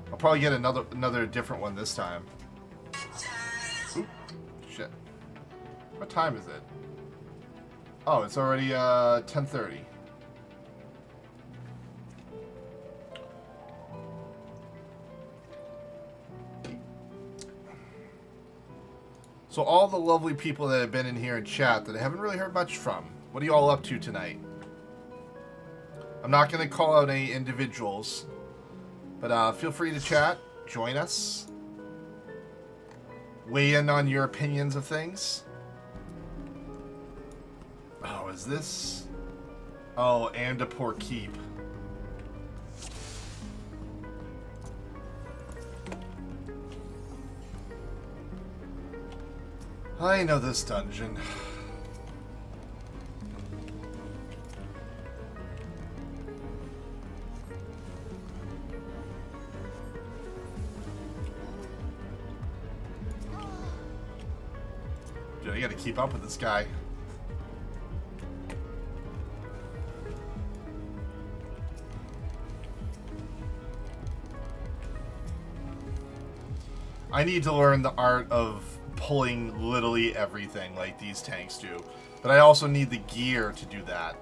I'll probably get another different one this time. Oop, shit. What time is it? Oh, it's already 10:30. So all the lovely people that have been in here in chat that I haven't really heard much from, what are you all up to tonight? I'm not going to call out any individuals, but feel free to chat, join us, weigh in on your opinions of things. Oh, is this? Oh, and a poor keep. I know this dungeon. Dude, I gotta keep up with this guy. I need to learn the art of pulling literally everything like these tanks do. But I also need the gear to do that.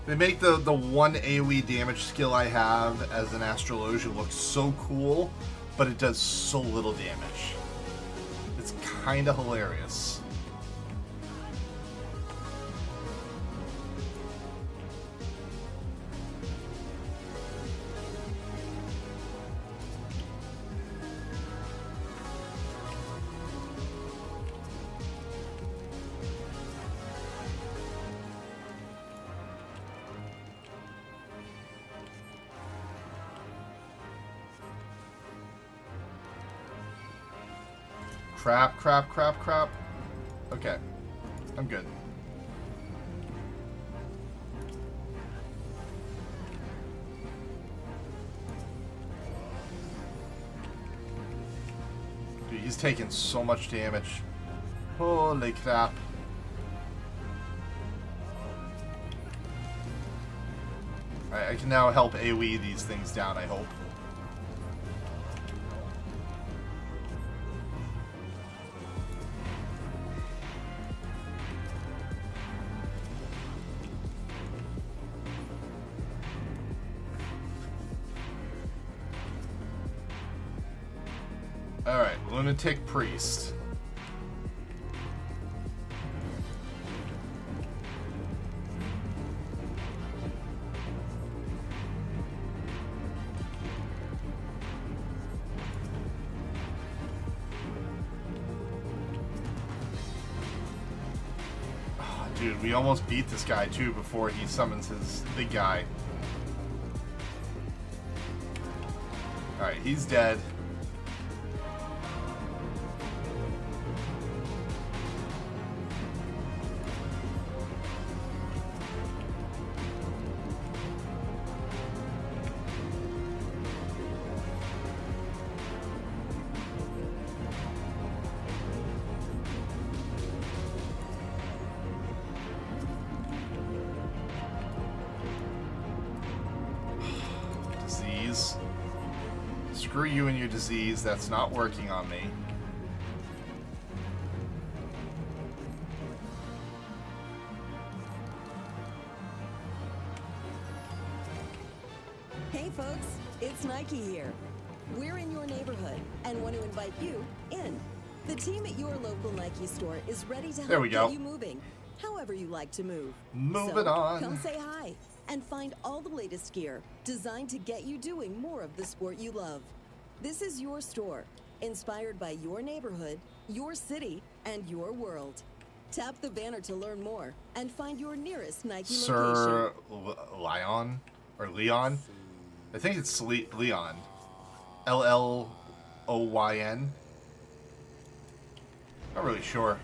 They make the one AoE damage skill I have as an Astrologia look so cool, but it does so little damage. It's kind of hilarious. Crap. Okay. I'm good. Dude, he's taking so much damage. Holy crap. Alright, I can now help AoE these things down, I hope. Alright, Lunatic Priest. Oh, dude, we almost beat this guy too before he summons his big guy. Alright, he's dead. Screw you and your disease. That's not working on me. Hey folks, it's Nike here. We're in your neighborhood and want to invite you in. The team at your local Nike store is ready to help get you moving, however you like to move. Moving on. Come say hi and find all the latest gear designed to get you doing more of the sport you love. This is your store, inspired by your neighborhood, your city, and your world. Tap the banner to learn more and find your nearest Nike Sir location. Leon? Or Leon? I think it's Leon. L-L-O-Y-N? Not really sure.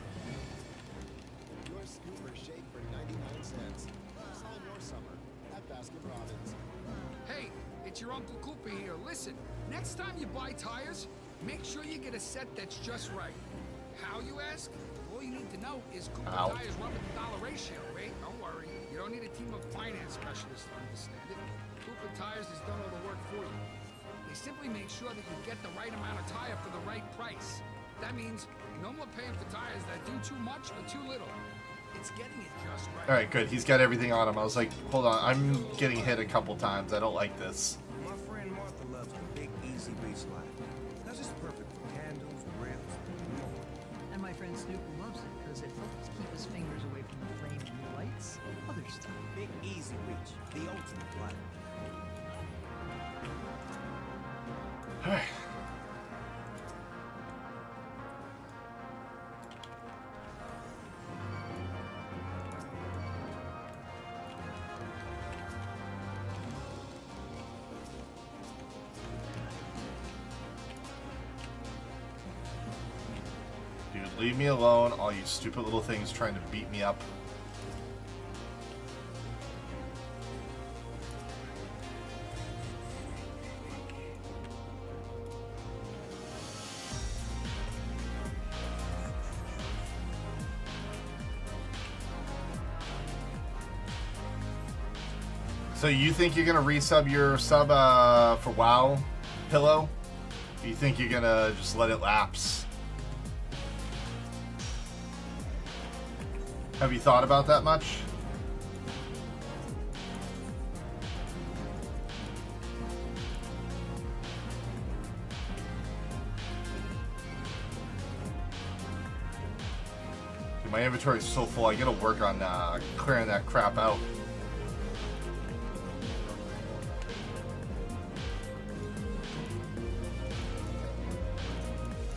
Your scooper shake for 99 cents. Last all your summer at Baskin Robbins. Hey, it's your Uncle Cooper here. Listen, next time you buy tires, make sure you get a set that's just right. How, you ask? All you need to know is Cooper Tires run with the dollar ratio, right? Don't worry. You don't need a team of finance specialists to understand it. Cooper Tires has done all the work for you. They simply make sure that you get the right amount of tire for the right price. That means no more paying for tires that do too much or too little. It's getting it just right. Alright, good. He's got everything on him. I was like, hold on. I'm getting hit a couple times. I don't like this. My friend Martha loves the big, easy reach line. Because it's perfect for handles, grips, and more. And my friend Snoop loves it because it helps keep his fingers away from the flame and the lights, other stuff. Big, easy reach. The ultimate glider. Alright. Dude, leave me alone, all you stupid little things trying to beat me up. So you think you're gonna resub your sub for WoW, Pillow? Or you think you're gonna just let it lapse? Have you thought about that much? Dude, my inventory is so full. I gotta work on clearing that crap out.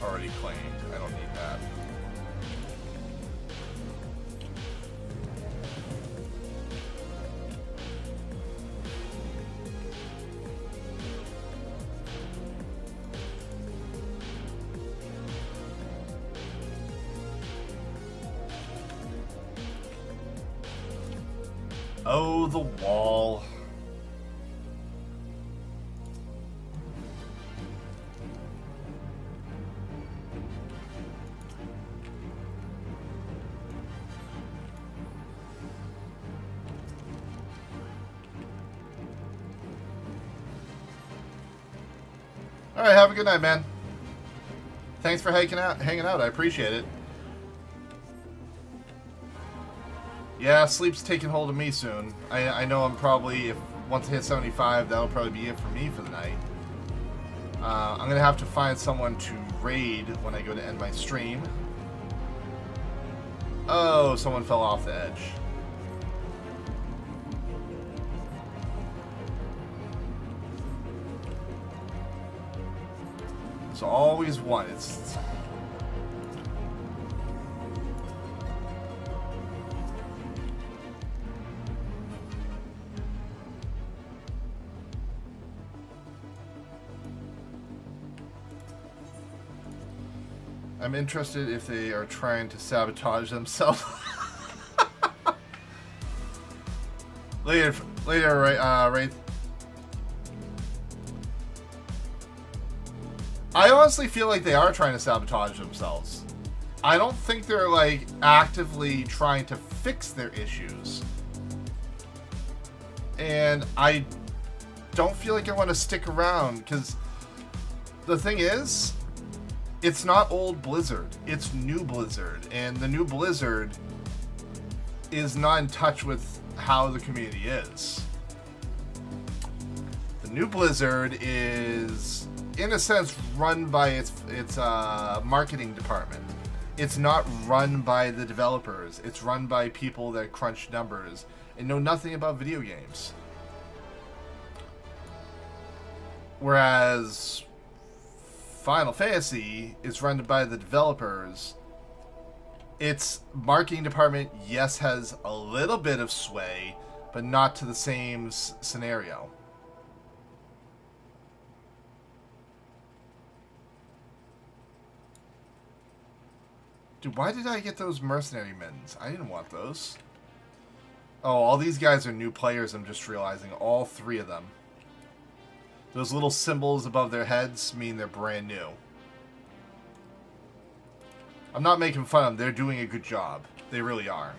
Already claimed. I don't need that. Oh, the wall. All right, have a good night, man. Thanks for hanging out. I appreciate it. Yeah, sleep's taking hold of me soon. I know I'm probably, if once I hit 75, that'll probably be it for me for the night. I'm gonna have to find someone to raid when I go to end my stream. Oh, someone fell off the edge. So always one. It's I'm interested if they are trying to sabotage themselves. later, right? I honestly feel like they are trying to sabotage themselves. I don't think they're like actively trying to fix their issues. And I don't feel like I want to stick around because the thing is, it's not old Blizzard, it's new Blizzard, and the new Blizzard is not in touch with how the community is. The new Blizzard is, in a sense, run by its marketing department. It's not run by the developers. It's run by people that crunch numbers and know nothing about video games. Whereas Final Fantasy is run by the developers its marketing department, yes, has a little bit of sway, but not to the same scenario. Dude, why did I get those mercenary mittens? I didn't want those. Oh, all these guys are new players, I'm just realizing. All 3 of them. Those little symbols above their heads mean they're brand new. I'm not making fun of them. They're doing a good job. They really are.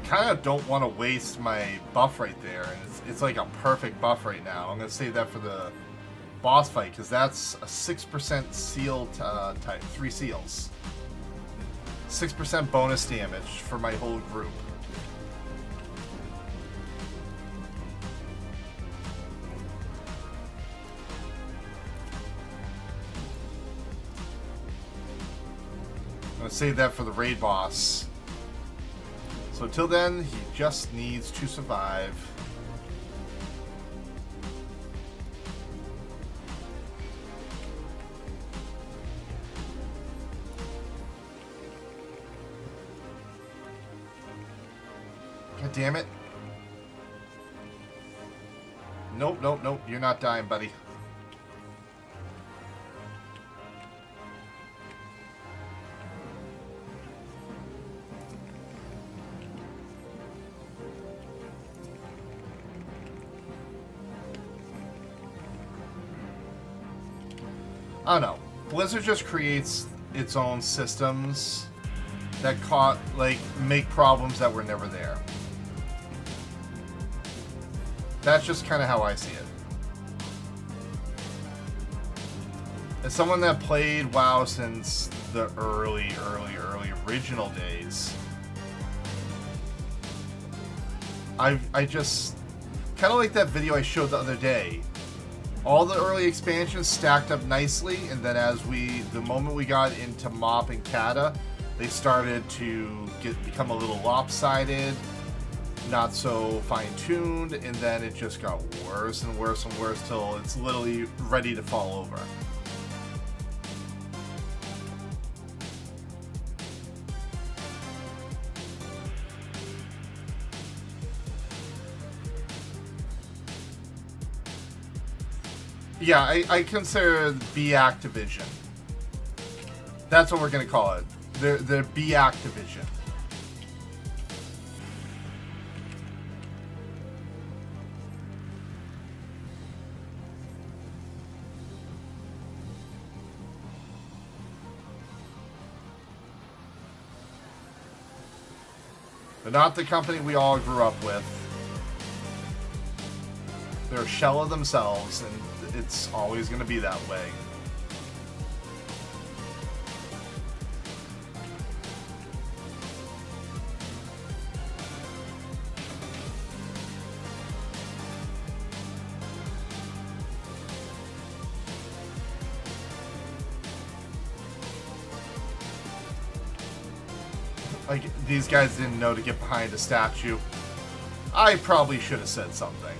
Kind of don't want to waste my buff right there, and it's like a perfect buff right now. I'm going to save that for the boss fight, because that's a 6% seal type, 3 seals. 6% bonus damage for my whole group. I'm going to save that for the raid boss. So till then, he just needs to survive. God damn it. Nope, nope, nope. You're not dying, buddy. I don't know. Blizzard just creates its own systems that make problems that were never there. That's just kind of how I see it. As someone that played WoW since the early original days, I just kind of like that video I showed the other day. All the early expansions stacked up nicely, and then the moment we got into Mop and Kata, they started to become a little lopsided, not so fine-tuned, and then it just got worse and worse and worse till it's literally ready to fall over. Yeah, I consider B Activision. That's what we're gonna call it. They're B Activision. They're not the company we all grew up with. They're a shell of themselves, and it's always going to be that way. Like, these guys didn't know to get behind a statue. I probably should have said something.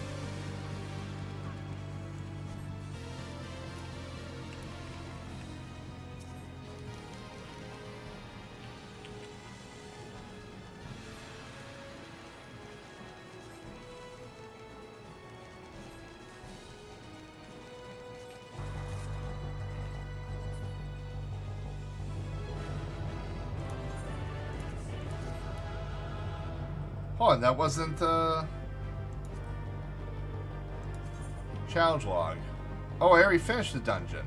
Hold on, that wasn't the challenge log. Oh, I already finished the dungeon.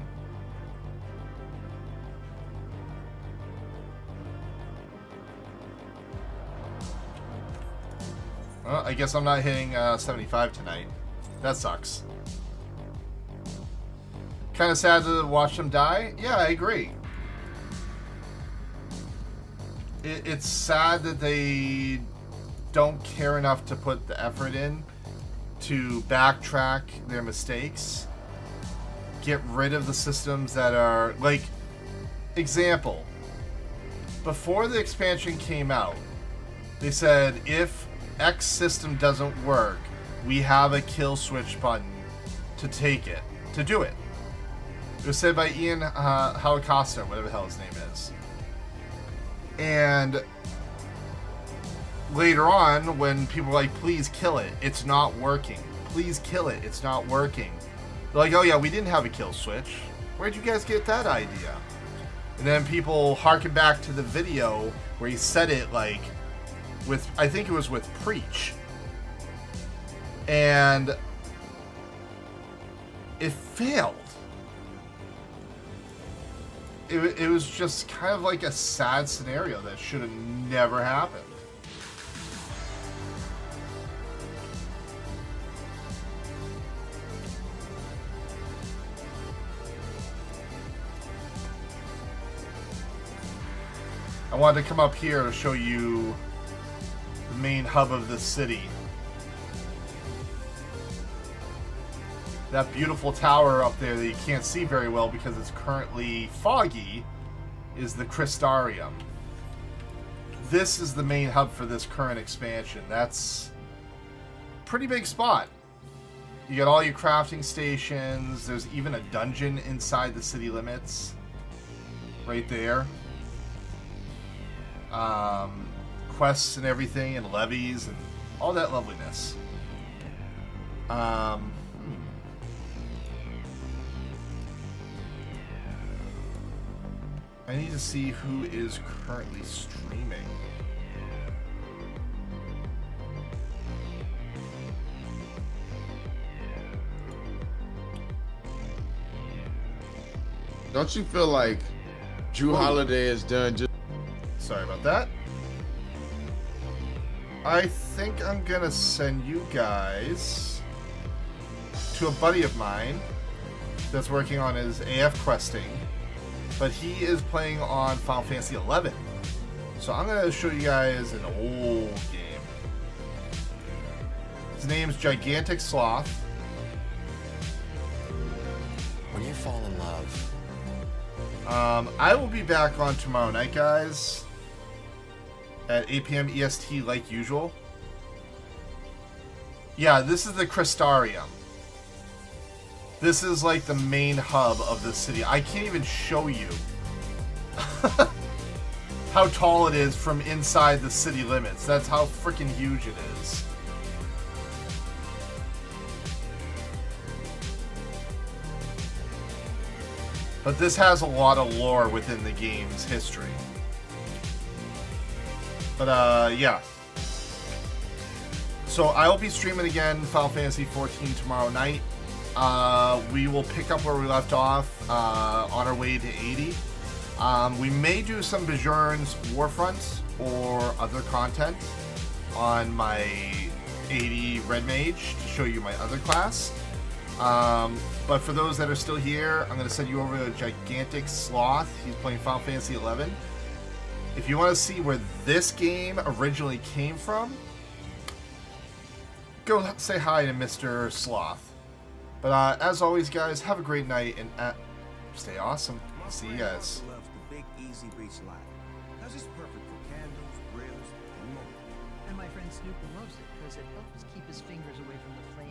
Well, I guess I'm not hitting 75 tonight. That sucks. Kind of sad to watch them die. Yeah, I agree. It's sad that they don't care enough to put the effort in to backtrack their mistakes. Get rid of the systems that are, like, example. Before the expansion came out, they said if X system doesn't work, we have a kill switch button to take it, to do it. It was said by Ian Howcosta, whatever the hell his name is. And later on, when people were like, please kill it, it's not working. Please kill it, it's not working. They're like, oh yeah, we didn't have a kill switch. Where'd you guys get that idea? And then people harken back to the video where he said it, like, with, I think it was with Preach. And it failed. It was just kind of like a sad scenario that should have never happened. I wanted to come up here to show you the main hub of the city. That beautiful tower up there that you can't see very well because it's currently foggy is the Crystarium. This is the main hub for this current expansion. That's a pretty big spot. You got all your crafting stations. There's even a dungeon inside the city limits. Right there. Quests and everything and levies and all that loveliness. I need to see who is currently streaming. Don't you feel like Drew Holiday is done just... Sorry about that. I think I'm gonna send you guys to a buddy of mine that's working on his AF questing. But he is playing on Final Fantasy XI. So I'm going to show you guys an old game. His name's Gigantic Sloth. When you fall in love. I will be back on tomorrow night, guys. At 8 p.m. EST like usual. Yeah, this is the Crystarium. This is like the main hub of the city. I can't even show you how tall it is from inside the city limits. That's how freaking huge it is. But this has a lot of lore within the game's history. But yeah. So I will be streaming again Final Fantasy XIV tomorrow night. We will pick up where we left off on our way to 80. We may do some Bajorn's Warfront or other content on my 80 Red Mage to show you my other class. But for those that are still here, I'm going to send you over to Gigantic Sloth. He's playing Final Fantasy XI. If you want to see where this game originally came from, go say hi to Mr. Sloth. But as always, guys, have a great night and stay awesome. I'll see you guys. Loves the big, easy reach light. Cause it's perfect for candles, grills, and more. And my friend Snooper loves it because it helps keep his fingers away from the flame